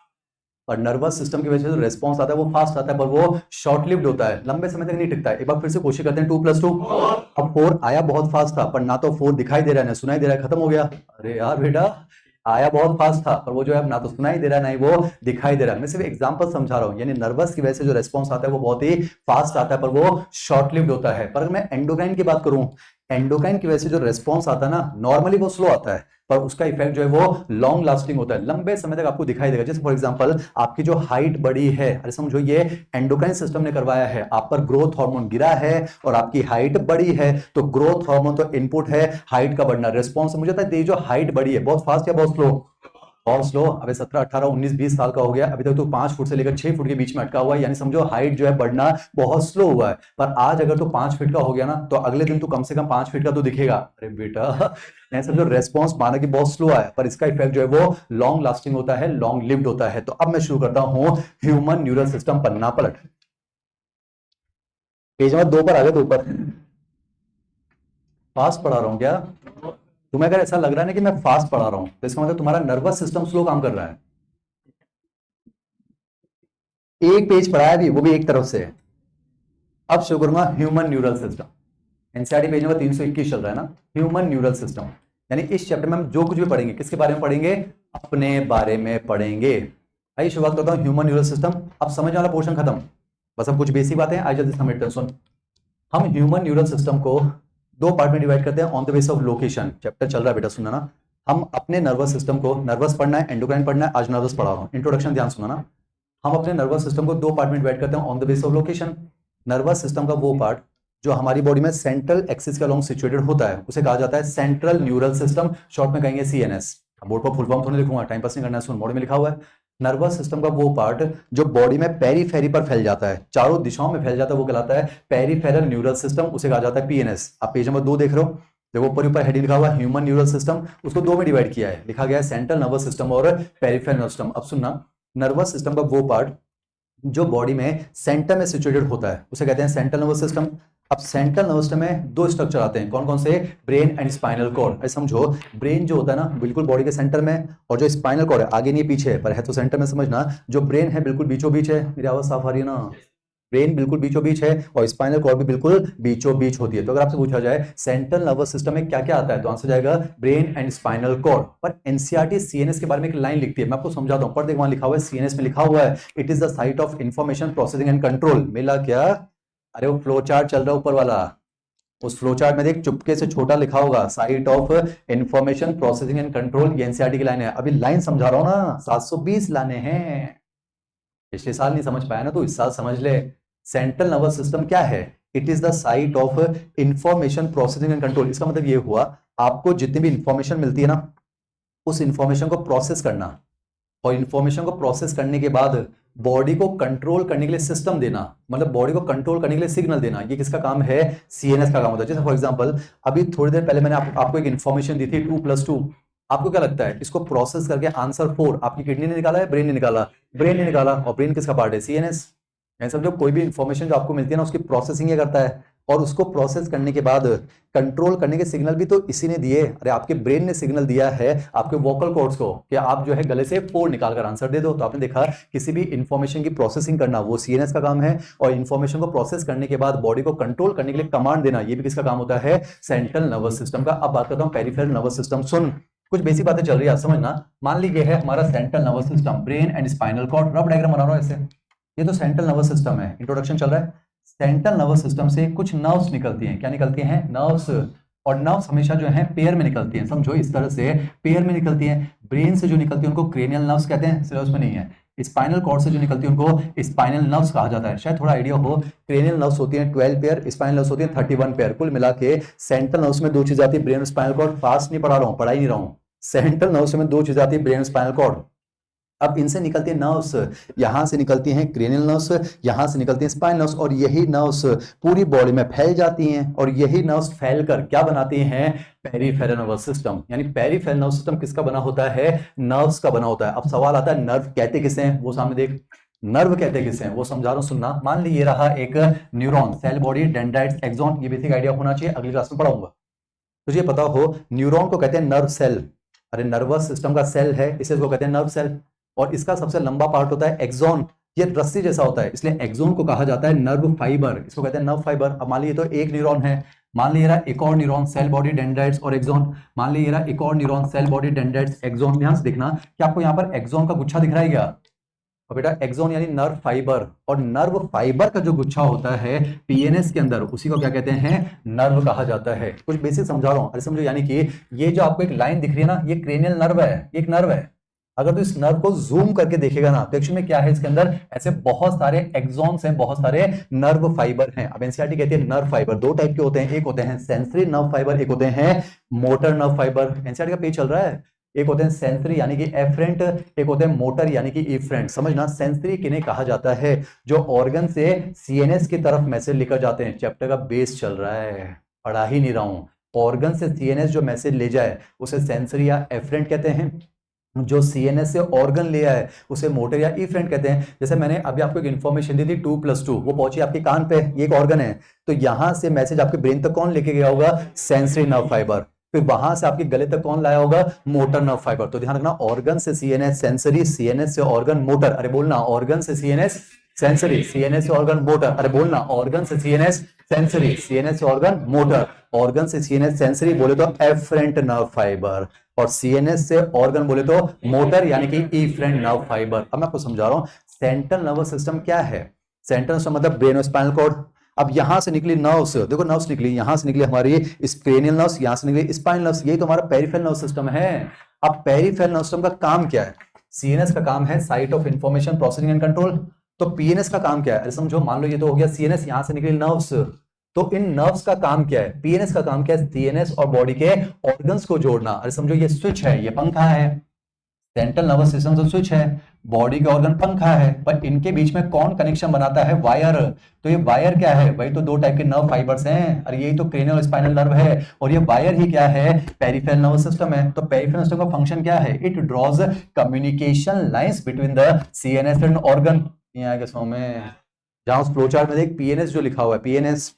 और नर्वस सिस्टम की वजह से जो रेस्पॉन्स आता है वो फास्ट आता है पर वो शॉर्ट लिव्ड होता है, लंबे समय तक नहीं टिकता है। एक बार फिर से कोशिश करते हैं। 2+2। अब 4 आया बहुत फास्ट था पर ना तो 4 दिखाई दे रहा है ना सुनाई दे रहा है, खत्म हो गया। अरे यार बेटा, आया बहुत फास्ट था पर वो जो है ना तो सुनाई दे रहा है ना ही वो दिखाई दे रहा है। मैं सिर्फ एग्जांपल समझा रहा हूं, यानी नर्वस की वजह से जो रेस्पॉन्स आता है वो बहुत ही फास्ट आता है पर वो शॉर्ट लिव्ड होता है। पर मैं एंडोक्राइन की बात करूं, एंडोक्राइन की वजह से जो रेस्पॉन्स आता है ना, नॉर्मली वो स्लो आता है पर उसका इफेक्ट जो है वो लॉन्ग लास्टिंग होता है, लंबे समय तक आपको दिखाई देगा। जैसे फॉर एग्जांपल आपकी जो हाइट बढ़ी है, अरे समझो ये एंडोक्राइन सिस्टम ने करवाया है, आप पर ग्रोथ हार्मोन गिरा है और आपकी हाइट बढ़ी है, तो ग्रोथ हार्मोन तो इनपुट है, हाइट का बढ़ना रिस्पॉन्स। मुझे लगता है ये जो हाइट बढ़ी है बहुत फास्ट या बहुत स्लो? बहुत स्लो। अबे 17, 18, 19, 20 साल का हो गया, अभी तक तो 5 फुट से लेकर 6 फुट के बीच में अटका हुआ है, यानी समझो हाइट जो है बढ़ना बहुत स्लो हुआ है। पर आज अगर तो 5 फीट का हो गया ना तो अगले दिन तो कम से कम 5 फीट का तो दिखेगा। अरे बेटा, मैं समझो रेस्पॉन्स माना कि बहुत स्लो आया पर इसका इफेक्ट जो है वो लॉन्ग लास्टिंग होता है, लॉन्ग लिव्ड होता है। तो अब मैं शुरू करता हूं ह्यूमन न्यूरल सिस्टम, पन्ना पलट। पेज नंबर 2 पर आ गए, 2 पर। फास्ट पढ़ा रहा हूं क्या? तुम्हें अगर ऐसा लग रहा है ना कि मैं फास्ट पढ़ा रहा हूं तो इसका मतलब तुम्हारा नर्वस सिस्टम स्लो काम कर रहा है। एक पेज पढ़ाया भी, वो भी एक तरफ से। अब शुरू करूंगा human neural system. NCERT page number 321 चल रहा है ना, ह्यूमन न्यूरल सिस्टम। यानी इस चैप्टर में हम जो कुछ भी पढ़ेंगे किसके बारे में पढ़ेंगे? अपने बारे में पढ़ेंगे। आइए शुरुआत करता हूं ह्यूमन न्यूरल सिस्टम। अब समझ वाला पोर्शन खत्म, बस अब कुछ बेसिक बातें आज जल्दी समेटते हैं। सुन, हम ह्यूमन न्यूरल सिस्टम को 2 पार्ट में डिवाइड करते हैं on the base of location. Chapter चल रहा है बेटा, सुनना ना। हम अपने नर्वस सिस्टम को, नर्वस पढ़ना है, एंडोक्राइन पढ़ना है, आज नर्वस पढ़ा रहा हूं, इंट्रोडक्शन ध्यान सुना ना। हम अपने नर्वस सिस्टम को 2 पार्ट में डिवाइड करते हैं on the base of location. Nervous system का वो पार्ट जो हमारी बॉडी में सेंट्रल एक्सिस के अलोंग सिचुएटेड होता है उसे कहा जाता है सेंट्रल न्यूरल सिस्टम, शॉर्ट में कहेंगे सीएनएस। बोर्ड पर फुल फॉर्म थोड़ी लिखूंगा, टाइम पास नहीं करना है, सुन बॉडी में लिखा हुआ है। नर्वस सिस्टम का वो पार्ट जो बॉडी में पेरीफेरी पर फैल जाता है, चारों दिशाओं में फैल जाता है, वो कहलाता है पेरीफेरल न्यूरल सिस्टम, उसे कहा जाता है पीएनएस। आप पेज नंबर 2 देख रहे हो, देखो ऊपर हेडिंग लिखा हुआ है ह्यूमन न्यूरल सिस्टम, उसको 2 में डिवाइड किया है, लिखा गया है सेंट्रल नर्वस सिस्टम और पेरिफेरल नर्वस सिस्टम। अब सुनना, नर्वस सिस्टम का वो पार्ट जो बॉडी में सेंटर में सिचुएटेड होता है उसे कहते हैं सेंट्रल नर्वस सिस्टम। अब सेंट्रल नर्वस सिस्टम में 2 स्ट्रक्चर आते हैं, कौन कौन से? Brain and spinal cord. समझो ब्रेन जो होता है ना बिल्कुल बॉडी के सेंटर में, और जो स्पाइनल कॉर्ड है आगे नहीं पीछे है पर है तो सेंटर में। समझना, जो ब्रेन है बिल्कुल बीचों बीच है। मेरी आवाज साफ आ रही है ना? ब्रेन बिल्कुल बीचों बीच है और स्पाइनल कॉर्ड भी बिल्कुल बीचों बीच होती है। तो अगर आपसे पूछा जाए सेंट्रल नर्वस सिस्टम में क्या क्या आता है तो आंसर जाएगा ब्रेन एंड स्पाइनल कॉर्ड। पर एनसीईआरटी सीएनएस के बारे में एक लाइन लिखती है, मैं आपको समझाता हूं। पर देख वहां लिखा हुआ है, सीएनएस में लिखा हुआ है it is the site of information processing and control. मिला क्या? अरे वो फ्लो चार्ट चल रहा है ऊपर वाला, उस फ्लो चार्ट में देख चुपके से छोटा लिखा होगा site of information processing and control. ये एनसीईआरटी की लाइन है, अभी लाइन समझा रहा हूं ना, 720 लाने हैं। पिछले साल नहीं समझ पाया ना तो इस साल समझ ले। सेंट्रल नर्वस सिस्टम क्या है? It is the site of information processing and control. इसका मतलब ये हुआ आपको जितनी भी इंफॉर्मेशन मिलती है ना उस इंफॉर्मेशन को प्रोसेस करना, और इंफॉर्मेशन को प्रोसेस करने के बाद बॉडी को कंट्रोल करने के लिए सिस्टम देना, मतलब बॉडी को कंट्रोल करने के लिए सिग्नल देना। ये किसका काम है? सीएनएस का काम होता है। जैसे फॉर एग्जांपल अभी थोड़ी देर पहले मैंने आपको एक इंफॉर्मेशन दी थी 2+2। आपको क्या लगता है इसको प्रोसेस करके आंसर 4 आपकी किडनी ने निकाला है, ब्रेन ने निकाला? ब्रेन ने निकाला। और ब्रेन किसका पार्ट है? सीएनएस। यानी समझो कोई भी इंफॉर्मेशन जो आपको मिलती है ना उसकी प्रोसेसिंग ये करता है, और उसको प्रोसेस करने के बाद कंट्रोल करने के सिग्नल भी तो इसी ने दिए। अरे आपके ब्रेन ने सिग्नल दिया है आपके वोकल कॉर्ड्स को कि आप जो है गले से फोड़ निकाल कर आंसर दे दो। तो आपने देखा किसी भी इंफॉर्मेशन की प्रोसेसिंग करना वो सीएनएस का काम है, और इंफॉर्मेशन को प्रोसेस करने के बाद बॉडी को कंट्रोल करने के लिए कमांड देना ये भी किसका काम होता है, सेंट्रल नर्वस सिस्टम का। अब बात करता हूं पेरिफेरल नर्वस सिस्टम। सुन, कुछ बेसिक बातें चल रही है समझना। मान लीजिए है हमारा central nervous system, brain and spinal cord, rough diagram बना रहा हूं ऐसे। ये तो सेंट्रल नर्वस सिस्टम है, इंट्रोडक्शन चल रहा है। सेंट्रल नर्वस सिस्टम से कुछ नर्व्स निकलती हैं। क्या निकलती हैं? नर्व्स। और नर्व्स हमेशा जो है पेयर में निकलती हैं, समझो इस तरह से पेयर में निकलती हैं। ब्रेन से जो निकलती है उनको क्रेनियल नर्व्स कहते हैं, सिलेबस में नहीं है। स्पाइनल कॉर्ड से जो निकलती है उनको स्पाइनल नर्व्स कहा जाता है, शायद थोड़ा आइडिया हो। क्रेनियल नर्व्स होती हैं 12 पेयर, स्पाइनल नर्व्स होती हैं 31 पेयर। कुल मिला के सेंट्रल नर्व्स में दो चीज आती है, ब्रेन और स्पाइनल कॉर्ड। फास्ट नहीं पढ़ा रहा हूँ, पढ़ा ही नहीं रहा हूँ। सेंट्रल नर्व्स में दो चीज आती है, ब्रेन और स्पाइनल कॉर्ड। अब इनसे निकलती है नर्व्स, यहां से निकलती हैं क्रेनियल नर्व्स, यहां से निकलती हैं स्पाइनल नर्व्स, और यही नर्व्स पूरी बॉडी में फैल जाती हैं, और यही नर्व्स फैलकर क्या बनाती हैं, पेरिफेरल नर्वस सिस्टम। यानी पेरिफेरल नर्वस सिस्टम किसका बना होता है, नर्व्स का बना होता है। अब सवाल आता है नर्व कहते किसे हैं, वो सामने देख। नर्व कहते किसे हैं वो समझा रहा हूं, सुनना। मान लीजिए रहा एक neuron, cell body, dendrites, axon, ये बेसिक आइडिया होना चाहिए, अगली क्लास में पढ़ाऊंगा। तुझे पता हो न्यूरॉन को कहते हैं नर्व सेल। अरे नर्वस सिस्टम का सेल है, इसे इसको कहते हैं नर्व सेल। और इसका सबसे लंबा पार्ट होता है एक्सॉन, ये रस्सी जैसा होता है, इसलिए एक्सॉन को कहा जाता है नर्व फाइबर, इसको कहते हैं नर्व फाइबर। अब मान लीजिए तो एक न्यूरॉन है, मान लीजिए रहा एक और न्यूरॉन, सेल बॉडी, डेंड्राइट्स और एक्सॉन। मान लीजिए रहा एक और neuron, cell body, dendrites, axon. ध्यान से देखना कि आपको यहाँ पर एक्सॉन का गुच्छा दिख रहा है क्या? और बेटा एक्सॉन यानी नर्व फाइबर, और नर्व फाइबर का जो गुच्छा होता है पीएनएस के अंदर, उसी को क्या कहते हैं, नर्व कहा जाता है। कुछ बेसिक समझा रहा हूं, अरे समझो। यानी कि ये जो आपको एक लाइन दिख रही है ना, ये क्रेनियल नर्व है, एक नर्व है। अगर तो इस नर्व को जूम करके देखेगा ना तो एक्चुअली में क्या है, इसके अंदर ऐसे बहुत सारे एक्सॉन्स हैं, बहुत सारे नर्व फाइबर हैं। अब एनसीईआरटी कहती है नर्व फाइबर दो टाइप के होते हैं, एक होते हैं सेंसरी नर्व फाइबर, एक होते हैं मोटर नर्व फाइबर। एनसीईआरटी का पेज चल रहा है। एक होते हैं सेंसरी यानी कि एफरेंट, एक होते हैं मोटर यानी कि इफरेंट। समझना, सेंसरी किन्हें कहा जाता है, जो ऑर्गन से सीएनएस की तरफ मैसेज लेकर जाते हैं। चैप्टर का बेस चल रहा है, पढ़ा ही नहीं रहा हूं। ऑर्गन से सीएनएस जो मैसेज ले जाए उसे सेंसरी या एफरेंट कहते हैं, जो सीएनएस से ऑर्गन ले आए उसे मोटर या इफरेंट कहते हैं। जैसे मैंने अभी आपको एक इन्फॉर्मेशन दी थी 2+2, वो पहुंची आपके कान पे, ये एक ऑर्गन है, तो यहां से मैसेज आपके ब्रेन तक कौन लेके गया होगा, सेंसरी नर्व फाइबर। फिर वहां से आपके गले तक कौन लाया होगा, मोटर नर्व फाइबर। तो ध्यान रखना, ऑर्गन से सीएनएस सेंसरी, सीएनएस से ऑर्गन मोटर। अरे बोलना, ऑर्गन से सीएनएस सेंसरी, सीएनएस से ऑर्गन मोटर। अरे बोलना, ऑर्गन से सीएनएस सेंसरी, सीएनएस से ऑर्गन मोटर। ऑर्गन से सीएनएस सेंसरी बोले तो एफरेंट नर्व फाइबर, और सीएनएस से ऑर्गन बोले तो मोटर यानी कि इफरेंट नर्व फाइबर। अब मैं आपको समझा रहा हूं सेंट्रल नर्वस सिस्टम क्या है। सेंट्रल नर्वस मतलब ब्रेन और स्पाइनल कॉर्ड। अब यहां से निकली नर्व्स, देखो नर्व्स निकली, यहां से निकली हमारी क्रेनियल नर्व्स, यहां से निकली स्पाइनल नर्व्स, यही तो हमारा पेरिफेरल नर्वस सिस्टम है। अब पेरिफेरल नर्वस सिस्टम का काम क्या है? सीएनएस का काम है site of information processing and control. तो पीएनएस का काम क्या है? अरे समझो, मान लो ये तो हो गया सीएनएस, यहां से निकली नर्व्स, तो इन नर्व्स का काम क्या है? पीएनएस का काम क्या है? सीएनएस और बॉडी के ऑर्गन्स को जोड़ना। अरे समझो ये स्विच है, ये पंखा है। सेंट्रल नर्वस सिस्टम तो स्विच है, बॉडी के ऑर्गन पंखा है, पर इनके बीच में कौन कनेक्शन बनाता है? वायर। तो ये वायर क्या है? वही तो दो टाइप के नर्व फाइबर्स हैं। अरे यही तो क्रेनियल और स्पाइनल नर्व है, और ये वायर ही क्या है? पेरिफेरल नर्वस सिस्टम है। तो पेरिफेरल सिस्टम का फंक्शन क्या है? It draws communication lines between the CNS and organ. ये आएगा समझ में, जहां उस फ्लो चार्ट में देख पीएनएस जो लिखा हुआ है, पीएनएस,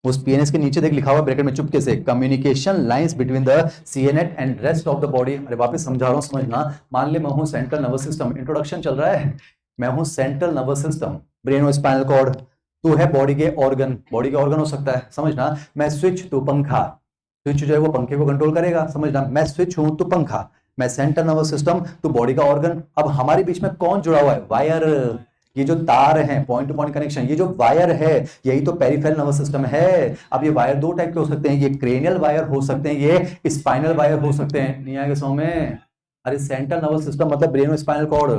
उस पीएनएस के नीचे देख लिखा हुआ ब्रैकेट में चुपके से, communication lines between the CNS and rest of the body. अरे वापस समझा रहा हूं, समझना। मान ले मैं हूं सेंट्रल नर्वस सिस्टम, इंट्रोडक्शन चल रहा है, मैं हूं सेंट्रल नर्वस सिस्टम, ब्रेन और स्पाइनल कॉर्ड, तू है बॉडी के ऑर्गन, बॉडी के ऑर्गन हो सकता है, समझना। मैं स्विच, तू पंखा, स्विच जो है वो पंखे को कंट्रोल करेगा, समझना। मैं स्विच हूं, तू पंखा, मैं सेंट्रल नर्वस सिस्टम, तू बॉडी का ऑर्गन। अब हमारे बीच में कौन जुड़ा हुआ है? वायर। ये जो तार हैं, पॉइंट टू पॉइंट कनेक्शन, ये जो वायर है, यही तो पेरिफेरल नर्वस सिस्टम है। अब ये वायर दो टाइप के हो सकते हैं, ये क्रेनियल वायर हो सकते हैं, ये स्पाइनल वायर हो सकते हैं। नहीं आएगा समझ में? अरे सेंट्रल नर्वस सिस्टम मतलब ब्रेन और स्पाइनल कॉर्ड,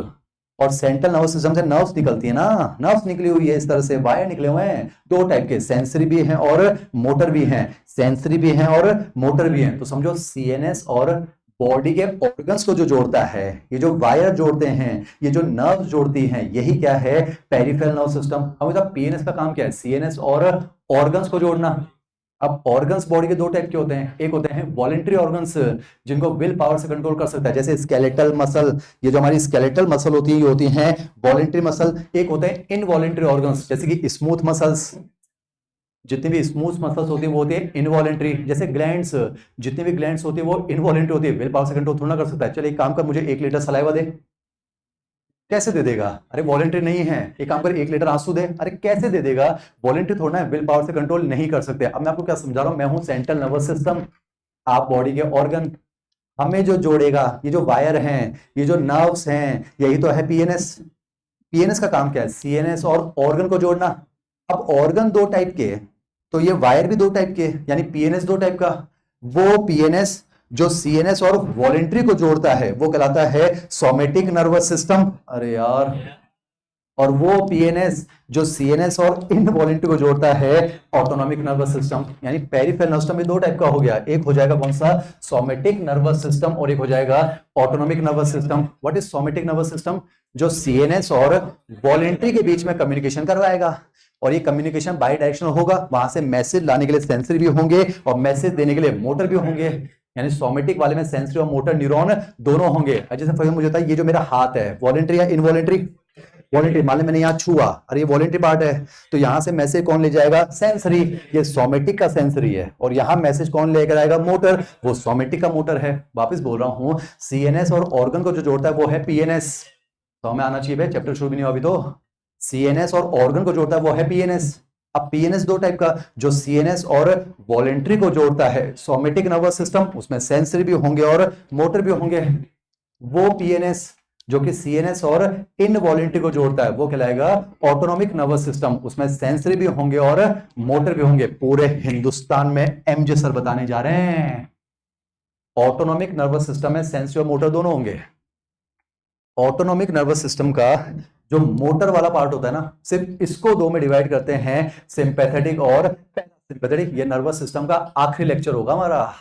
और सेंट्रल नर्वस सिस्टम से नर्व्स निकलती है ना, नर्व्स निकली हुई है इस तरह से, वायर निकले हुए हैं दो टाइप के, सेंसरी भी हैं और मोटर भी हैं, सेंसरी भी हैं और मोटर भी हैं। तो समझो सीएनएस और बॉडी के ऑर्गन्स को जो जोड़ता है, ये जो वायर जोड़ते हैं, ये जो नर्व जोड़ती हैं, यही क्या है? Peripheral nervous system. अब पीएनएस का काम क्या है? सीएनएस और ऑर्गन्स को जोड़ना। अब ऑर्गन्स बॉडी के दो टाइप के होते हैं, एक होते हैं वॉलेंट्री ऑर्गन्स जिनको विल पावर से कंट्रोल कर सकता है, जैसे स्केलेटल मसल, ये जो हमारी स्केलेटल मसल होती है ये होती हैं वॉलेंट्री मसल। एक होते हैं इनवॉलेंट्री ऑर्गन्स, जैसे कि स्मूथ मसल्स, जितनी भी स्मूथ मसल्स होती है वो होती है इनवॉलेंट्री। जैसे ग्लैंड्स, जितनी भी ग्लैंड्स होती है वो इनवॉलेंट्री होती है, विल पावर से कंट्रोल थोड़ा ना कर सकता है। चलिए एक काम कर, मुझे 1 लीटर सलाइवा दे। कैसे दे देगा? अरे वॉलेंट्री नहीं है। एक काम कर, 1 लीटर आंसू दे। अरे कैसे दे देगा? वॉलेंट्री थोड़ा है, विल पावर से कंट्रोल नहीं कर सकते। अब मैं आपको क्या समझा रहा हूं, मैं हूं सेंट्रल नर्वस सिस्टम, आप बॉडी के ऑर्गन। हमें जो जोड़ेगा, ये जो वायर हैं, ये जो नर्व्स हैं, यही तो है पीएनएस। पीएनएस का काम क्या है? सीएनएस और ऑर्गन को जोड़ना। अब ऑर्गन दो टाइप के, तो ये वायर भी दो टाइप के, यानी पीएनएस दो टाइप का। वो पीएनएस जो सीएनएस और वॉलेंट्री को जोड़ता है वो कहलाता है सोमेटिक नर्वस सिस्टम। अरे यार, और वो पीएनएस जो सीएनएस और इनवॉलेंट्री को जोड़ता है ऑटोनॉमिक नर्वस सिस्टम। यानी पेरिफेरल नर्वस सिस्टम में दो टाइप का हो गया, एक हो जाएगा कौन सा? सोमेटिक नर्वस सिस्टम, और एक हो जाएगा autonomic nervous system. What is somatic nervous system? जो सीएनएस और वॉलेंट्री के बीच में कम्युनिकेशन करवाएगा, और ये कम्युनिकेशन बाई डायरेक्शनल होगा। वहां से मैसेज लाने के लिए सेंसरी भी होंगे और मैसेज देने के लिए मोटर भी होंगे। यानी सोमेटिक वाले में सेंसरी और मोटर न्यूरॉन दोनों होंगे। जैसे फॉर मुझे बताइए, ये जो मेरा हाथ है वॉलेंट्री या इनवॉलेंट्री? वॉलेंट्री। मान लो मैंने यहाँ छुआ, अरे ये वॉलेंट्री पार्ट है, तो यहां से मैसेज कौन ले जाएगा? सेंसरी। ये सोमेटिक का सेंसरी है, और यहां मैसेज कौन लेकर आएगा? मोटर। वो सोमेटिक का मोटर है। वापस बोल रहा हूं, सीएनएस और ऑर्गन को जो जोड़ता है वो है पीएनएस। तो हमें आना चाहिए भाई, चैप्टर शुरू भी नहीं हुआ अभी तो। सीएनएस और ऑर्गन को जोड़ता है वो है पीएनएस। अब पीएनएस दो टाइप का, जो सीएनएस और वॉलेंट्री को जोड़ता है सोमेटिक नर्वस सिस्टम, उसमें सेंसरी भी होंगे और मोटर भी होंगे। वो पीएनएस जो कि सीएनएस और इनवॉलेंट्री को जोड़ता है वो कहलाएगा ऑटोनॉमिक नर्वस सिस्टम, उसमें सेंसरी भी होंगे और मोटर भी होंगे। पूरे हिंदुस्तान में एमजे सर बताने जा रहे हैं, ऑटोनॉमिक नर्वस सिस्टम में सेंसरी और मोटर दोनों होंगे। ऑटोनॉमिक नर्वस सिस्टम का जो मोटर वाला पार्ट होता है ना, सिर्फ इसको दो में डिवाइड करते हैं, सिंपैथेटिक और पैरासिम्पैथेटिक। ये नर्वस सिस्टम का आखिरी लेक्चर होगा हमारा,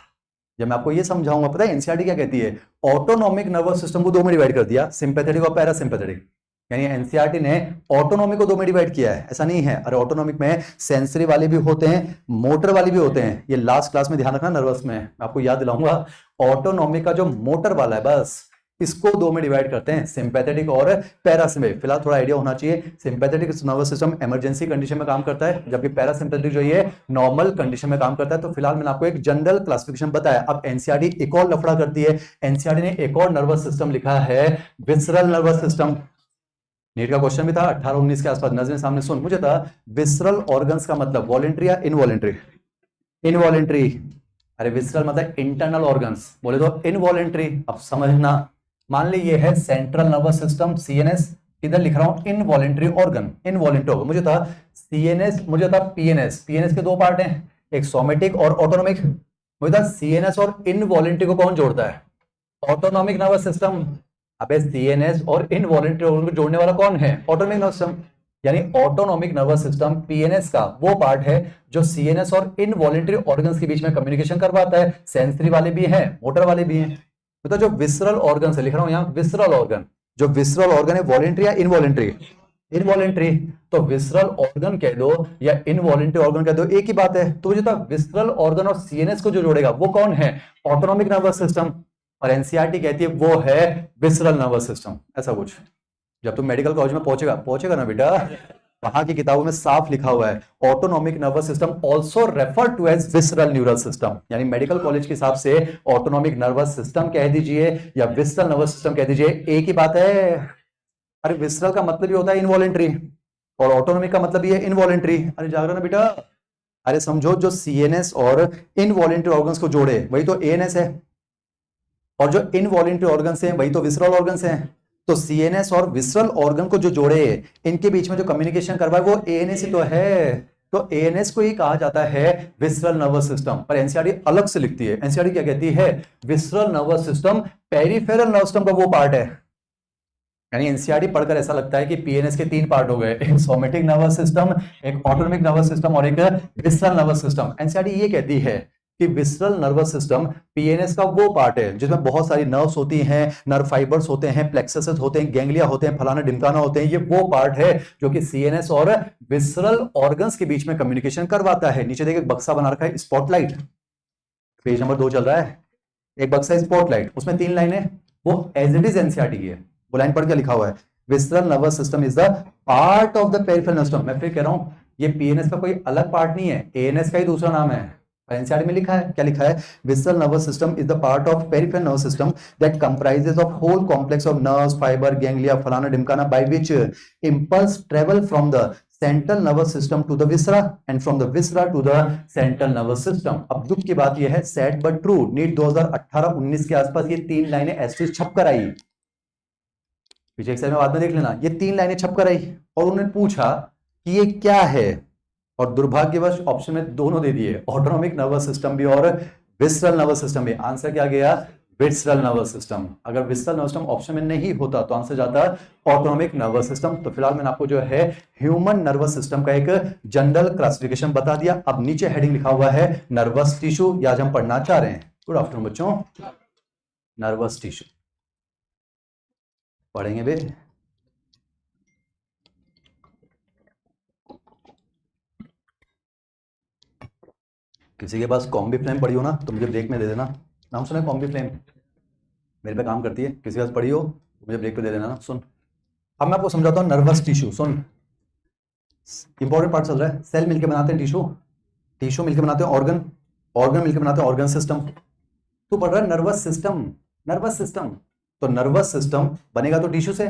जब मैं आपको ये समझाऊंगा। पता है एनसीईआरटी क्या कहती है? ऑटोनॉमिक नर्वस सिस्टम को दो में डिवाइड कर दिया, सिंपैथेटिक और पैरासिम्पैथेटिक। यानी एनसीईआरटी ने ऑटोनॉमिक को दो में डिवाइड किया है, ऐसा नहीं है। अरे ऑटोनॉमिक में सेंसरी वाले भी होते हैं, मोटर वाले भी होते हैं। ये लास्ट क्लास में ध्यान रखना, नर्वस में मैं आपको याद दिलाऊंगा। ऑटोनॉमिक का जो मोटर वाला है, बस इसको दो में डिवाइड करते हैं, सिंपैथेटिक और पैरासिम्पैथेटिक। फिलहाल थोड़ा आइडिया होना चाहिए, sympathetic nervous system emergency condition में काम करता है, जबकि पैरासिम्पैथेटिक जो ये नॉर्मल कंडीशन में काम करता है। तो फिलहाल मैंने आपको एक जनरल क्लासिफिकेशन बताया। अब एनसीईआरटी एक और लफड़ा करती है, एनसीईआरटी ने एक और नर्वस सिस्टम लिखा है, विसरल नर्वस सिस्टम। नीट का क्वेश्चन भी था 18-19 के आसपास, नजर सामने सुन। मुझे था विसरल ऑर्गन्स का मतलब वॉलेंट्री या इनवॉलेंट्री? इनवॉलेंट्री। अरे विसरल मतलब इंटरनल ऑर्गन्स, बोले तो इनवॉलेंट्री। अब समझना, मान ली ये है सेंट्रल नर्वस सिस्टम सीएनएस, इधर लिख रहा हूं इनवॉलेंट्री ऑर्गन, इनवॉलेंट्री ऑर्गन। मुझे था सीएनएस, मुझे था पीएनएस। पीएनएस के दो पार्ट हैं, एक सोमेटिक और ऑटोनॉमिक। मुझे था सीएनएस और इनवॉलेंट्री को कौन जोड़ता है? Autonomic nervous system. अबे सीएनएस और इनवॉलेंट्री ऑर्गन को जोड़ने वाला कौन है? Autonomic nervous system. यानी ऑटोनॉमिक नर्वस सिस्टम पीएनएस का वो पार्ट है जो सीएनएस और इनवॉलेंट्री ऑर्गन्स के बीच में कम्युनिकेशन करवाता है। सेंसरी वाले भी हैं, मोटर वाले भी हैं। तो जो विसरल ऑर्गन से लिख रहा हूं यहां, विसरल ऑर्गन, जो विसरल ऑर्गन है वॉलेंट्री या इनवॉलेंट्री? इनवॉलेंट्री। तो विसरल ऑर्गन कह दो या इनवॉलेंट्री ऑर्गन कह दो, एक ही बात है। तो जो विसरल ऑर्गन और सीएनएस को जो जोड़ेगा वो कौन है? Autonomic nervous system. और एनसीईआरटी कहती है वो है विसरल नर्वस सिस्टम, ऐसा कुछ। जब तुम मेडिकल कॉलेज में पहुंचेगा ना बेटा, वहां की किताबों में साफ लिखा हुआ है autonomic nervous system also refer to as visceral neural system. यानी मेडिकल कॉलेज के हिसाब से ऑटोनॉमिक नर्वस सिस्टम कह दीजिए या विसरल नर्वस सिस्टम कह दीजिए, एक ही बात है। अरे विसरल का मतलब ही होता है इनवॉलेंट्री, और ऑटोनॉमिक का मतलब ही है इनवॉलेंट्री। अरे जाग रहा ना बेटा? अरे समझो, जो सीएनएस और इनवॉलेंट्री ऑर्गन्स को जोड़े वही तो एएनएस है, और जो इनवॉलेंट्री ऑर्गन्स हैं वही तो विसरल ऑर्गन्स हैं। तो सीएनएस और विसरल ऑर्गन को जो जोड़े, इनके बीच में जो कम्युनिकेशन करवाए वो एएनएस ही तो है। तो एएनएस को ही कहा जाता है विसरल नर्वस सिस्टम। पर एनसीईआरटी अलग से लिखती है। एनसीईआरटी क्या कहती है? Visceral nervous system peripheral nervous system का वो पार्ट है। यानी एनसीईआरटी पढ़कर ऐसा लगता है कि पीएनएस के 3 पार्ट हो गए, एक सोमेटिक नर्वस सिस्टम, एक ऑटोनॉमिक नर्वस सिस्टम और एक विसरल नर्वस सिस्टम। एनसीईआरटी ये कहती है कि विसरल नर्वस सिस्टम पीएनएस का वो पार्ट है जिसमें बहुत सारी नर्व्स होती हैं, नर्व फाइबर्स होते हैं, प्लेक्सस होते हैं, गैंग्लिया होते हैं, फलाना ढिमकाना होते हैं। ये वो पार्ट है जो कि सीएनएस और विसरल ऑर्गन्स के बीच में कम्युनिकेशन करवाता है। नीचे देखिए बक्सा बना रखा है स्पॉटलाइट, पेज नंबर 2 चल रहा है, एक बक्सा स्पॉटलाइट, उसमें 3 लाइनें, वो एज इट इज एनसीईआरटी की है। वो लाइन पढ़ के लिखा हुआ है, visceral nervous system is the part of the peripheral nervous system. मैं फिर कह रहा हूं ये पीएनएस का कोई अलग पार्ट नहीं है, एएनएस का ही दूसरा नाम है। एनसीईआरटी में लिखा है, क्या लिखा है? Visceral nervous system is the part of peripheral nervous system that comprises of whole complex of nerves, fibre, ganglia, फलाना ढिमकाना, by which impulse travel from the central nervous system to the viscera and from the viscera to the central nervous system. अब दुख की बात यह है, sad but true, NEET 2018-19 के आसपास ये 3 लाइनें एस्ट्रिक छप कर आई। पीछे एक्सरसाइज में बाद में देख लेना, ये 3 लाइनें छप कर आई और उन्होंने पूछा कि ये क्या है, और दुर्भाग्यवश ऑप्शन में दोनों दे दिए, ऑटोनॉमिक नर्वस सिस्टम भी और विसरल नर्वस सिस्टम भी। आंसर क्या गया? Visceral nervous system. अगर विसरल नर्वस सिस्टम ऑप्शन में नहीं होता तो आंसर जाता ऑटोनॉमिक नर्वस सिस्टम। तो फिलहाल मैंने आपको जो है ह्यूमन नर्वस सिस्टम का एक जनरल क्लासिफिकेशन बता दिया। अब नीचे हेडिंग लिखा हुआ है नर्वस टिश्यू, या आज हम पढ़ना चाह रहे हैं। गुड आफ्टरनून बच्चों, नर्वस टिश्यू पढ़ेंगे बे। किसी के पास कॉम्बी फ्लेम पड़ी हो ना तो मुझे ब्रेक में दे देना। नाम सुना है कॉम्बी फ्लेम? मेरे पे काम करती है। किसी के पास पड़ी हो तो मुझे ब्रेक पे दे देना ना। सुन, अब मैं आपको समझाता हूँ नर्वस टिश्यू। सुन, इंपॉर्टेंट पार्ट चल रहा है। सेल मिलकर बनाते हैं टिश्यू, टिश्यू मिलकर बनाते हैं ऑर्गन, ऑर्गन मिलकर बनाते हैं ऑर्गन सिस्टम। तो पढ़ रहा है नर्वस सिस्टम, नर्वस सिस्टम। तो नर्वस सिस्टम बनेगा तो टिश्यू से।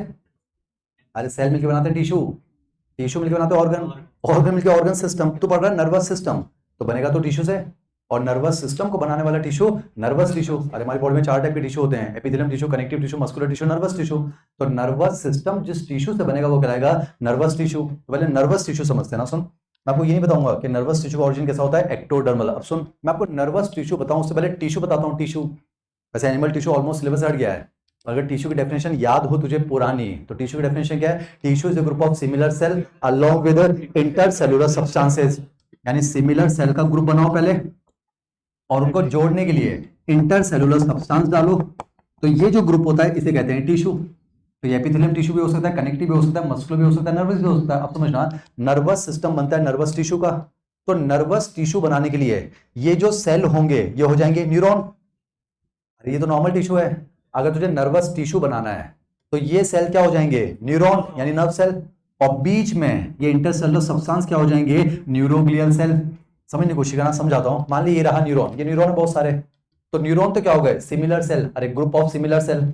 अरे सेल मिलकर बनाते हैं टिश्यू, टिश्यू मिलकर बनाते हैं ऑर्गन, ऑर्गन मिलकर ऑर्गन सिस्टम। तो पढ़ रहा है नर्वस सिस्टम, तो बनेगा तो टिश्यू से। और नर्वस सिस्टम को बनाने वाला टिश्यू नर्वस टिश्यू। अरे हमारी बॉडी में 4 टाइप के टिश्यू होते हैं, epithelium tissue, connective tissue, muscular tissue, nervous tissue. तो नर्वस सिस्टम जिस टिश्यू से बनेगा वो कहलाएगा नर्वस टिश्यू। तो पहले नर्वस टिश्यू समझते हैं ना। सुन, मैं आपको ये नहीं बताऊंगा कि नर्वस टिश्यू का ऑरिजिन कैसा होता है, एक्टोडर्मल। अब सुन, मैं आपको नर्वस टिश्यू बताऊं उससे पहले टिश्यू बताता हूं। टिश्यू वैसे एनिमल टिश्यू ऑलमोस्ट सिलेबस हट गया है। अगर टिश्यू की डेफिनेशन याद हो तुझे पुरानी, तो टिश्यू की डेफिनेशन क्या है? Tissue is a group of similar cell along with intercellular substances. यानी सिमिलर सेल का ग्रुप बनाओ पहले और उनको जोड़ने के लिए इंटरसेलुलर सब्सटेंस डालो। तो ये जो ग्रुप होता है इसे कहते हैं टिश्यू। तो ये एपिथेलियम टिश्यू भी हो सकता है, कनेक्टिव भी हो सकता है, मस्कुलर भी हो सकता है, नर्वस भी हो सकता है। अब समझना, नर्वस सिस्टम बनता है नर्वस टिश्यू का। तो नर्वस टिश्यू बनाने के लिए ये जो सेल होंगे ये हो जाएंगे न्यूरॉन। अरे ये तो नॉर्मल टिश्यू है। अगर तुझे नर्वस टिश्यू बनाना है तो ये सेल क्या हो जाएंगे? न्यूरॉन, यानी नर्व सेल। और बीच में ये इंटरसेलुलर सब्सटेंस क्या हो जाएंगे? Neuroglial cell. समझने की कोशिश करना, समझाता हूं। मान ली ये रहा न्यूरॉन, ये न्यूरॉन है बहुत सारे। तो न्यूरॉन तो क्या हो गए? सिमिलर सेल, अरे ग्रुप ऑफ सिमिलर सेल।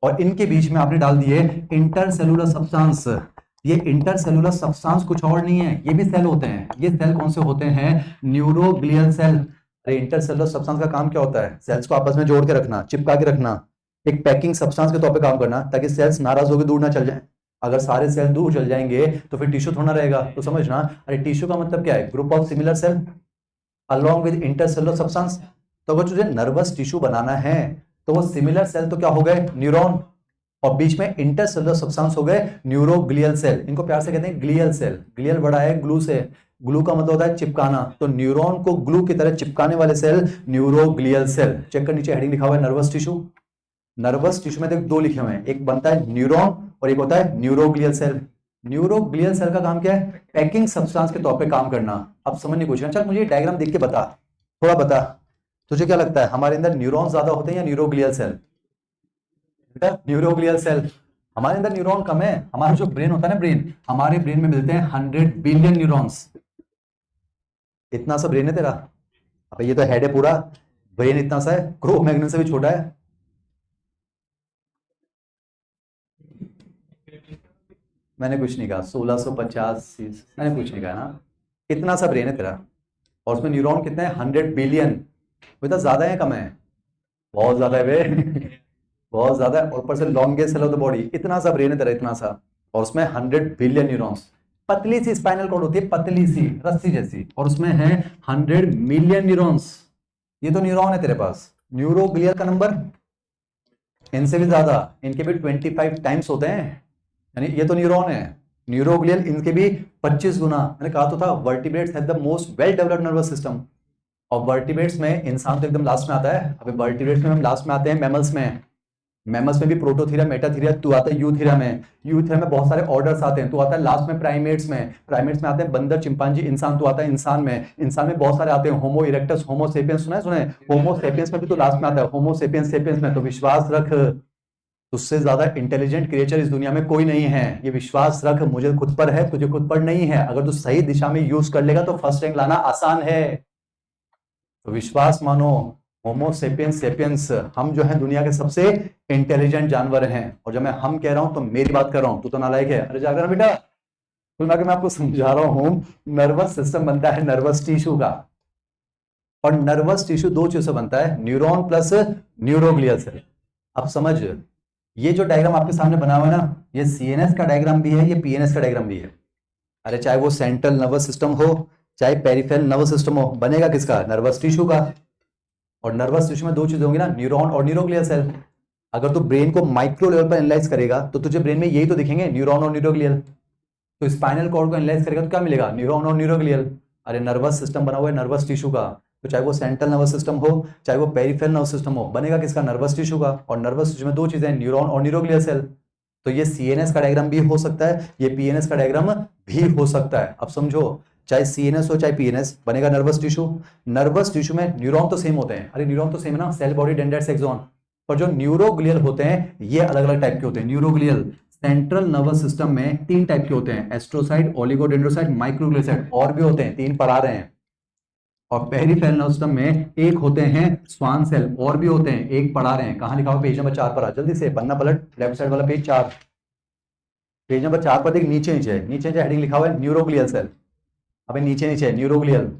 और इनके बीच में आपने डाल दिए इंटरसेलुलर सब्सटेंस। ये इंटरसेलुलर सब्सटेंस कुछ और नहीं है, ये भी सेल होते हैं। ये सेल कौन से होते हैं? Neuroglial cell. अरे इंटरसेलुलर सब्सटेंस का काम क्या होता है? सेल्स को आपस में जोड़ के रखना, चिपका के रखना, एक पैकिंग सब्सटेंस के तौर पे काम करना, ताकि सेल्स नाराज होकर दूर ना चल जाए। अगर सारे सेल दूर चल जाएंगे तो फिर टिश्यू थोड़ा रहेगा। तो समझना, अरे टिश्यू का मतलब क्या है? Group of similar cell along with intercellular substance. तो अगर तुझे नर्वस टिश्यू बनाना है तो वो सिमिलर सेल तो क्या हो गए? न्यूरॉन। और बीच में इंटरसेलुलर सब्सटेंस हो गए न्यूरोग्लियल सेल। इनको प्यार से कहते हैं ग्लियल सेल। ग्लियल बड़ा है ग्लू से, ग्लू का मतलब होता है चिपकाना। तो न्यूरॉन को ग्लू की तरह चिपकाने वाले सेल न्यूरोग्लियल सेल। चेक कर, नीचे हेडिंग लिखा हुआ है नर्वस टिश्यू। नर्वस टिश्यू में देख 2 लिखे हुए हैं, एक बनता है न्यूरॉन और एक होता है न्यूरोग्लियल सेल। न्यूरोग्लियल सेल का काम क्या है? पैकिंग सब्सटेंस के तौर पे काम करना। अब समझने की कोशिश कर, चल मुझे डायग्राम देख के बता, थोड़ा बता, तुझे क्या लगता है हमारे अंदर न्यूरॉन ज्यादा होते हैं या न्यूरोग्लियल सेल? बेटा न्यूरोग्लियल सेल। हमारे अंदर न्यूरॉन कम है। हमारा जो ब्रेन होता है ना, ब्रेन, हमारे ब्रेन में मिलते हैं 100 बिलियन न्यूरॉन्स। इतना सा ब्रेन है तेरा। अब ये तो हेड है पूरा, ब्रेन इतना सा है, क्रो मैग्नम से भी छोटा है। मैंने कुछ नहीं कहा 1650, मैंने कुछ नहीं कहा ना। इतना सा ब्रेन है तेरा और उसमें न्यूरॉन कितने हैं? 100 बिलियन। बेटा ज्यादा है कम है? बहुत ज्यादा है बे बहुत ज्यादा है। और ऊपर से longest cell of the body, इतना सा ब्रेन है तेरा, इतना सा, और उसमें 100 बिलियन न्यूरॉन्स। पतली सी स्पाइनल कॉर्ड होती है, पतली सी रस्सी जैसी, और उसमें है 100 मिलियन न्यूरॉन्स। ये तो न्यूरॉन है तेरे पास। न्यूरोग्लियल का नंबर इनसे भी ज्यादा, इनके भी 25 टाइम्स होते हैं। यानी ये तो न्यूरॉन है, न्यूरोग्लियल इनके भी 25 गुना। मैंने कहा तो था vertebrates have the most well developed nervous system. और वर्टिब्रेट्स में इंसान तो एकदम लास्ट में आता है। अभी वर्टिब्रेट्स में हम लास्ट में आते हैं मैमल्स में। मैमल्स में भी प्रोटोथीरिया, मेटाथीरिया, तू आता है यूथीरिया में। यूथीरिया में बहुत सारे ऑर्डर्स आते हैं, तू आता है लास्ट में प्राइमेट्स में। प्राइमेट्स में आते हैं बंदर, चिंपांजी, इंसान, तू आता है इंसान में। इंसान में बहुत सारे आते हैं, होमो इरेक्टस, होमो सेपियंस, सुना है? होमो सेपियंस में भी तो लास्ट में आता है, होमो सेपियंस, सेपियंस में। तो विश्वास रख, तुझसे ज्यादा इंटेलिजेंट क्रिएचर इस दुनिया में कोई नहीं है, ये विश्वास रख। मुझे खुद पर है, तुझे खुद पर नहीं है। अगर तू सही दिशा में यूज कर लेगा तो फर्स्ट रैंक लाना आसान है। तो विश्वास मानो, होमो सेपियंस सेपियंस, हम जो है दुनिया के सबसे इंटेलिजेंट जानवर हैं। और जब मैं हम कह रहा हूं तो मेरी बात कर रहा हूं, तू तो नालायक है। अरे जाकर बेटा, कुल मिला के मैं आपको समझा रहा हूं, नर्वस सिस्टम बनता है नर्वस टिश्यू का। और नर्वस टिश्यू दो चीजों से बनता है, न्यूरॉन प्लस न्यूरोग्लियल सेल। अब समझ, ये जो डायग्राम आपके सामने बना हुआ है ना, ये सीएनएस का डायग्राम भी है, ये पीएनएस का डायग्राम भी है। अरे चाहे वो सेंट्रल नर्वस सिस्टम हो, चाहे पेरिफेरल नर्वस सिस्टम हो, बनेगा किसका? नर्वस टिश्यू का। और नर्वस टिश्यू में दो चीजें होंगी ना, न्यूरॉन और न्यूरोग्लियल सेल। अगर तू ब्रेन को माइक्रो लेवल पर एनालाइज करेगा तो तुझे ब्रेन में यही तो दिखेंगे, न्यूरॉन और न्यूरोग्लियल। तो स्पाइनल कॉर्ड को एनालाइज करेगा तो क्या मिलेगा? न्यूरॉन और न्यूरोग्लियल। अरे नर्वस सिस्टम बना हुआ है नर्वस टिश्यू का, तो चाहे वो सेंट्रल नर्वस सिस्टम हो, चाहे वो पेरिफेरल नर्वस सिस्टम हो, बनेगा किसका? नर्वस टिश्यू का। और नर्वस टिश्यू में दो चीजें, न्यूरॉन और न्यूरोग्लियल सेल। तो ये सीएनएस का डायग्राम भी हो सकता है, ये पीएनएस का डायग्राम भी हो सकता है। अब समझो, चाहे सीएनएस हो चाहे पीएनएस, बनेगा नर्वस टिश्यू। नर्वस टिश्यू में न्यूरॉन तो सेम होते हैं, अरे न्यूरॉन तो सेम है ना, सेल बॉडी डेंड्राइट्स एक्सॉन। पर जो न्यूरोग्लियल होते हैं ये अलग अलग टाइप के होते हैं। न्यूरोग्लियल सेंट्रल नर्वस सिस्टम में तीन टाइप के होते हैं, एस्ट्रोसाइट, ओलिगोडेंड्रोसाइट, माइक्रोग्लियोसाइट, और भी होते हैं, तीन पर आ रहे हैं। और पेरिफेरल नर्वस सिस्टम में एक होते हैं स्वान सेल, और भी होते हैं, एक पढ़ा रहे हैं। कहां लिखा हुआ? पेज नंबर 4 पर आ, जल्दी से पन्ना पलट, लेफ्ट साइड वाला पेज 4, पेज नंबर 4 पर देख, नीचे नीचे नीचे हेडिंग लिखा हुआ है न्यूरोग्लियल सेल। अबे नीचे नीचे न्यूरोग्लियल,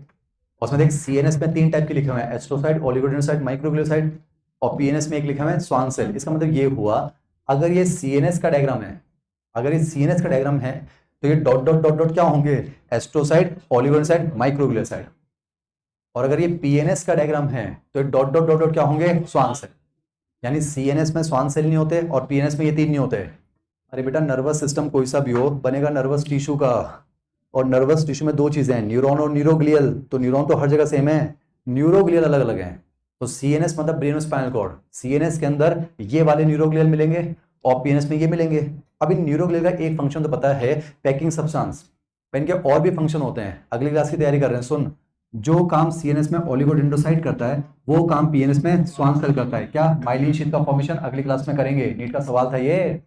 उसमें देख सीएनएस में तीन टाइप के लिखे हुए हैं, एस्ट्रोसाइट, ओलिगोडेंड्रोसाइट, माइक्रोग्लियोसाइट। और पीएनएस में एक लिखा हुआ है स्वान सेल। इसका मतलब ये हुआ, अगर ये सीएनएस का डायग्राम है, अगर ये सीएनएस का डायग्राम है तो ये डॉट डॉट डॉट डॉट क्या होंगे? Astrocyte, oligodendrocyte, microgliocyte. और अगर ये पीएनएस का डायग्राम है तो ये डॉट डॉट डॉट डॉट क्या होंगे? Schwann cell. यानी सीएनएस में स्वान सेल नहीं होते और पीएनएस में ये तीन नहीं होते। अरे बेटा, नर्वस सिस्टम कोई सा भी हो, बनेगा नर्वस टिश्यू का। और नर्वस टिश्यू में दो चीजें हैं, न्यूरॉन और न्यूरोग्लियल। तो न्यूरॉन तो हर जगह सेम है, न्यूरोग्लियल अलग अलग हैं। तो सीएनएस मतलब ब्रेन स्पाइनल कॉर्ड, सीएनएस के अंदर ये वाले न्यूरोग्लियल मिलेंगे और पीएनएस में ये मिलेंगे। अब इन न्यूरोग्लियल का एक फंक्शन तो पता है, पैकिंग सब्सटेंस। इनके और भी फंक्शन होते हैं, अगली क्लास की तैयारी कर रहे हैं, सुन। जो काम सीएनएस में ओलिगोडेंड्रोसाइट करता है वो काम पीएनएस में स्वान सेल करता है। क्या? माइलिन शीथ का फॉर्मेशन अगली क्लास में करेंगे, नीट का सवाल था ये।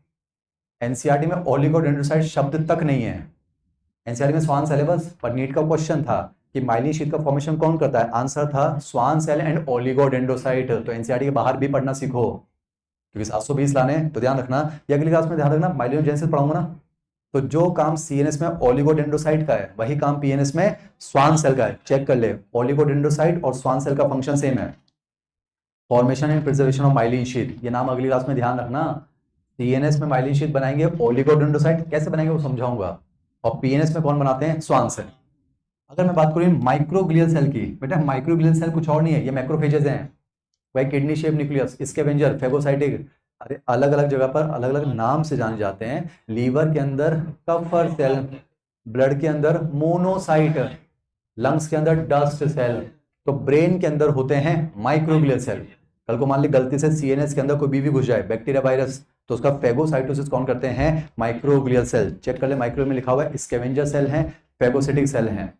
एनसीईआरटी में ओलिगोडेंड्रोसाइट शब्द तक नहीं है, एनसीईआरटी में स्वान सेल है बस। पर नीट का क्वेश्चन था कि माइलिन शीथ का फॉर्मेशन कौन करता है, आंसर था स्वान सेल एंड ओलिगोडेंड्रोसाइट। तो एनसीईआरटी के बाहर भी पढ़ना सीखो, क्योंकि 720 लाने, तो ध्यान रखना। ये अगली क्लास में ध्यान रखना, माइलिनोजेनेसिस पढ़ाऊंगा ना, तो जो काम सीएनएस में ओलिगोडेंड्रोसाइट का है वही काम पीएनएस में स्वान सेल का है। चेक कर ले, ओलिगोडेंड्रोसाइट और स्वान सेल का फंक्शन सेम है। Formation and preservation of myelin sheath, ये नाम अगली क्लास में ध्यान रखना। सीएनएस में माइलिन शीथ बनाएंगे, ओलिगोडेंड्रोसाइट कैसे बनाएंगे वो समझाऊंगा। और पीएनएस में कौन बनाते हैं? Schwann cell. अगर मैं बात करूं माइक्रोग्लियल सेल की, बेटा माइक्रोग्लियल सेल कुछ और नहीं है, ये मैक्रोफेजेस हैं। वही kidney shape nucleus, scavenger, phagocytic, अरे अलग अलग जगह पर अलग अलग नाम से जाने जाते हैं। लीवर के अंदर कफर सेल, ब्लड के अंदर मोनोसाइट, लंग्स के अंदर डस्ट सेल। तो ब्रेन के अंदर होते हैं माइक्रोग्लियल सेल। कल को मान ली गलती से सीएनएस के अंदर कोई भी घुस जाए, बैक्टीरिया, वायरस, तो उसका फेगोसाइटोसिस कौन करते हैं? Microglial cell. चेक कर ले, माइक्रो में लिखा हुआ है स्कैवेंजर सेल हैं, फेगोसिटिक सेल हैं।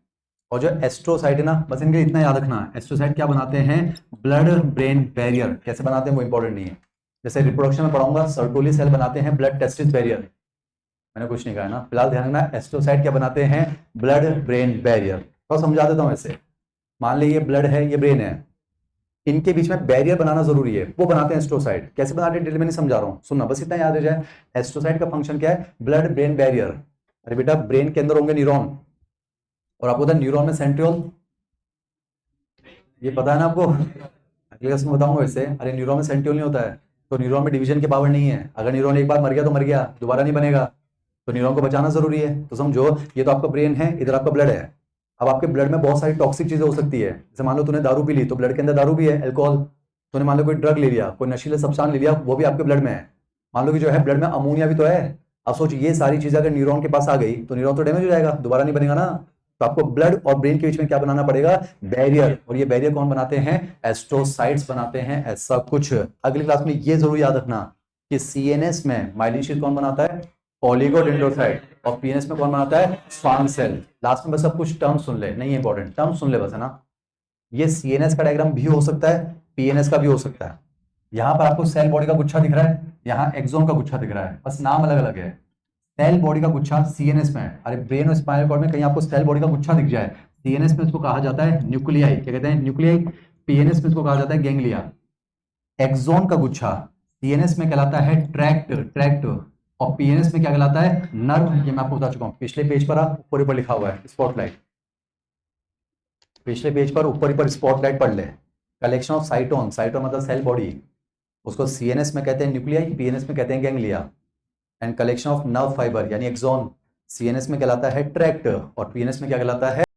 और जो एस्ट्रोसाइट है ना, बस इनके इतना याद रखना, एस्ट्रोसाइट क्या बनाते हैं? Blood brain barrier. कैसे बनाते हैं वो इंपॉर्टेंट नहीं है, जैसे रिप्रोडक्शन में पढ़ाऊंगा, सर्टोली सेल बनाते हैं ब्लड टेस्टिस बैरियर। मैंने कुछ नहीं कहा ना, फिलहाल ध्यान रखना, एस्ट्रोसाइट क्या बनाते हैं? Blood brain barrier. तो समझा देता हूं ऐसे, मान ली ये ब्लड है, ये ब्रेन है, इनके बीच में बैरियर बनाना जरूरी है, वो बनाते हैं एस्ट्रोसाइट। कैसे बनाते हैं डिटेल में नहीं समझा रहा हूं, सुनना बस इतना याद रह जाए। एस्ट्रोसाइट का फंक्शन क्या है? Blood brain barrier. अरे बेटा, ब्रेन के अंदर होंगे न्यूरॉन, और आपको पता है न्यूरॉन में सेंट्रियोल, ये पता है ना आपको, अगले क्लास में बताऊंगा वैसे। अरे न्यूरॉन में सेंट्रियोल नहीं होता है, तो न्यूरॉन में डिवीजन की पावर नहीं है। अगर न्यूरॉन एक बार मर गया तो मर गया, दोबारा नहीं बनेगा, तो न्यूरॉन को बचाना जरूरी है। तो समझो, ये तो आपका ब्रेन है, इधर आपका ब्लड है। अब आपके ब्लड में बहुत सारी टॉक्सिक चीजें हो सकती है, जैसे मान लो तूने दारू पी ली तो ब्लड के अंदर दारू भी है, अल्कोहल। तूने मान लो कोई ड्रग ले लिया, कोई नशीले सब्सटेंस ले लिया, वो भी आपके ब्लड में है। मान लो कि जो है ब्लड में अमोनिया भी तो है। अब सोच, ये सारी चीजें अगर न्यूरॉन के पास आ गई तो न्यूरॉन तो डैमेज हो जाएगा, दोबारा नहीं बनेगा ना। तो आपको ब्लड और ब्रेन के बीच में क्या बनाना पड़ेगा, बैरियर, और ये बैरियर कौन बनाते हैं, एस्ट्रोसाइट्स बनाते हैं, ऐसा कुछ। अगली क्लास में ये जरूर याद रखना कि सीएनएस में माइलिन शीथ कौन बनाता है, ओलिगोडेंड्रोसाइट, और पीएनएस में कौन बनाता है, स्वान सेल। लास्ट में बस सब कुछ टर्म सुन ले, नहीं इंपॉर्टेंट, टर्म सुन ले बस, है ना। ये सीएनएस का डायग्राम भी हो सकता है, पीएनएस का भी हो सकता है। यहाँ पर आपको सेल बॉडी का गुच्छा दिख रहा है, यहाँ एक्सोन का गुच्छा दिख रहा है, बस नाम अलग अलग है। सेल बॉडी का गुच्छा सीएनएस में है, अरे ब्रेन और स्पाइनल कॉर्ड में कहीं आपको सेल बॉडी का गुच्छा दिख जाए, सीएनएस में इसको कहा जाता है न्यूक्लियाई, क्या कहते हैं, न्यूक्लियाई। पीएनएस में इसको कहा जाता है गैंग्लिया। एक्सोन का गुच्छा सीएनएस में कहलाता है ट्रैक्ट, और पीएनएस में क्या कहलाता है, नर्व। ये मैं आपको बता चुका हूं, पिछले पेज पर ऊपर ऊपर लिखा हुआ है स्पॉटलाइट, पिछले पेज पर ऊपर ऊपर स्पॉटलाइट पढ़ ले। कलेक्शन ऑफ साइटोन, साइटोन मतलब सेल बॉडी, उसको सीएनएस में कहते हैं न्यूक्लियाई, पीएनएस में कहते हैं ganglia. And collection of nerve fibre यानी एक्सोन, सीएनएस में कहलाता है ट्रैक्ट, और पीएनएस में क्या कहलाता है